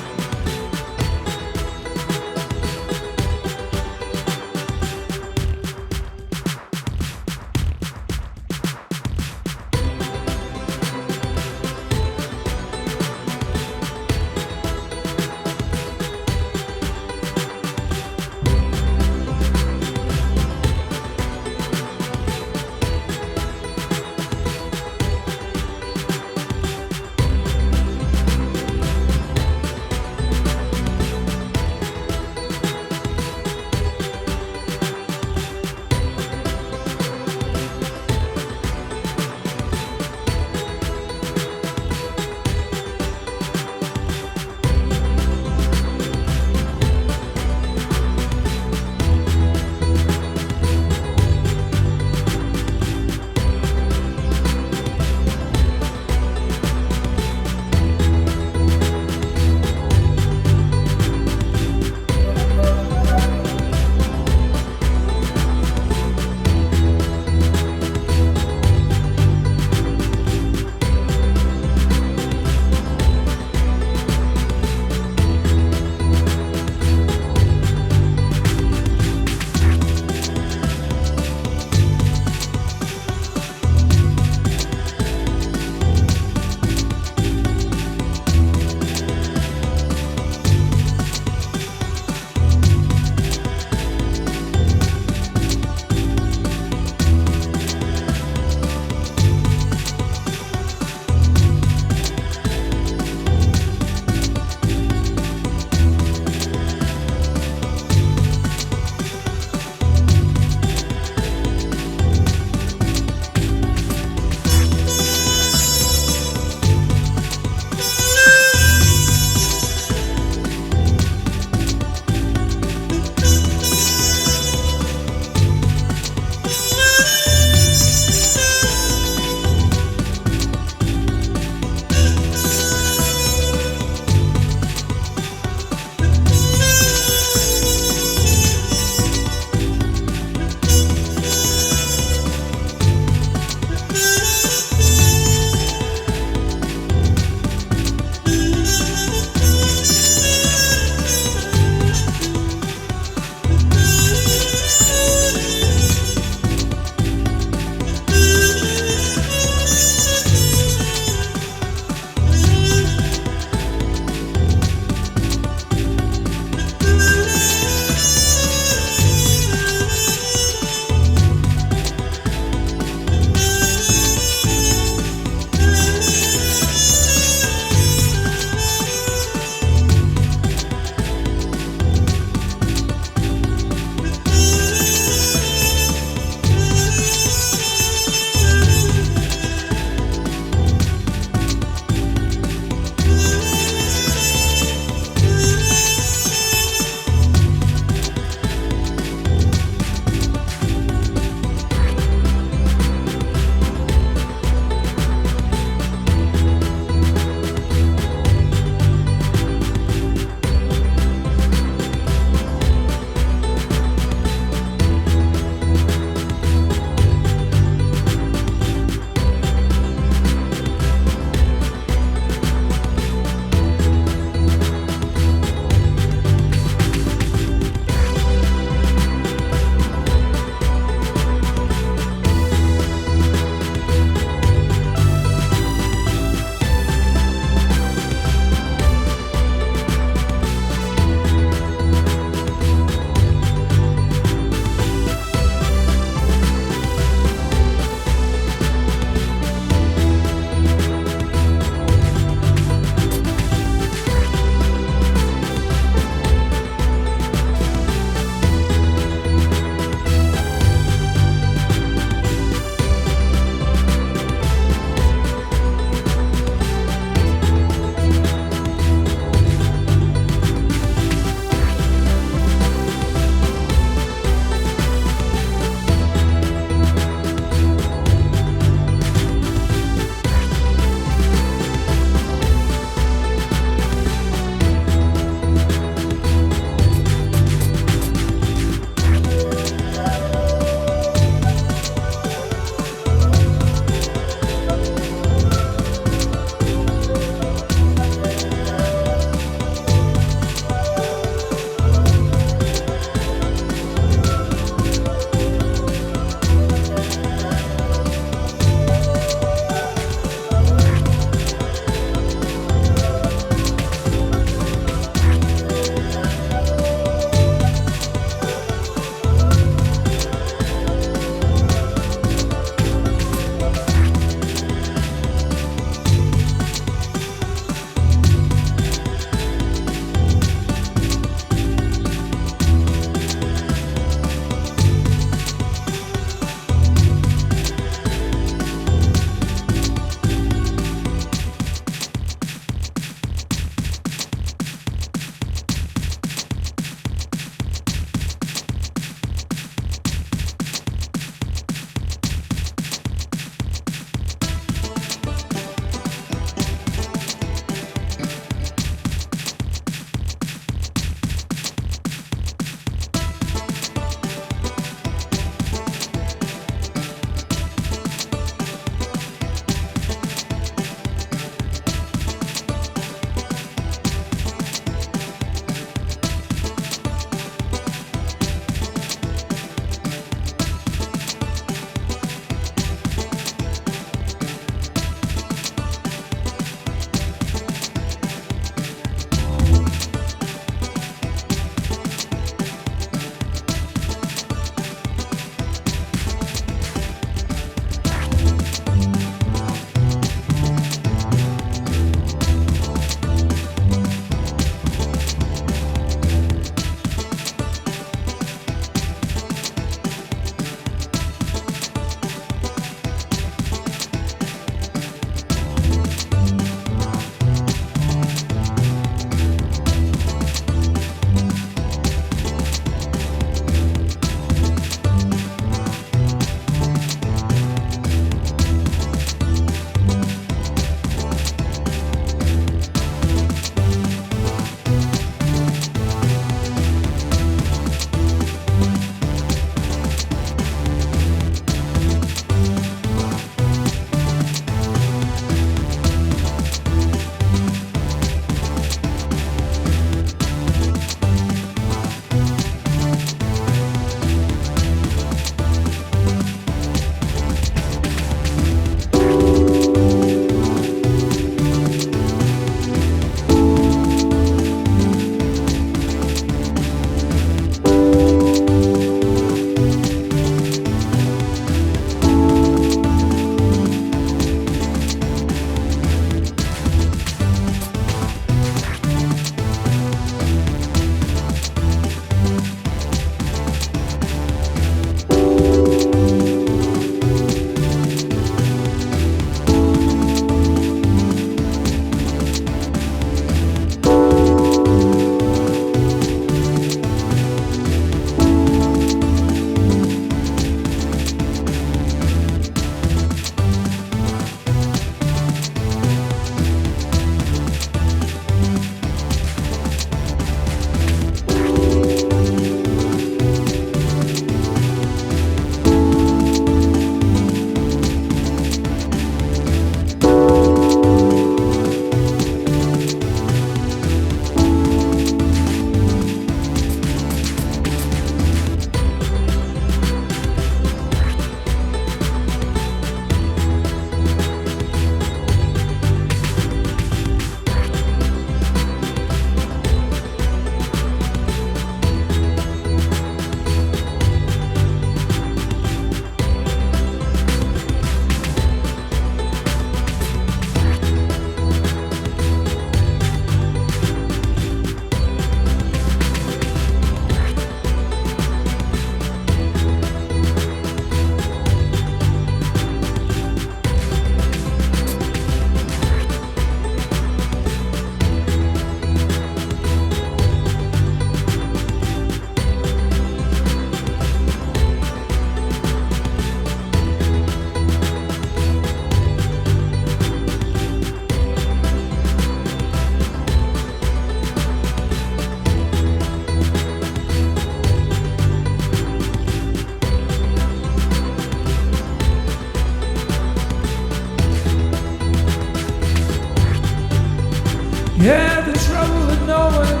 trouble with knowing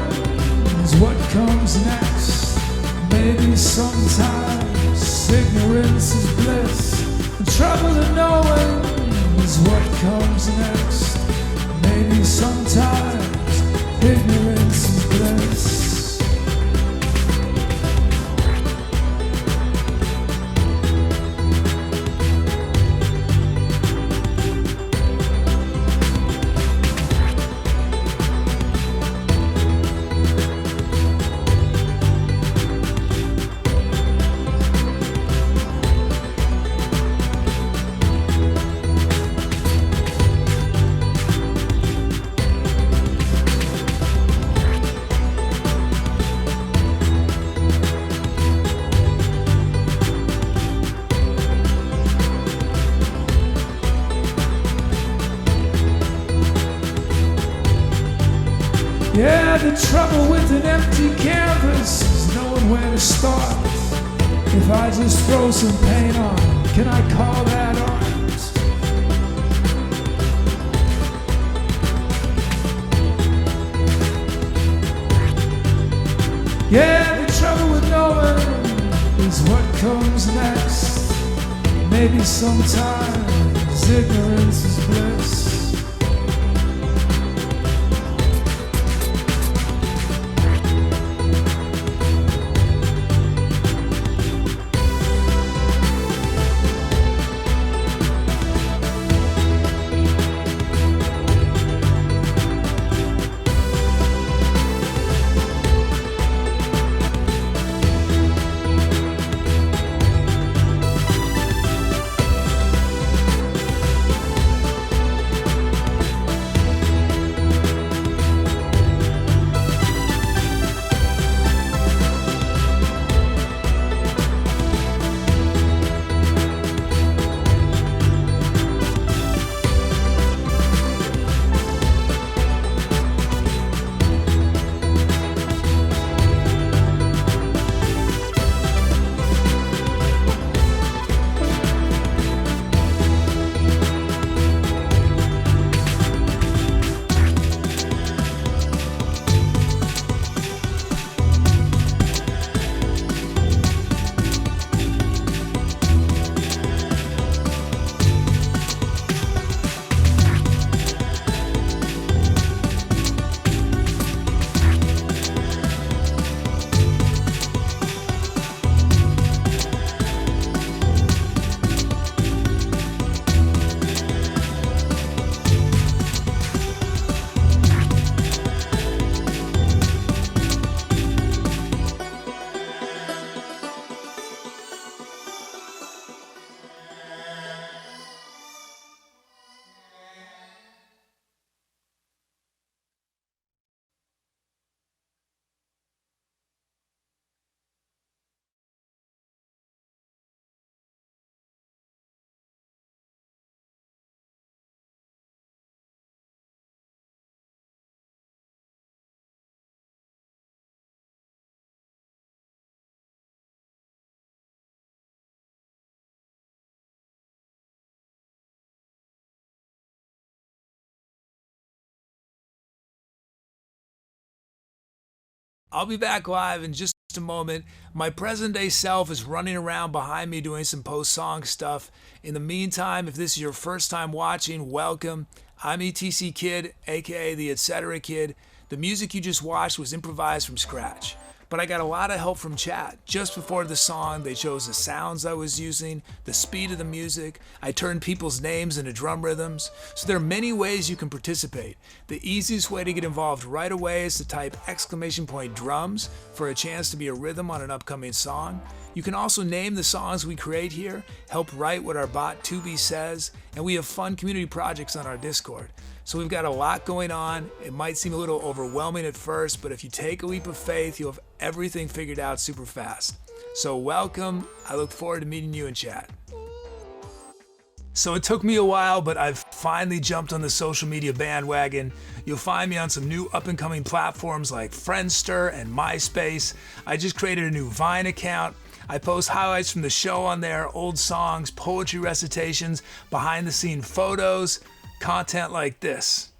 is what comes next. Maybe sometimes ignorance is bliss. The trouble with knowing is what comes next. Maybe sometimes ignorance is bliss. Yeah, the trouble with an empty canvas is knowing where to start. If I just throw some paint on, can I call that art? Yeah, the trouble with knowing is what comes next. Maybe sometimes ignorance is bliss. I'll be back live in just a moment. My present day self is running around behind me doing some post-song stuff. In the meantime, if this is your first time watching, welcome. I'm ETC Kid, aka the Etc. Kid. The music you just watched was improvised from scratch. But I got a lot of help from chat. Just before the song, they chose the sounds I was using, the speed of the music. I turned people's names into drum rhythms. So there are many ways you can participate. The easiest way to get involved right away is to type !drums for a chance to be a rhythm on an upcoming song. You can also name the songs we create here, help write what our bot 2B says, and we have fun community projects on our Discord. So we've got a lot going on. It might seem a little overwhelming at first, but if you take a leap of faith, you'll have everything figured out super fast. So welcome. I look forward to meeting you in chat. So it took me a while, but I've finally jumped on the social media bandwagon. You'll find me on some new up-and-coming platforms like Friendster and MySpace. I just created a new Vine account. I post highlights from the show on there, old songs, poetry recitations, behind-the-scene photos, content like this.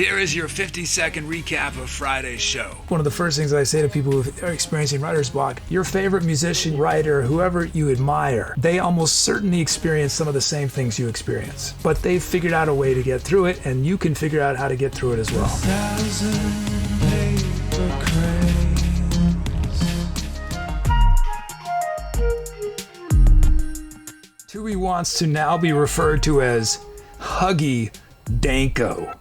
Here is your 50-second recap of Friday's show. One of the first things I say to people who are experiencing writer's block, your favorite musician, writer, whoever you admire, they almost certainly experience some of the same things you experience. But they've figured out a way to get through it, and you can figure out how to get through it as well. Tui wants to now be referred to as Huggy Danko.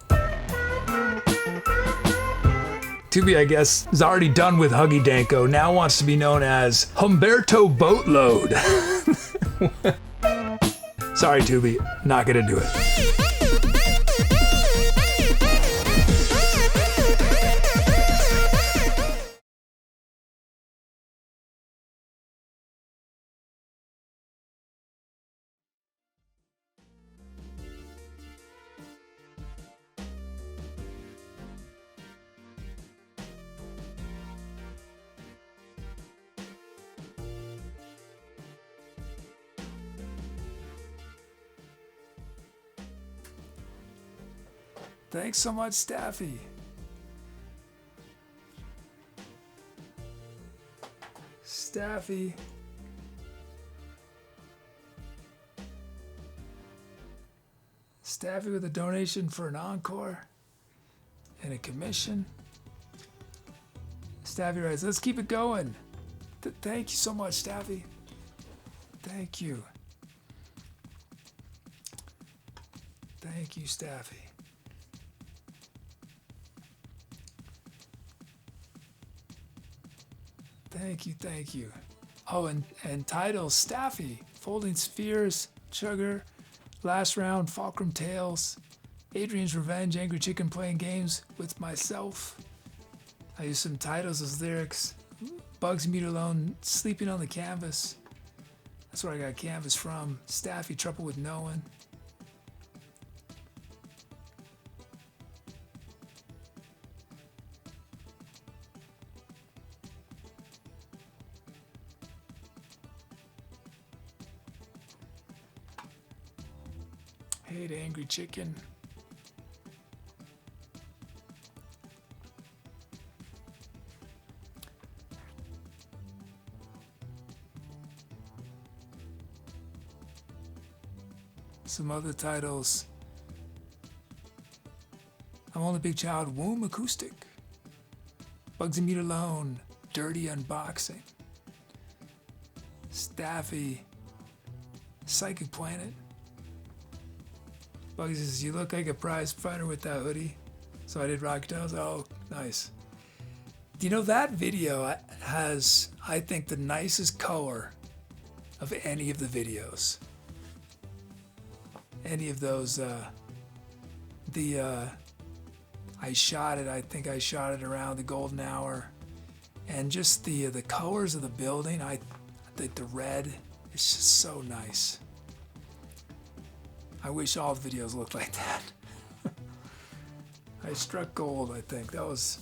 Tubi, I guess, is already done with Huggy Danko, now wants to be known as Humberto Boatload. Sorry, Tubi, not gonna do it. Thanks so much, Staffy. Staffy. Staffy with a donation for an encore and a commission. Staffy writes, let's keep it going. Thank you so much, Staffy. Thank you. Thank you, Staffy. Thank you, thank you. Oh, and titles, Staffy, Folding Spheres, Sugar, Last Round, FalkrumTales, Adrian's Revenge, Angry Chicken Playing Games with Myself. I use some titles as lyrics. Bugs Meet Alone, Sleeping on the Canvas. That's where I got canvas from. Staffy, Trouble with No One. Hate Angry Chicken. Some other titles. I'm Only Big Child, Womb Acoustic. Bugs and Meat Alone, Dirty Unboxing. Staffy, Psychic Planet. Bugsy says, you look like a prize fighter with that hoodie. So I did rock tails. Oh, nice. Do you know that video has, I think, the nicest color of any of the videos. Any of those, I shot it, I think I shot it around the golden hour. And just the colors of the building, the red, it's just so nice. I wish all the videos looked like that. I struck gold, I think. That was...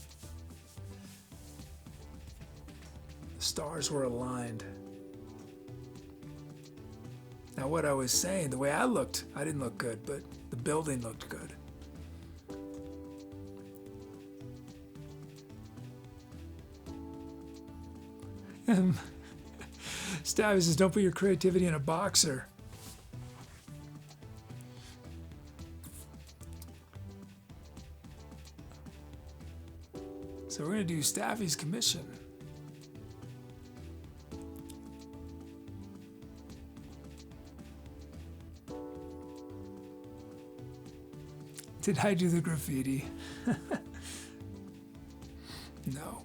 The stars were aligned. Now what I was saying, the way I looked, I didn't look good, but the building looked good. Stabby says, don't put your creativity in a boxer. So we're going to do Staffy's commission. Did I do the graffiti? No.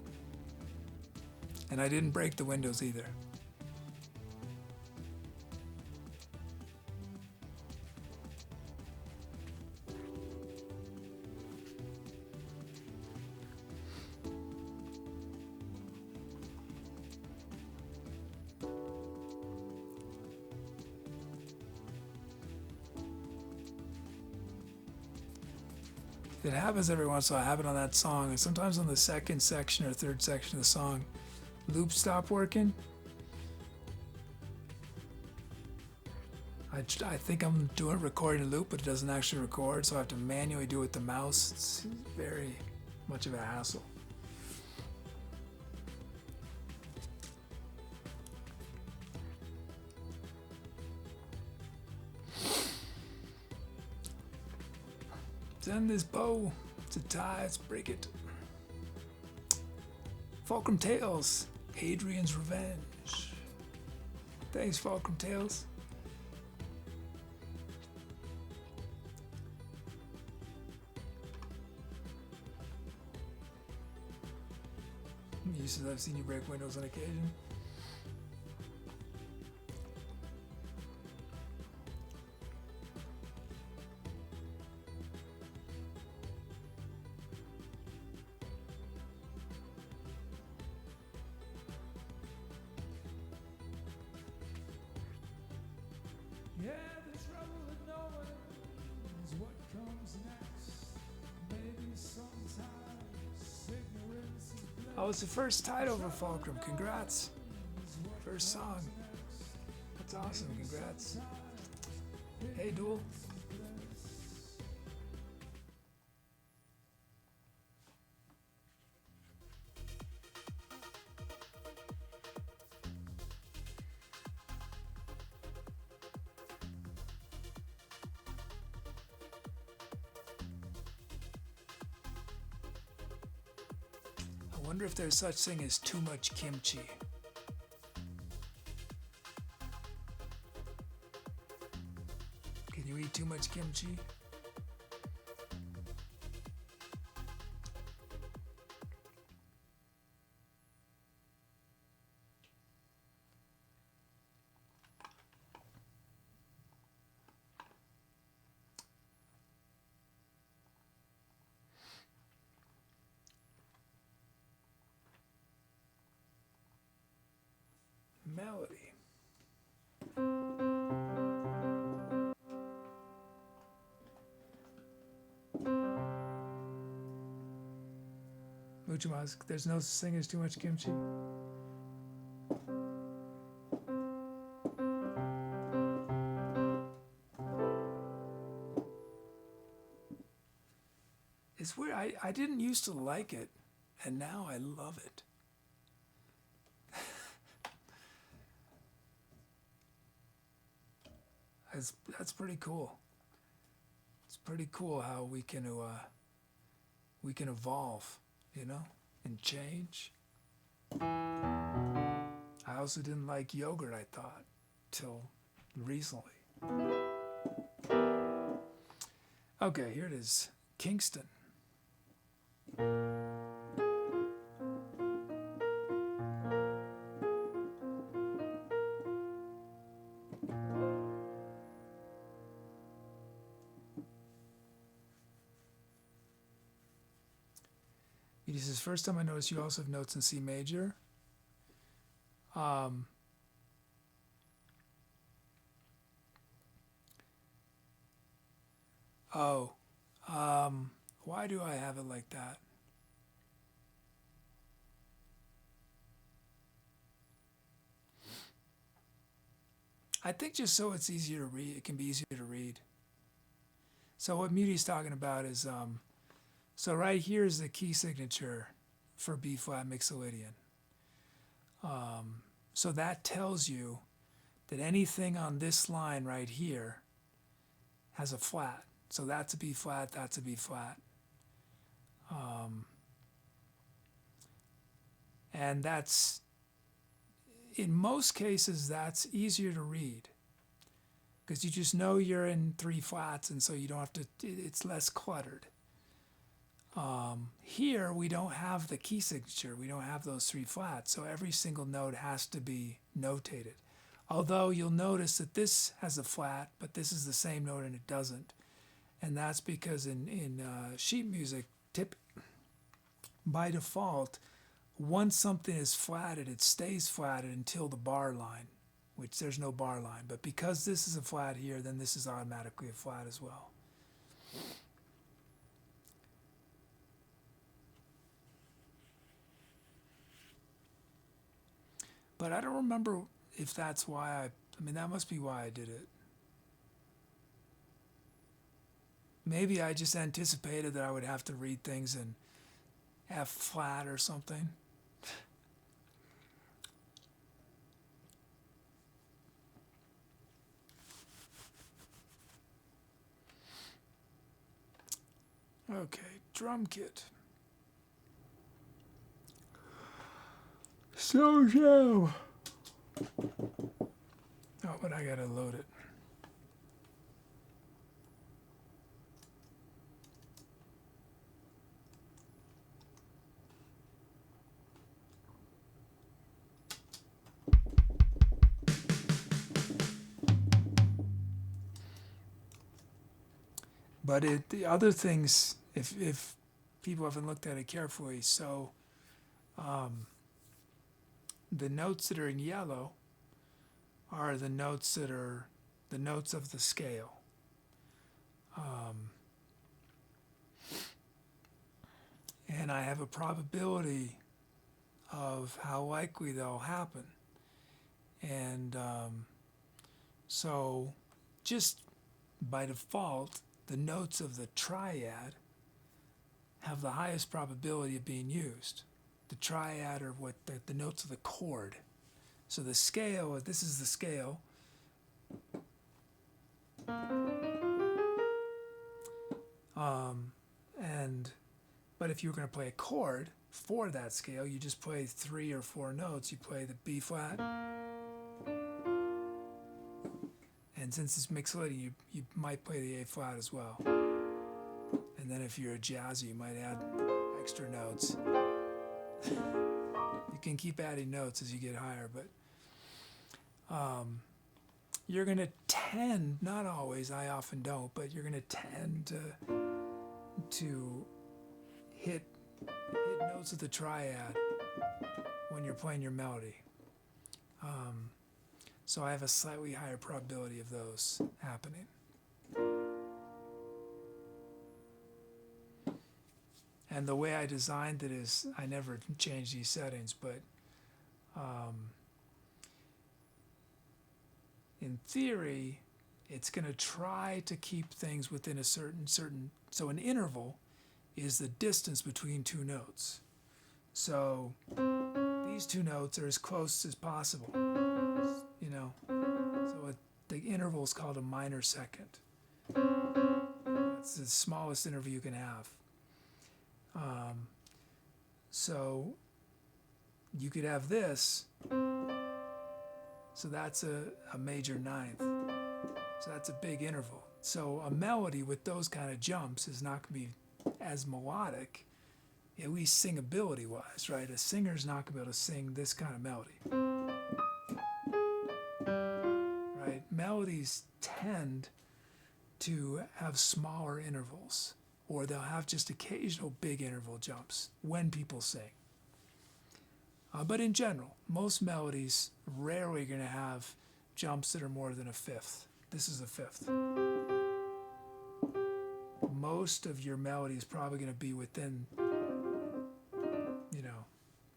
And I didn't break the windows either. It happens every once in a while. I have it on that song, and sometimes on the second section or third section of the song, loops stop working. I think I'm doing recording a loop, but it doesn't actually record, so I have to manually do it with the mouse. It's very much of a hassle. Send this bow to tie, let's break it. FalkrumTales, Adrian's Revenge. Thanks, FalkrumTales. He says, I've seen you break windows on occasion. Yeah, the trouble with knowing is what comes next. Maybe sometimes ignorance is bliss. Oh, it's the first title for Falkrum. Congrats. First song. That's awesome. Congrats. Hey, Duel. I wonder if there's such thing as too much kimchi. Can you eat too much kimchi? Melody. Muchamas, there's no such thing as too much kimchi. It's weird. I didn't used to like it, and now I love it. That's pretty cool. It's pretty cool how we can evolve, you know, and change. I also didn't like yogurt, I thought, till recently. Okay, here it is. Kingston. He says, first time I noticed you also have notes in C major. Why do I have it like that? I think just so it's easier to read, it can be easier to read. So what Muty's talking about is, so right here is the key signature for B flat mixolydian. So that tells you that anything on this line right here has a flat. So that's a B flat, that's a B flat. And that's, in most cases, that's easier to read because you just know you're in three flats, and so you don't have to, it's less cluttered. Here we don't have the key signature, we don't have those three flats, so every single note has to be notated. Although you'll notice that this has a flat, but this is the same note and it doesn't. And that's because in sheet music, by default, once something is flatted, it stays flatted until the bar line, which there's no bar line. But because this is a flat here, then this is automatically a flat as well. But I don't remember if that's why I mean, that must be why I did it. maybe I just anticipated that I would have to read things in F flat or something. Okay, drum kit. So jam. Oh, but I gotta load it. But the other things, if people haven't looked at it carefully, so the notes that are in yellow are the notes that are the notes of the scale. And I have a probability of how likely they'll happen. And so just by default, the notes of the triad have the highest probability of being used. The triad are what the notes of the chord. So the scale, this is the scale. But if you were going to play a chord for that scale, you just play 3 or 4 notes. You play the B flat. And since it's mixolydian, you might play the A flat as well. And then if you're a jazzy, you might add extra notes. You can keep adding notes as you get higher, but you're going to tend, not always, I often don't, but you're going to tend to hit notes of the triad when you're playing your melody. So I have a slightly higher probability of those happening. And the way I designed it is, I never change these settings, but in theory, it's going to try to keep things within a certain, so an interval is the distance between 2 notes. So these 2 notes are as close as possible, you know. So the interval is called a minor second. That's the smallest interval you can have. So you could have this, so that's a major ninth. So that's a big interval. So a melody with those kind of jumps is not going to be as melodic, at least singability wise, right? A singer's not going to be able to sing this kind of melody. Right? Melodies tend to have smaller intervals, or they'll have just occasional big interval jumps when people sing. But in general, most melodies rarely going to have jumps that are more than a fifth. This is a fifth. Most of your melody is probably going to be within,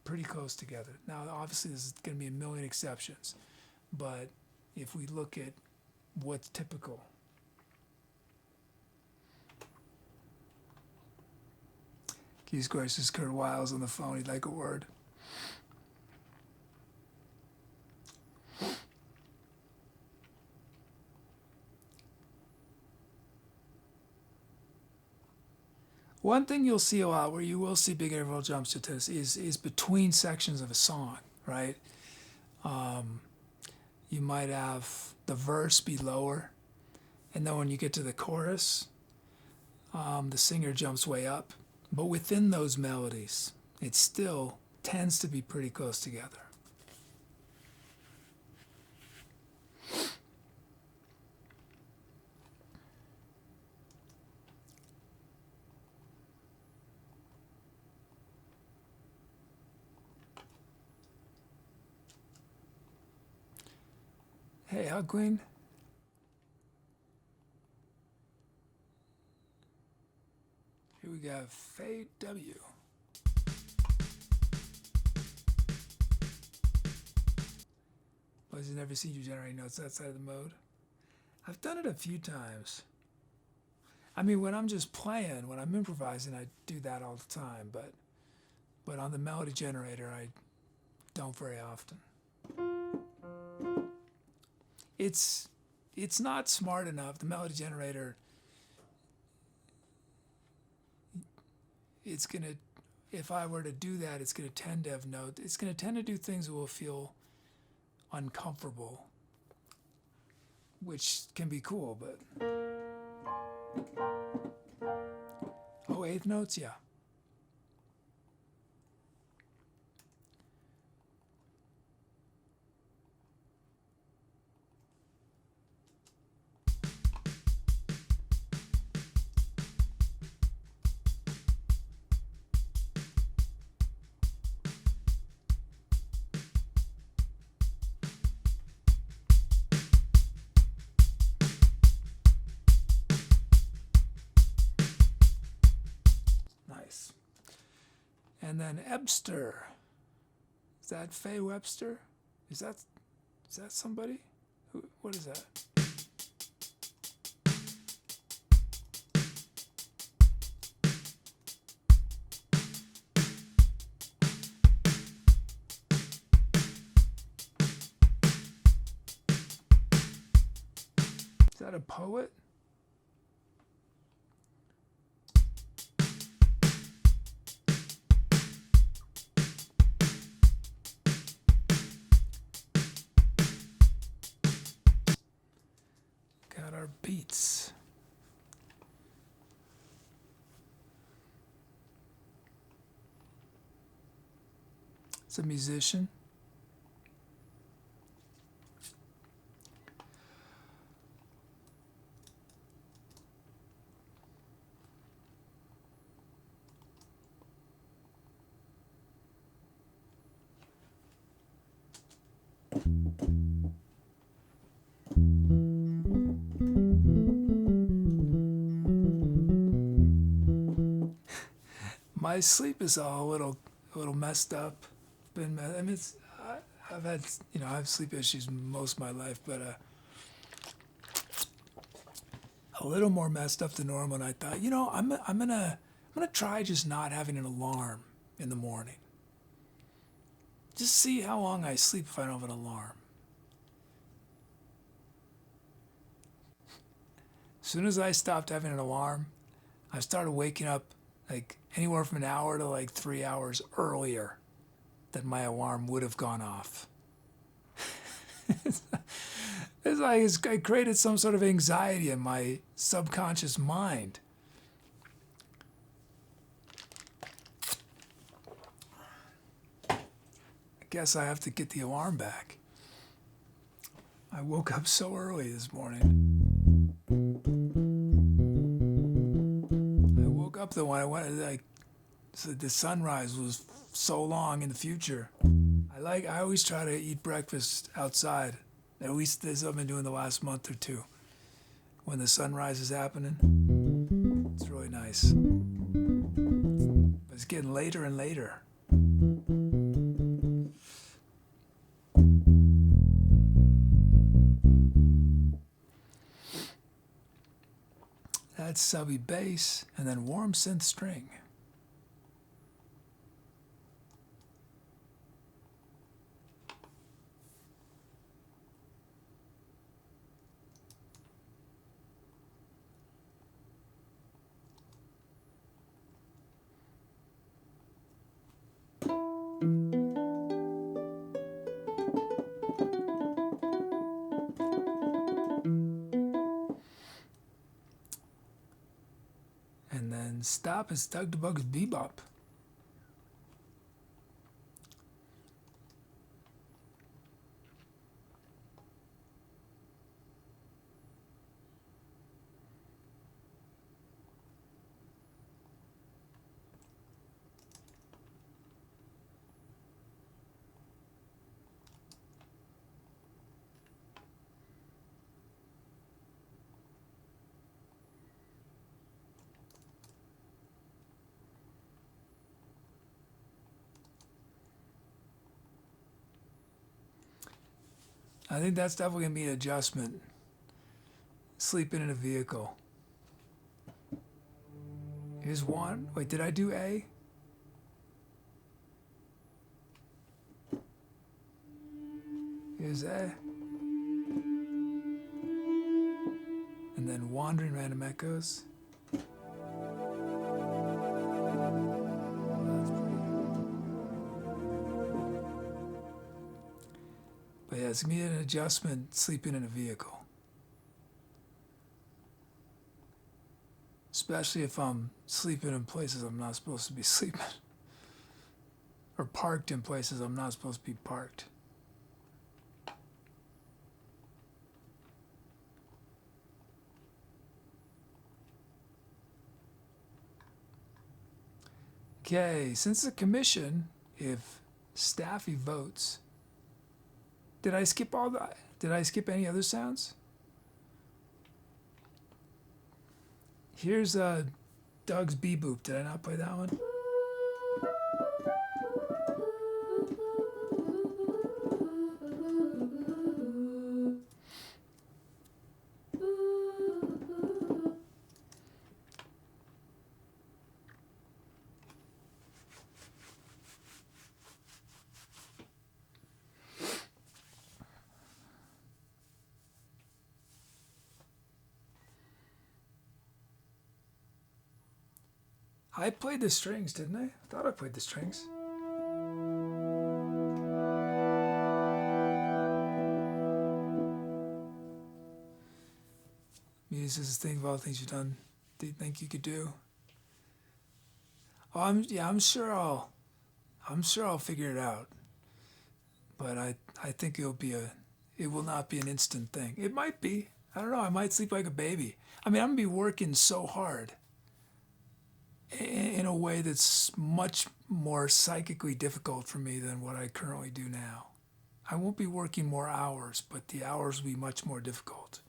pretty close together. Now, obviously, there's going to be a million exceptions, but if we look at what's typical, Keys Gracious Kurt Wiles on the phone, he'd like a word. One thing you'll see a lot where you will see big interval jumps to this is between sections of a song, right? You might have the verse be lower, and then when you get to the chorus, the singer jumps way up. But within those melodies, it still tends to be pretty close together. Hey, Hug Queen. Here we got Fade W. Boys, I've never seen you generate notes outside of the mode. I've done it a few times. I mean, when I'm just playing, when I'm improvising, I do that all the time. But on the melody generator, I don't very often. It's not smart enough. The melody generator, it's gonna, if I were to do that, it's gonna tend to have notes. It's gonna tend to do things that will feel uncomfortable, which can be cool, but eighth notes, yeah. Nice. And then Ebster. Is that Faye Webster? Is that somebody? What is that? Is that a poet? Got our beats. It's a musician. My sleep is all a little messed up. I mean, I've had, I have sleep issues most of my life, but a little more messed up than normal. And I thought, I'm gonna try just not having an alarm in the morning. Just see how long I sleep if I don't have an alarm. As soon as I stopped having an alarm, I started waking up like anywhere from an hour to like 3 hours earlier than my alarm would have gone off. It's like I created some sort of anxiety in my subconscious mind. I guess I have to get the alarm back. I woke up so early this morning. I woke up though when I went, so the sunrise was so long in the future. I always try to eat breakfast outside. At least this I've been doing the last month or two. When the sunrise is happening, it's really nice. But it's getting later and later. That's subby bass and then warm synth string. And then stop is Doug DeBug's bebop. I think that's definitely going to be an adjustment. Sleeping in a vehicle. Here's one. Wait, did I do A? Here's A. And then Wandering Random Echoes. That's pretty. But yeah, it's gonna be an adjustment sleeping in a vehicle. Especially if I'm sleeping in places I'm not supposed to be sleeping. Or parked in places I'm not supposed to be parked. Okay, since the commission, if Staffy votes, did I skip any other sounds? Here's Doug's B-boop. Did I not play that one? I played the strings, didn't I? I thought I played the strings. Music is think of all the things you've done. Do you think you could do? Oh, I'm sure I'll figure it out. But I think it will not be an instant thing. It might be. I don't know. I might sleep like a baby. I mean, I'm gonna be working so hard in a way that's much more psychically difficult for me than what I currently do now. I won't be working more hours, but the hours will be much more difficult.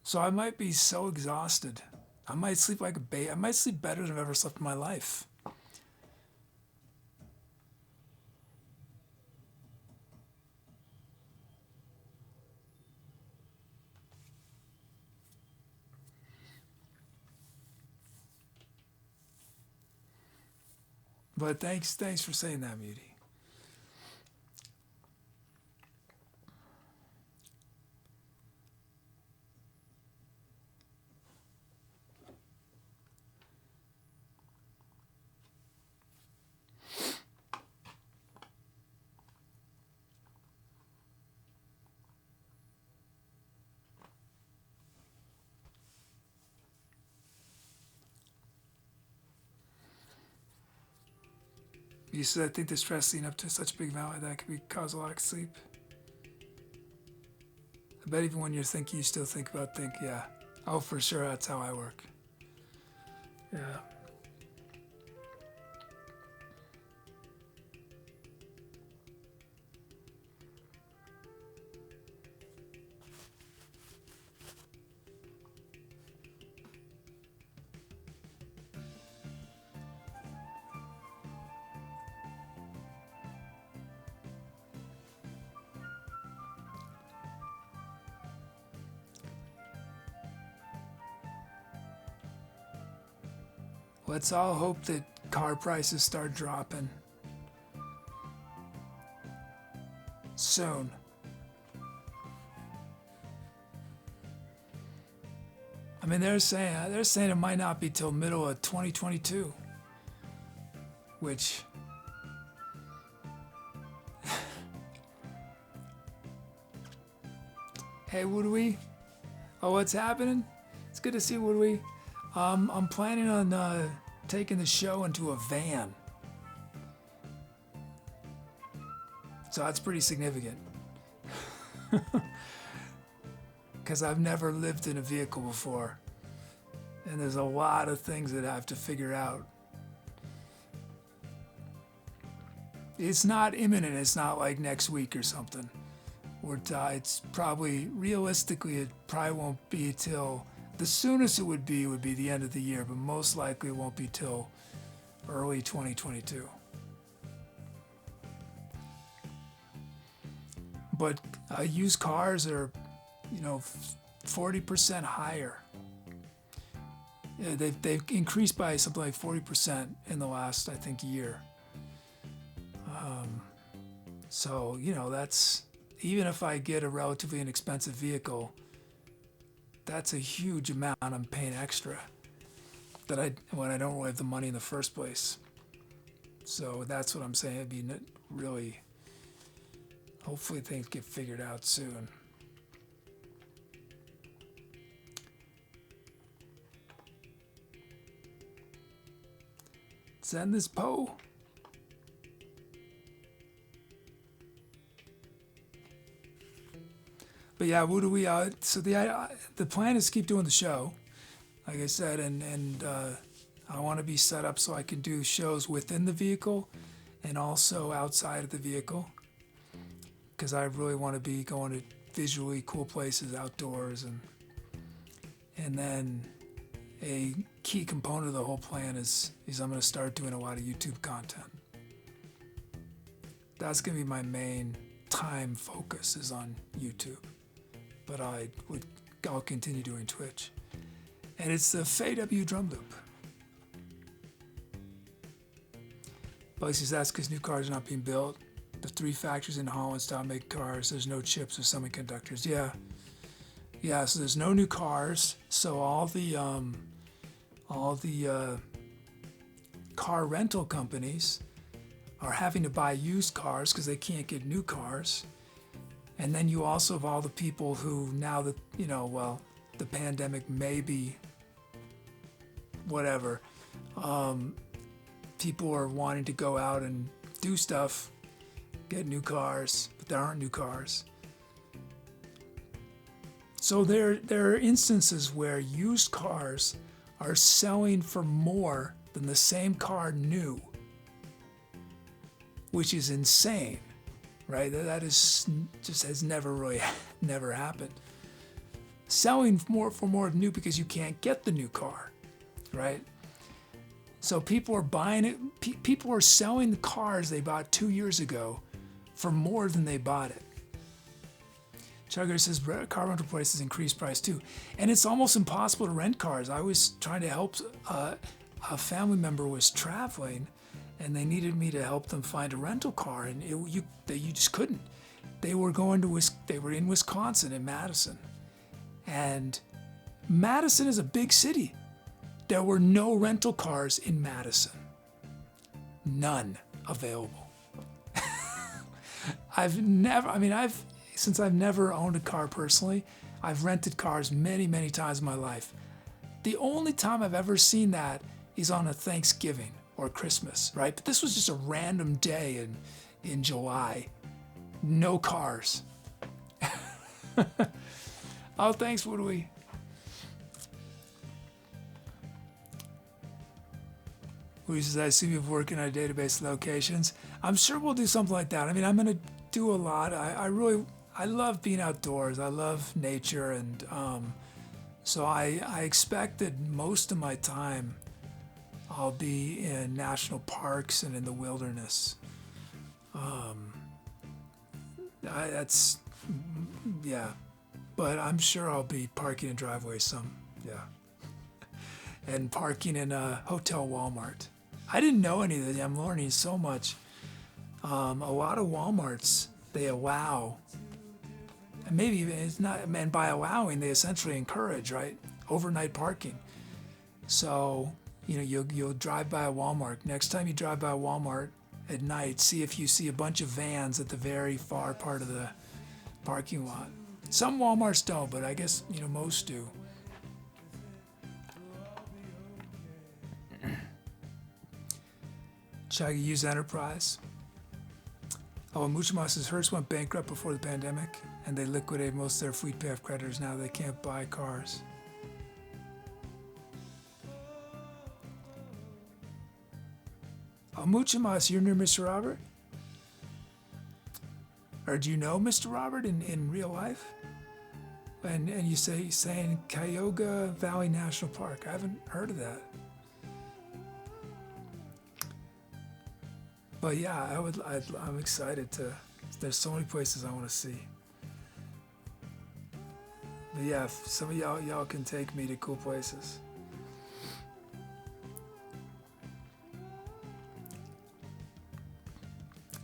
So I might be so exhausted. I might sleep like a baby. I might sleep better than I've ever slept in my life. But thanks for saying that, Muty. You said I think the stress leading up to such a big event like that could cause a lack of sleep. I bet even when you're thinking, you still think, yeah. Oh, for sure, that's how I work. Yeah. Let's all hope that car prices start dropping soon. I mean, they're saying it might not be till middle of 2022, which hey, Woodwee. Oh, what's happening? It's good to see Woodwee. I'm planning on taking the show into a van. So that's pretty significant. Because I've never lived in a vehicle before. And there's a lot of things that I have to figure out. It's not imminent. It's not like next week or something. It's probably, realistically, it probably won't be till, the soonest it would be the end of the year, but most likely it won't be till early 2022. But used cars are, 40% higher. Yeah, they've increased by something like 40% in the last, I think, year. So, you know, that's, even if I get a relatively inexpensive vehicle, that's a huge amount I'm paying extra when I don't really have the money in the first place. So that's what I'm saying. It'd be really, hopefully things get figured out soon. Send this Poe. But yeah, what do we? So the plan is to keep doing the show, like I said, and I want to be set up so I can do shows within the vehicle, and also outside of the vehicle, because I really want to be going to visually cool places outdoors, and then a key component of the whole plan is I'm going to start doing a lot of YouTube content. That's going to be my main time focus, is on YouTube. But I'll continue doing Twitch. And it's the FAW drum loop. Bugsy says that's because new cars are not being built. The 3 factories in Holland stopped making cars. There's no chips or semiconductors. Yeah. So there's no new cars. So all the car rental companies are having to buy used cars because they can't get new cars. And then you also have all the people who, now that, you know, well, the pandemic maybe, whatever, people are wanting to go out and do stuff, get new cars, but there aren't new cars. So there are instances where used cars are selling for more than the same car new, which is insane. Right, that is just has never happened. Selling for more new because you can't get the new car, right? So people are buying it. People are selling the cars they bought 2 years ago for more than they bought it. Chugger says car rental prices increase price too, and it's almost impossible to rent cars. I was trying to help a family member was traveling, and they needed me to help them find a rental car, and you just couldn't. They were in Wisconsin, in Madison, and Madison is a big city. There were no rental cars in Madison, none available. Since I've never owned a car personally, I've rented cars many times in my life. The only time I've ever seen that is on a Thanksgiving or Christmas, right? But this was just a random day in July. No cars. Oh, thanks, Woodley. Woodley says, I assume you're working on a database locations. I'm sure we'll do something like that. I mean, I'm going to do a lot. I love being outdoors. I love nature. And so I expect that most of my time I'll be in national parks and in the wilderness. But I'm sure I'll be parking in driveways some, and parking in a hotel Walmart. I didn't know any of that. I'm learning so much. A lot of Walmarts, they allow, and maybe even it's not, and by allowing, they essentially encourage, right, overnight parking. So, you know, you'll drive by a Walmart. Next time you drive by a Walmart at night, see if you see a bunch of vans at the very far part of the parking lot. Some Walmarts don't, but I guess, you know, most do. Shall I use Enterprise? Oh, Muchama says Hertz went bankrupt before the pandemic, and they liquidated most of their fleet pay off creditors. Now they can't buy cars. Oh, Muchamas, you're near Mr. Robert? Or do you know Mr. Robert in real life? And you saying Cuyahoga Valley National Park. I haven't heard of that. But yeah, I'm excited to. There's so many places I want to see. But yeah, if some of y'all can take me to cool places.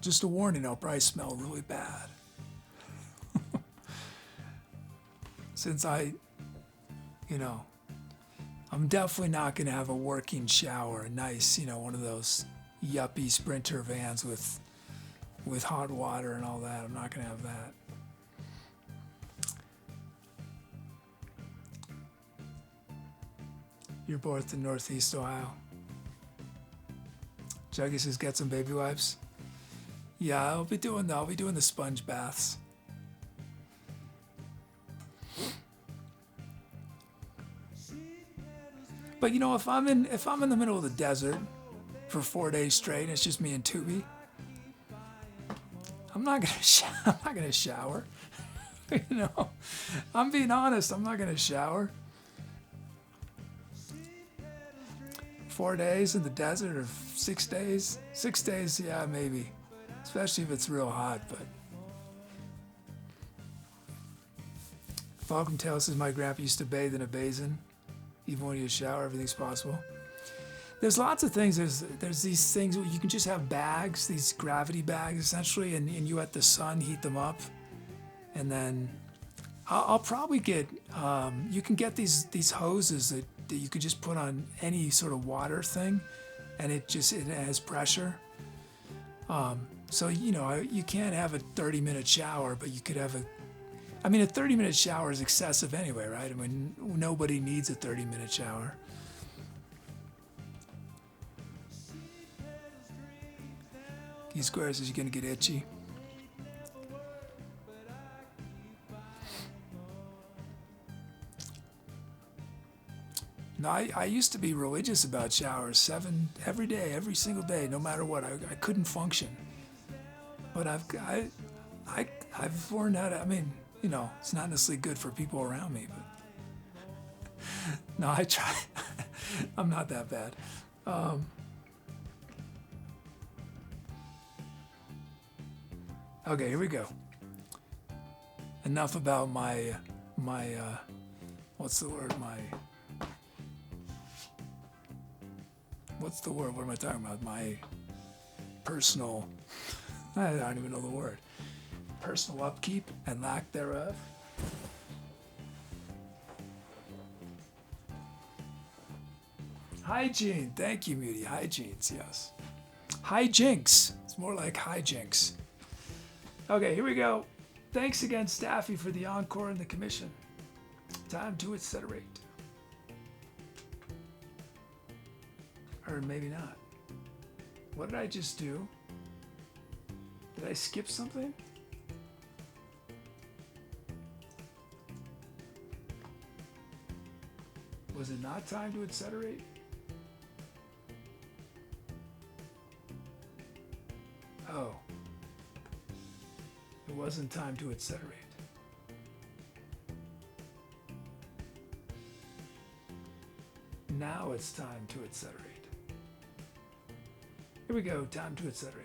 Just a warning, I'll probably smell really bad. Since I'm definitely not going to have a working shower, nice, one of those yuppie Sprinter vans with hot water and all that. I'm not going to have that. You're both in Northeast Ohio. Juggy says, get some baby wipes. Yeah, I'll be doing the sponge baths. But if I'm in the middle of the desert for 4 days straight, and it's just me and Tubi, I'm not gonna shower. I'm being honest. I'm not gonna shower. 4 days in the desert, or 6 days? 6 days, yeah, maybe. Especially if it's real hot, but. FalkrumTales says, my grandpa used to bathe in a basin. Even when you shower, everything's possible. There's lots of things. There's these things where you can just have bags, these gravity bags, essentially, and you at the sun heat them up. And then I'll probably get, you can get these hoses that you could just put on any sort of water thing, and it has pressure. So, you can't have a 30-minute shower, but you could have a 30-minute shower is excessive anyway, right? I mean, nobody needs a 30-minute shower. Square says you're going to get itchy. No, I used to be religious about showers, 7 every day, every single day, no matter what. I couldn't function. But I've learned how to, it's not necessarily good for people around me, but no, I try. I'm not that bad. Okay, here we go. Enough about my what's the word? What's the word? What am I talking about? My personal, I don't even know the word. Personal upkeep and lack thereof. Hygiene. Thank you, Moody. Hygienes, yes. Hijinks. It's more like hijinks. Okay, here we go. Thanks again, Staffy, for the encore and the commission. Time to accelerate. Or maybe not. What did I just do? Did I skip something? Was it not time to accelerate? Oh. It wasn't time to accelerate. Now it's time to accelerate. Here we go, time to accelerate.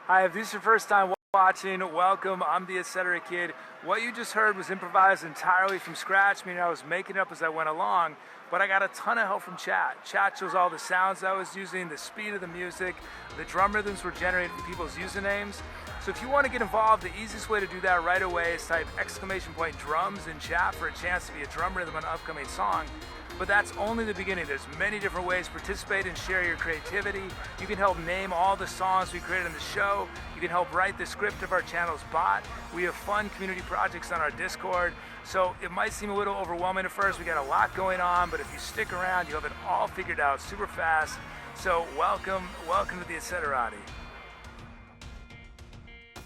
Hi, if this is your first time watching, welcome. I'm the Etc. Kid. What you just heard was improvised entirely from scratch, meaning I was making it up as I went along, but I got a ton of help from chat. Chat shows all the sounds I was using, the speed of the music, the drum rhythms were generated from people's usernames. So if you want to get involved, the easiest way to do that right away is type !drums in chat for a chance to be a drum rhythm on an upcoming song. But that's only the beginning. There's many different ways to participate and share your creativity. You can help name all the songs we created in the show. You can help write the script of our channel's bot. We have fun community projects on our Discord. So it might seem a little overwhelming at first. We got a lot going on, but if you stick around, you'll have it all figured out super fast. So welcome to the Etceterati.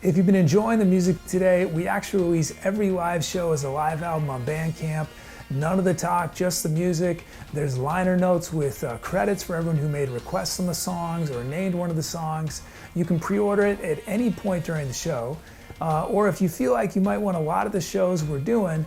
If you've been enjoying the music today, we actually release every live show as a live album on Bandcamp. None of the talk, just the music. There's liner notes with credits for everyone who made requests on the songs or named one of the songs. You can pre-order it at any point during the show. Or if you feel like you might want a lot of the shows we're doing,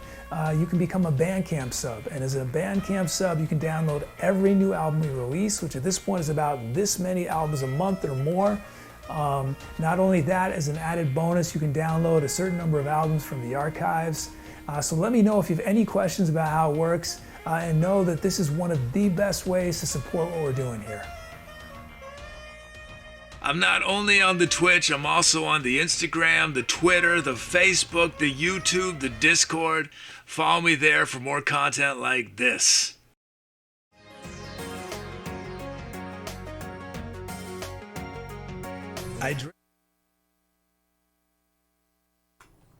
you can become a Bandcamp sub. And as a Bandcamp sub, you can download every new album we release, which at this point is about this many albums a month or more. Not only that, as an added bonus, you can download a certain number of albums from the archives. So let me know if you have any questions about how it works, and know that this is one of the best ways to support what we're doing here. I'm not only on the Twitch, I'm also on the Instagram, the Twitter, the Facebook, the YouTube, the Discord. Follow me there for more content like this.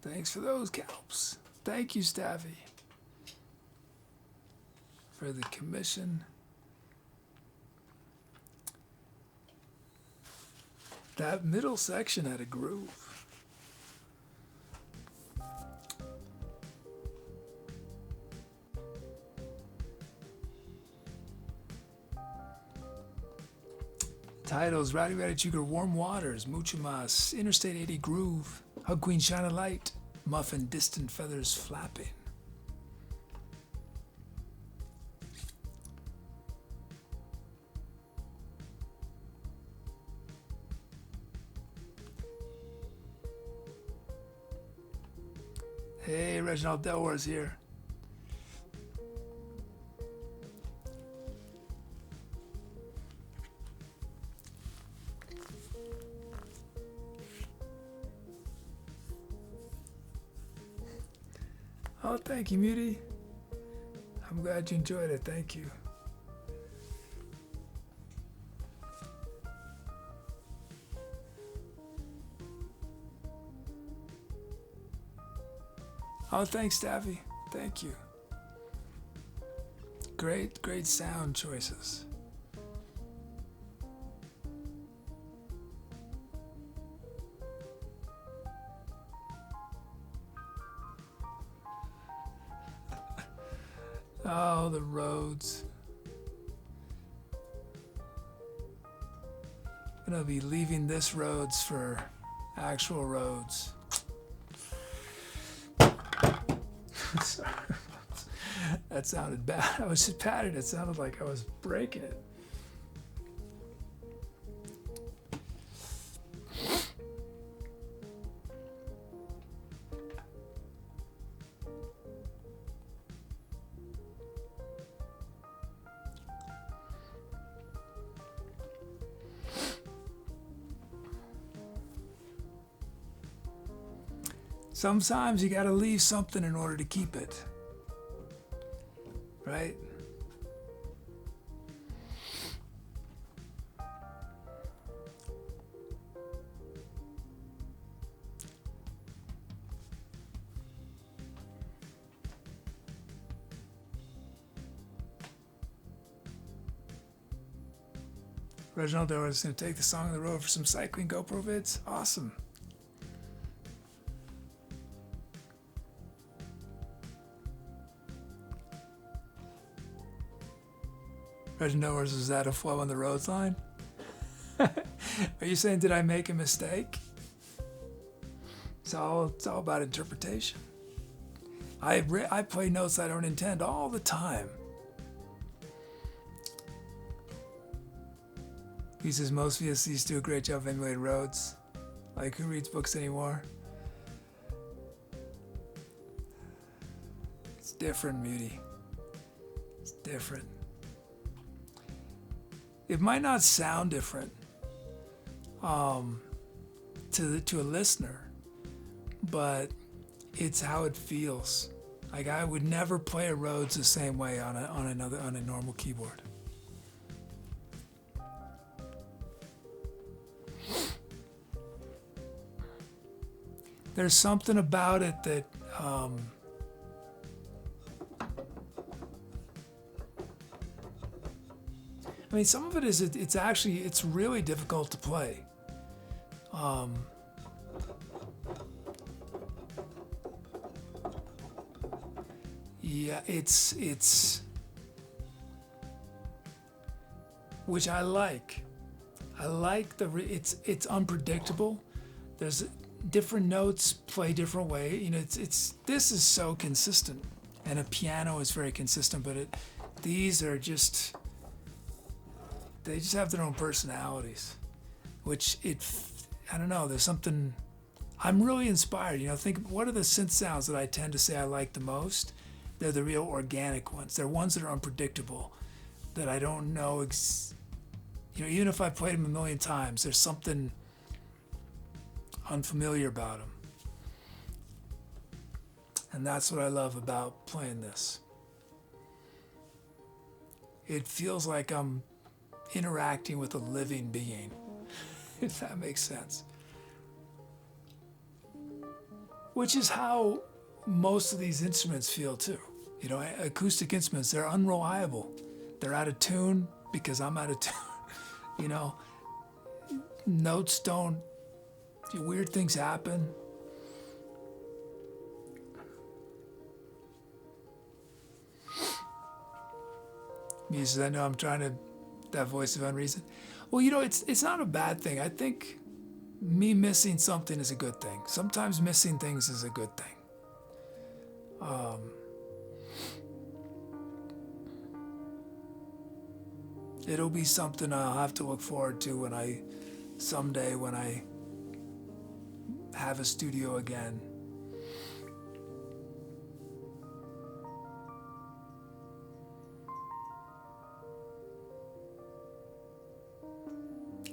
Thanks for those calps. Thank you, Staffy, for the commission. That middle section had a groove. Titles: Rowdy Rowdy Chugger, Warm Waters, Mucho Mas, Interstate 80 Groove, Hug Queen Shine a Light, Muffin Distant Feathers Flapping. Hey, Reginald Delware's here. Oh, thank you, Muty. I'm glad you enjoyed it. Thank you. Oh, thanks, Staffy. Thank you. Great sound choices. Oh, the Rhodes. I'm gonna be leaving this Rhodes for actual Rhodes. Sorry. That sounded bad. I was just patting it. It sounded like I was breaking it. Sometimes you gotta leave something in order to keep it. Right? Reginald Dower is going to take the song on the road for some cycling GoPro vids. Awesome. Reginald Dower, is that a flow on the Rhodes line? Are you saying, did I make a mistake? It's all about interpretation. I play notes I don't intend all the time. He says most VSCs do a great job of emulating Rhodes. Like, who reads books anymore? It's different, Muty. It's different. It might not sound different to a listener, but it's how it feels. Like, I would never play a Rhodes the same way on a normal keyboard. There's something about it that I mean, some of it is it's really difficult to play. Yeah, it's which I like. I like it's unpredictable. There's different notes play different way. You know, this is so consistent, and a piano is very consistent. But these are just, they just have their own personalities, which I don't know. There's something. I'm really inspired. You know, think what are the synth sounds that I tend to say I like the most? They're the real organic ones. They're ones that are unpredictable, that I don't know. You know, even if I played them a million times, there's something unfamiliar about them. And that's what I love about playing this. It feels like I'm interacting with a living being, if that makes sense. Which is how most of these instruments feel too. You know, acoustic instruments, they're unreliable. They're out of tune because I'm out of tune. You know, notes don't, weird things happen. Muses, I know I'm trying to, that voice of unreason. Well, you know, it's not a bad thing. I think me missing something is a good thing. Sometimes missing things is a good thing. It'll be something I'll have to look forward to someday when I have a studio again.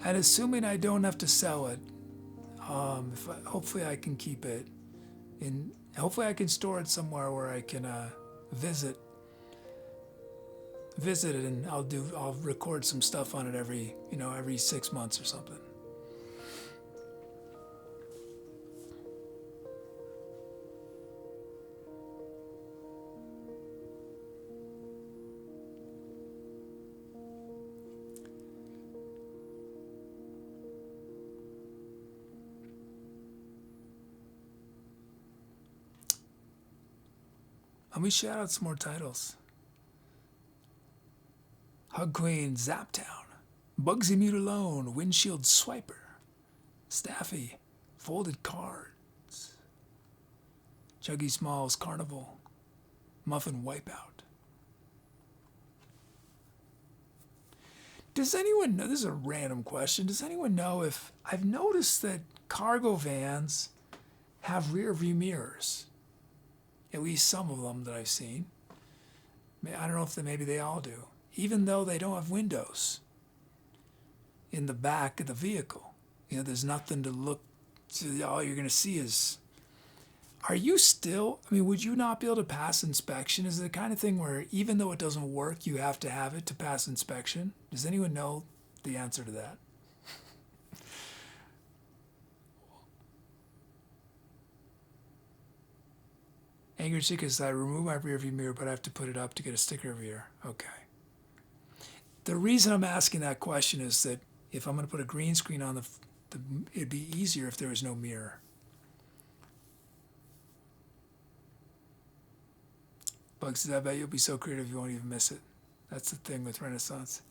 And assuming I don't have to sell it, hopefully I can keep it, hopefully I can store it somewhere where I can visit it, and I'll record some stuff on it every 6 months or something. Let me shout out some more titles. Hug Queen, Zaptown, Bugsy Mute Alone, Windshield Swiper, Staffy, Folded Cards, Chuggy Smalls Carnival, Muffin Wipeout. Does anyone know, this is a random question, does anyone know if, I've noticed that cargo vans have rear view mirrors. At least some of them that I've seen. I don't know if maybe they all do. Even though they don't have windows in the back of the vehicle. You know, there's nothing to look to. All you're going to see is, would you not be able to pass inspection? Is it the kind of thing where even though it doesn't work, you have to have it to pass inspection? Does anyone know the answer to that? Angry Chica says, I remove my rear view mirror, but I have to put it up to get a sticker every year. Okay. The reason I'm asking that question is that if I'm going to put a green screen on it'd be easier if there was no mirror. Bugs says, I bet you'll be so creative you won't even miss it. That's the thing with Renaissance.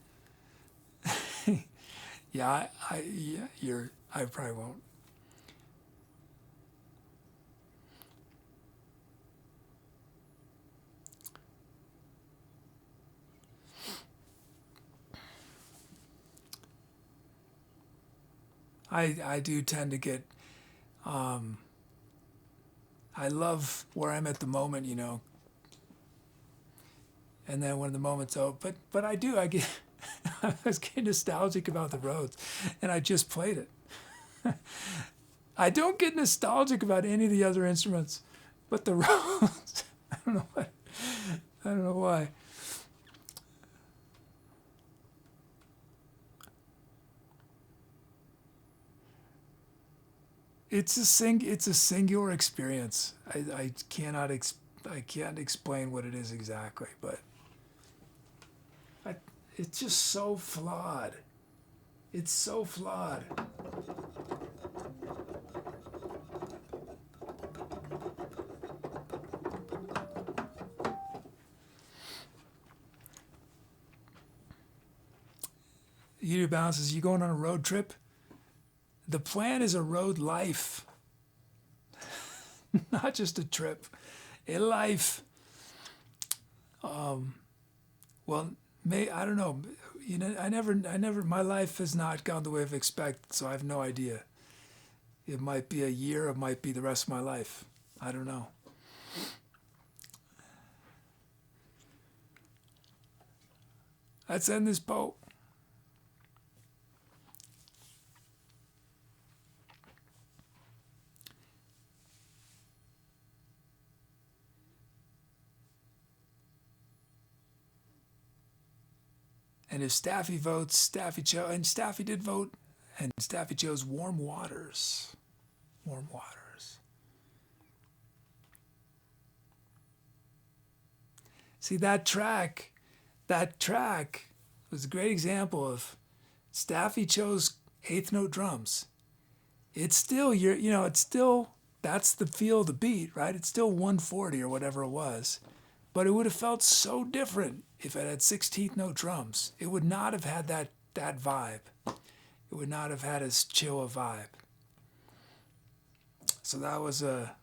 Yeah, I probably won't. I do tend to get, I love where I'm at the moment, you know. And then when the moment's over, but I get I was getting nostalgic about the Rhodes, and I just played it. I don't get nostalgic about any of the other instruments, but the Rhodes, I don't know why. I don't know why. It's a singular experience. I can't explain what it is exactly, but it's just so flawed. It's so flawed. YouTube balances, you going on a road trip? The plan is a road life, not just a trip, a life. Well, I don't know. You know, I never. My life has not gone the way I've expected, so I have no idea. It might be a year. It might be the rest of my life. I don't know. Let's end this boat. And if Staffy votes, Staffy did vote, and Staffy chose Warm Waters. Warm Waters. See, that track was a great example of Staffy chose eighth note drums. It's still, that's the feel of the beat, right? It's still 140 or whatever it was. But it would have felt so different if it had 16th note drums. It would not have had that vibe. It would not have had as chill a vibe. So that was a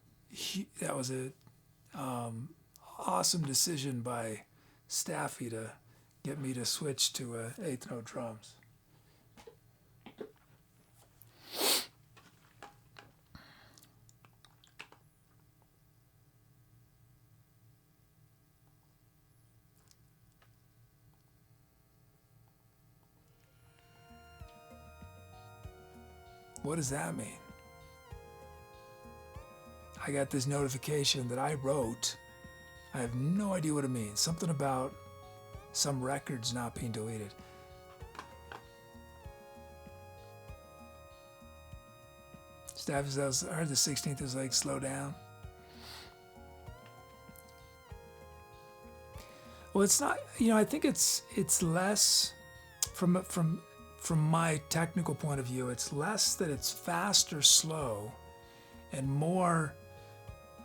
awesome decision by Staffy to get me to switch to eighth note drums. What does that mean? I got this notification that I wrote. I have no idea what it means. Something about some records not being deleted. Staff says, I heard the 16th is like slow down. Well, it's not, I think it's less from my technical point of view, it's less that it's fast or slow and more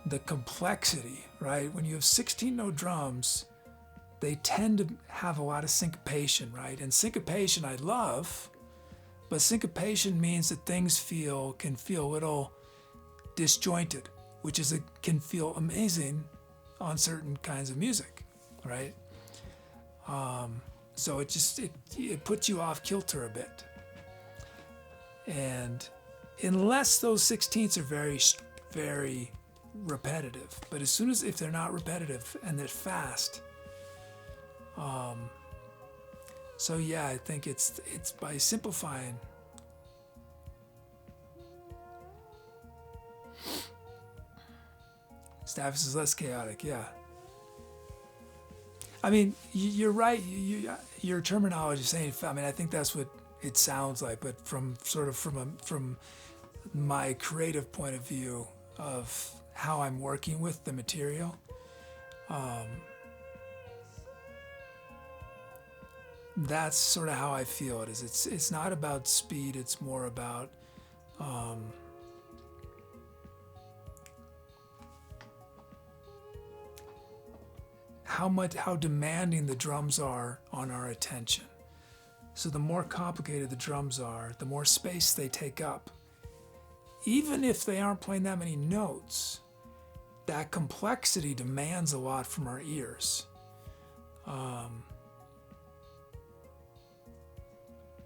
the complexity, right? When you have 16-note drums, they tend to have a lot of syncopation, right? And syncopation I love, but syncopation means that things can feel a little disjointed, which can feel amazing on certain kinds of music, right? So it puts you off kilter a bit. And unless those 16ths are very, very repetitive, but if they're not repetitive and they're fast, so yeah, I think it's by simplifying. Status is less chaotic, yeah. I mean, you're right. Your terminology is saying. I mean, I think that's what it sounds like. But from my creative point of view of how I'm working with the material, that's sort of how I feel it is. It's not about speed. It's more about how demanding the drums are on our attention. So the more complicated the drums are, the more space they take up. Even if they aren't playing that many notes, that complexity demands a lot from our ears.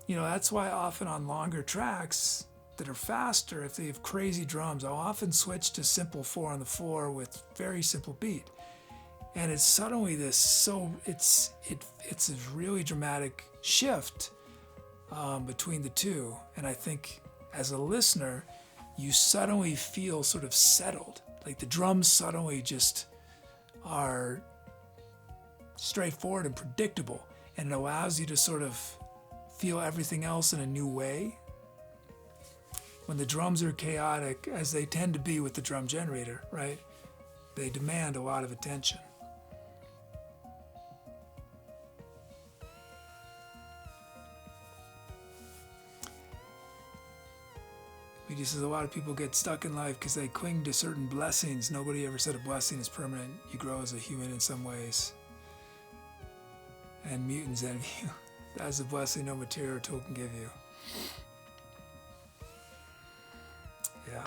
That's why often on longer tracks, that are faster, if they have crazy drums, I'll often switch to simple 4 on the floor with very simple beat. And it's suddenly it's a really dramatic shift between the two. And I think as a listener, you suddenly feel sort of settled. Like the drums suddenly just are straightforward and predictable. And it allows you to sort of feel everything else in a new way. When the drums are chaotic, as they tend to be with the drum generator, right? They demand a lot of attention. He says a lot of people get stuck in life because they cling to certain blessings. Nobody ever said a blessing is permanent. You grow as a human in some ways. And mutants envy you. That's a blessing no material tool can give you. Yeah.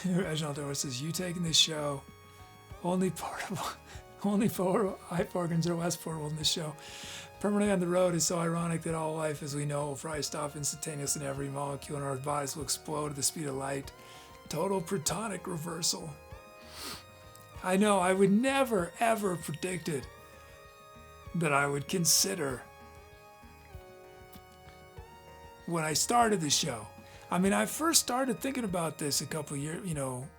Reginald Doris says, you taking this show, only four hype organs are less portable in this show. Permanently on the road is so ironic that all life as we know will probably stop instantaneous and every molecule in our bodies will explode at the speed of light. Total protonic reversal. I know, I would never ever predicted that I would consider when I started the show. I mean, I first started thinking about this a couple of years,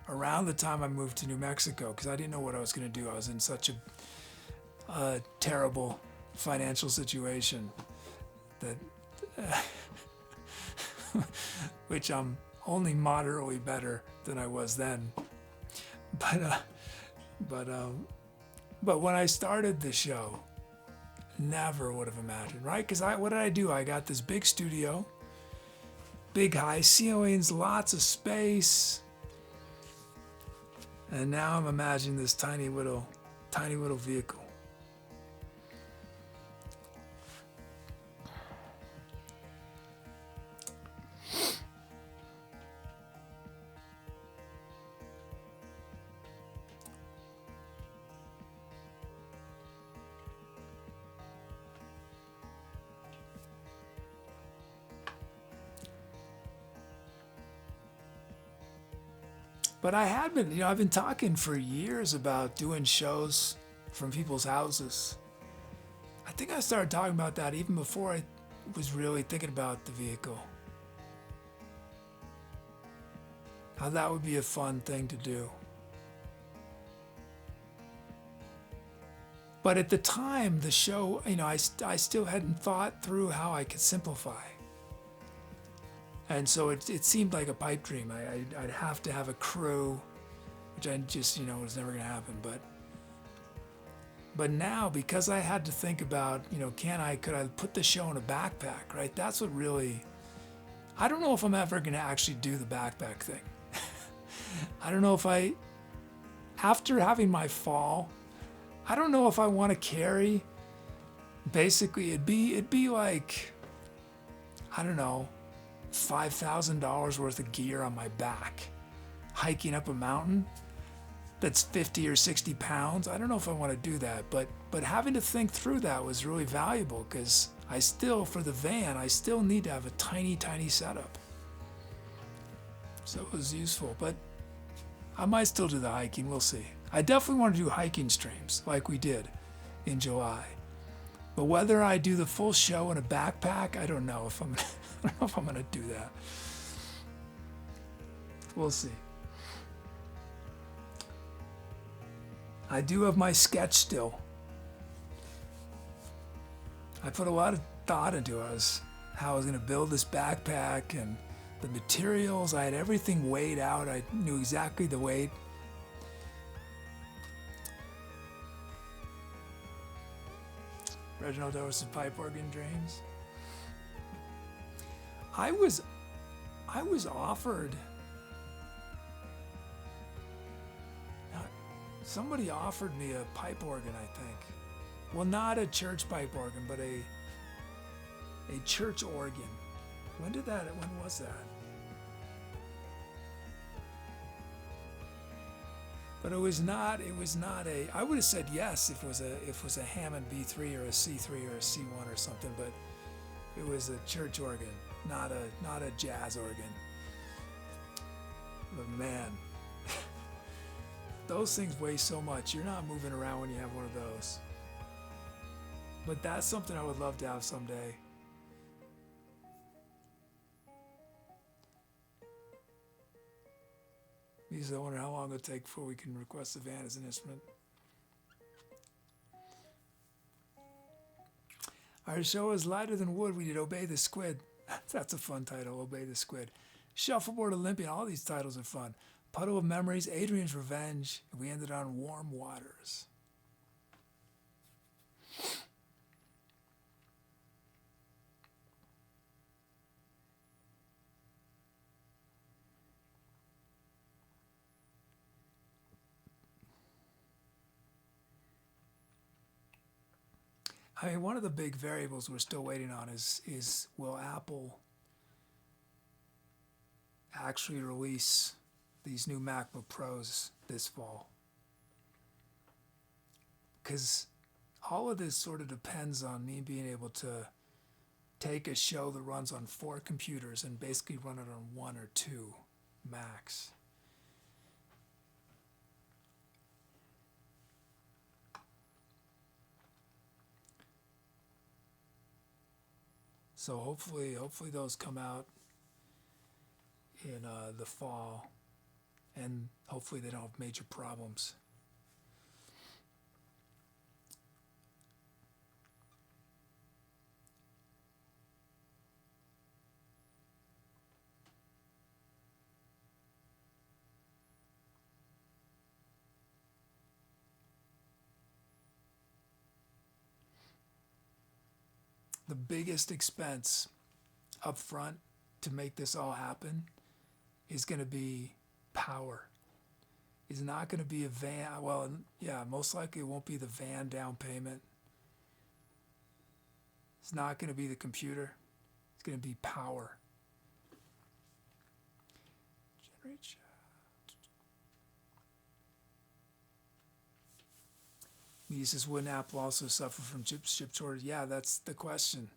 around the time I moved to New Mexico, because I didn't know what I was going to do. I was in such a terrible financial situation that, which I'm only moderately better than I was then. But when I started the show, never would have imagined, right? Because what did I do? I got this big studio. Big high ceilings, lots of space. And now I'm imagining this tiny little vehicle. But I had been, I've been talking for years about doing shows from people's houses. I think I started talking about that even before I was really thinking about the vehicle. How that would be a fun thing to do. But at the time, the show, I still hadn't thought through how I could simplify. And so it seemed like a pipe dream. I'd have to have a crew, which I just, was never going to happen. But now, because I had to think about, could I put the show in a backpack, right? That's what really, I don't know if I'm ever going to actually do the backpack thing. I don't know if after having my fall, I don't know if I want to carry, basically it'd be like, I don't know, $5,000 worth of gear on my back, hiking up a mountain that's 50 or 60 pounds. I don't know if I want to do that, but having to think through that was really valuable because for the van, I still need to have a tiny, tiny setup. So it was useful, but I might still do the hiking, we'll see. I definitely want to do hiking streams like we did in July. But whether I do the full show in a backpack, I don't know if I'm going to do that. We'll see. I do have my sketch still. I put a lot of thought into how I was going to build this backpack and the materials. I had everything weighed out. I knew exactly the weight. Reginald Doris' pipe organ dreams. I was offered Somebody offered me a pipe organ, I think. Well, not a church pipe organ, but a church organ. When was that? But it was not a, I would have said yes if it was a Hammond B3 or a C3 or a C1 or something, but it was a church organ, not a jazz organ. But man, those things weigh so much. You're not moving around when you have one of those. But that's something I would love to have someday. Because I wonder how long it'll take before we can request the van as an instrument. Our show is lighter than wood. We did Obey the Squid. That's a fun title, Obey the Squid. Shuffleboard Olympian. All these titles are fun. Puddle of Memories, Adrian's Revenge. We ended on Warm Waters. I mean, one of the big variables we're still waiting on is will Apple actually release these new MacBook Pros this fall? Because all of this sort of depends on me being able to take a show that runs on 4 computers and basically run it on 1 or 2 Macs. So hopefully those come out in the fall, and hopefully they don't have major problems. The biggest expense up front to make this all happen is going to be power. It's not going to be a van. Well, yeah, most likely it won't be the van down payment. It's not going to be the computer. It's going to be power. Generate chat. He says, wouldn't Apple also suffer from chip shortage? Yeah, that's the question.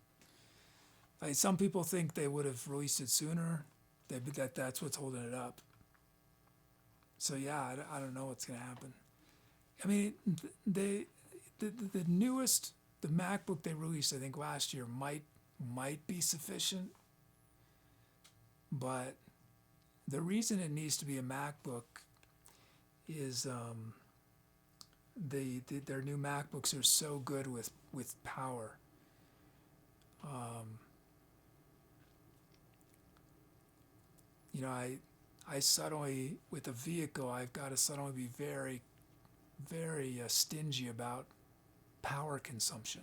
Like, some people think they would have released it sooner. That's what's holding it up. So yeah, I don't know what's going to happen. I mean, the newest, the MacBook they released, I think last year might be sufficient. But the reason it needs to be a MacBook is their new MacBooks are so good with power. You know, I suddenly, with a vehicle, I've got to suddenly be very, very stingy about power consumption.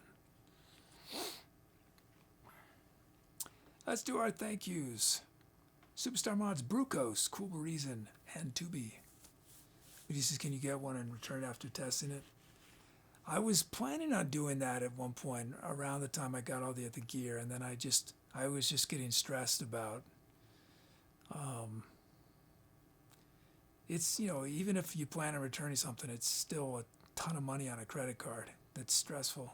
Let's do our thank yous. Superstar Mods, Brucos, Cool Reason, and Tubi. He says, can you get one and return it after testing it? I was planning on doing that at one point around the time I got all the other gear, and then I was just getting stressed about it's, you know, even if you plan on returning something, it's still a ton of money on a credit card. That's stressful.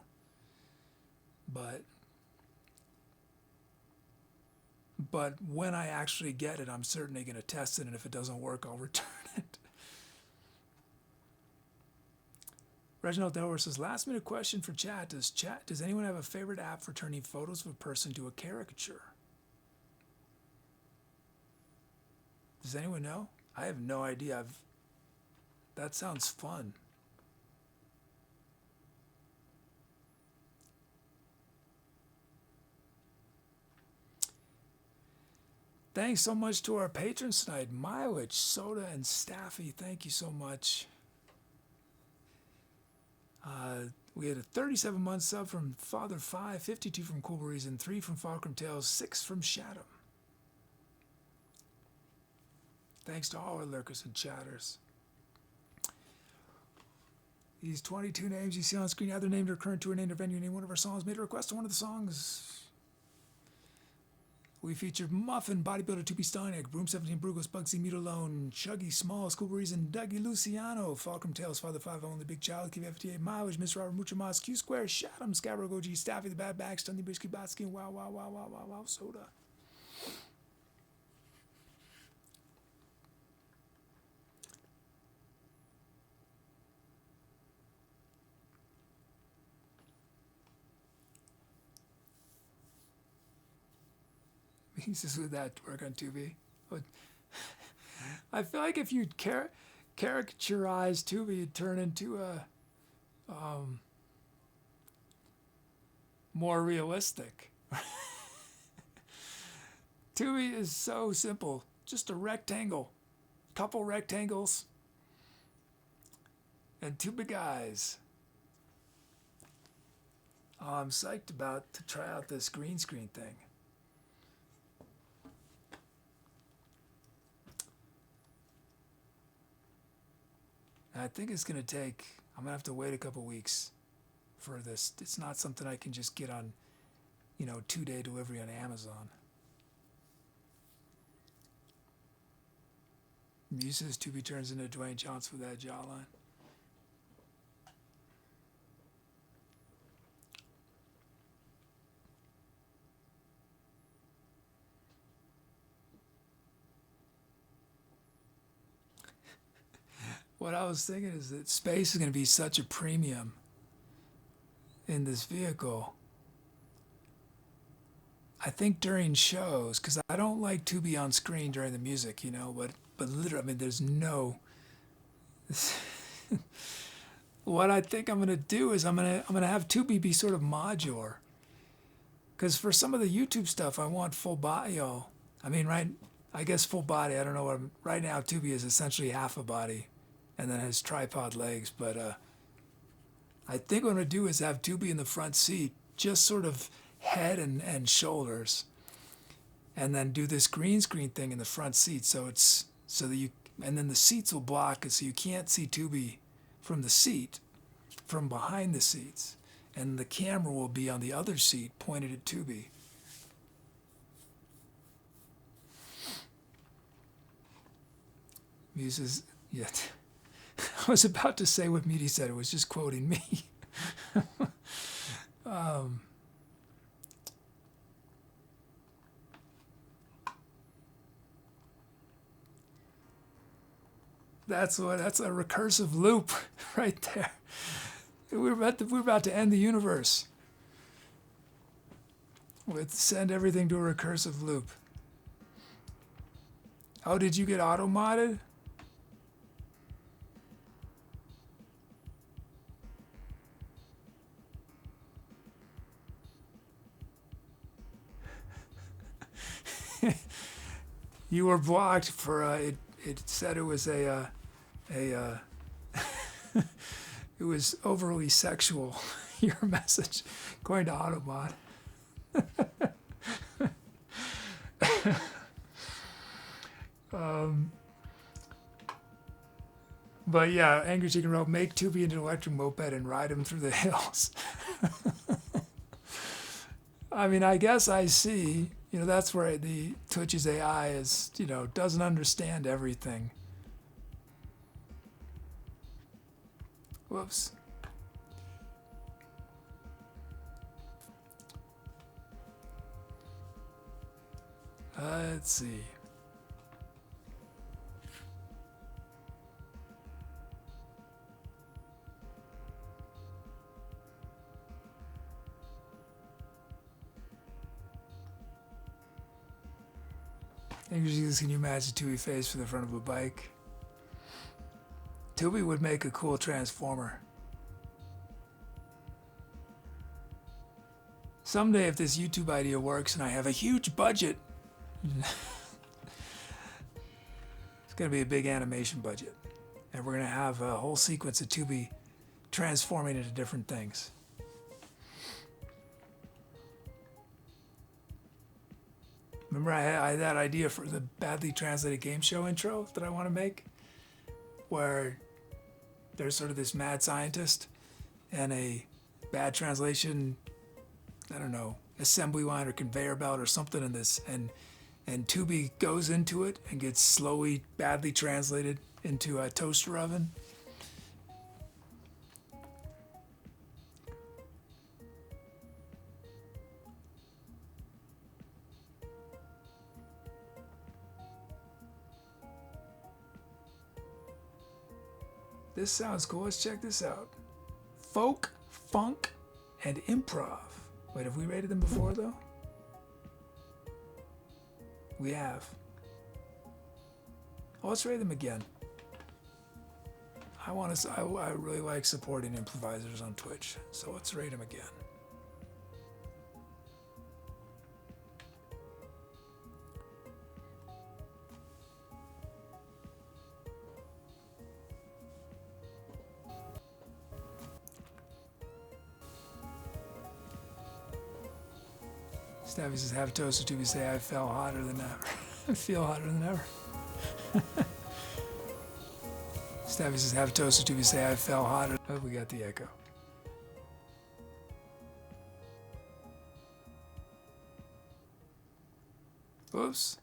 But when I actually get it, I'm certainly going to test it, and if it doesn't work, I'll return it. Reginald Delaware says, last minute question for chat. Does anyone have a favorite app for turning photos of a person to a caricature? Does anyone know? I have no idea. That sounds fun. Thanks so much to our patrons tonight. Mileage, Soda, and Staffy. Thank you so much. We had a 37-month sub from Father 5, 52 from Cool Reason, 3 from FalkrumTales, 6 from Shadow. Thanks to all our lurkers and chatters. These 22 names you see on screen, either named or current tour, named or venue, name one of our songs, made a request to one of the songs. We featured Muffin, Bodybuilder, 2B Steinig, Broom 17, Brugos, Bugsy, Meat Alone, Chuggy, Small, School Breeze, and Dougie Luciano, FalkrumTales, Father 5, Only Big Child, KV58, Mileage, Mr. Robert Mucho Mas, Q Square, Shatum, Scabro, Goji, Staffy, The Bad Bag, Stunny, Brisky, Batsky, and Wow, Soda. He says, would that work on 2B? But I feel like if you caricaturize 2B, you'd turn into a more realistic. 2B is so simple. Just a rectangle. Couple rectangles. And two big eyes. Oh, I'm psyched about to try out this green screen thing. I think it's going to take, I'm going to have to wait a couple weeks for this. It's not something I can just get on, 2-day delivery on Amazon. Muses 2B turns into Dwayne Johnson with that jawline. What I was thinking is that space is going to be such a premium in this vehicle. I think during shows, because I don't like to be on screen during the music, but literally, there's no. What I think I'm going to do is I'm going to have 2B be sort of modular. Because for some of the YouTube stuff, I want full body. I guess full body. I don't know right now 2B is essentially half a body. And then has tripod legs, but I think what I'm going to do is have 2B in the front seat, just sort of head and shoulders, and then do this green screen thing in the front seat, so then the seats will block it, so you can't see 2B from the seat, from behind the seats, and the camera will be on the other seat, pointed at 2B. Muses, yet. I was about to say what Meaty said. It was just quoting me. That's a recursive loop right there. We're about to end the universe. We'll send everything to a recursive loop. Oh, did you get auto-modded? You were blocked for it said it was it was overly sexual, your message, according to Autobot. But yeah, Angry Chicken Rope, make 2B into an electric moped and ride him through the hills. I guess I see, that's where the Twitch's AI is, doesn't understand everything. Whoops. Let's see. Can you imagine 2B face for the front of a bike? 2B would make a cool transformer. Someday, if this YouTube idea works and I have a huge budget, it's going to be a big animation budget. And we're going to have a whole sequence of 2B transforming into different things. Remember I had that idea for the badly translated game show intro that I want to make? Where there's sort of this mad scientist and a bad translation, I don't know, assembly line or conveyor belt or something in this, and Tubi goes into it and gets slowly, badly translated into a toaster oven. This sounds cool. Let's check this out. Folk, funk, and improv. Wait, have we rated them before though? We have. Oh, let's rate them again. I really like supporting improvisers on Twitch, so let's rate them again. Staffy says, have a toast or two. We say, I feel hotter than ever. I feel hotter than ever. Staffy says, have a toast or two. We say, I fell hotter. Oh, we got the echo. Oops.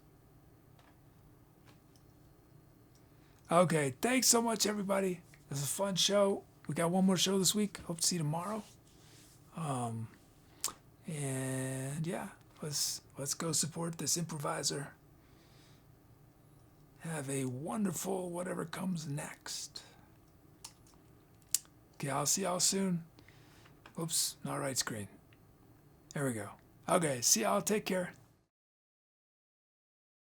Okay, thanks so much, everybody. It was a fun show. We got one more show this week. Hope to see you tomorrow. And yeah, let's go support this improviser. Have a wonderful whatever comes next. Okay, I'll see y'all soon. Oops, not right screen. There we go. Okay, see y'all. Take care.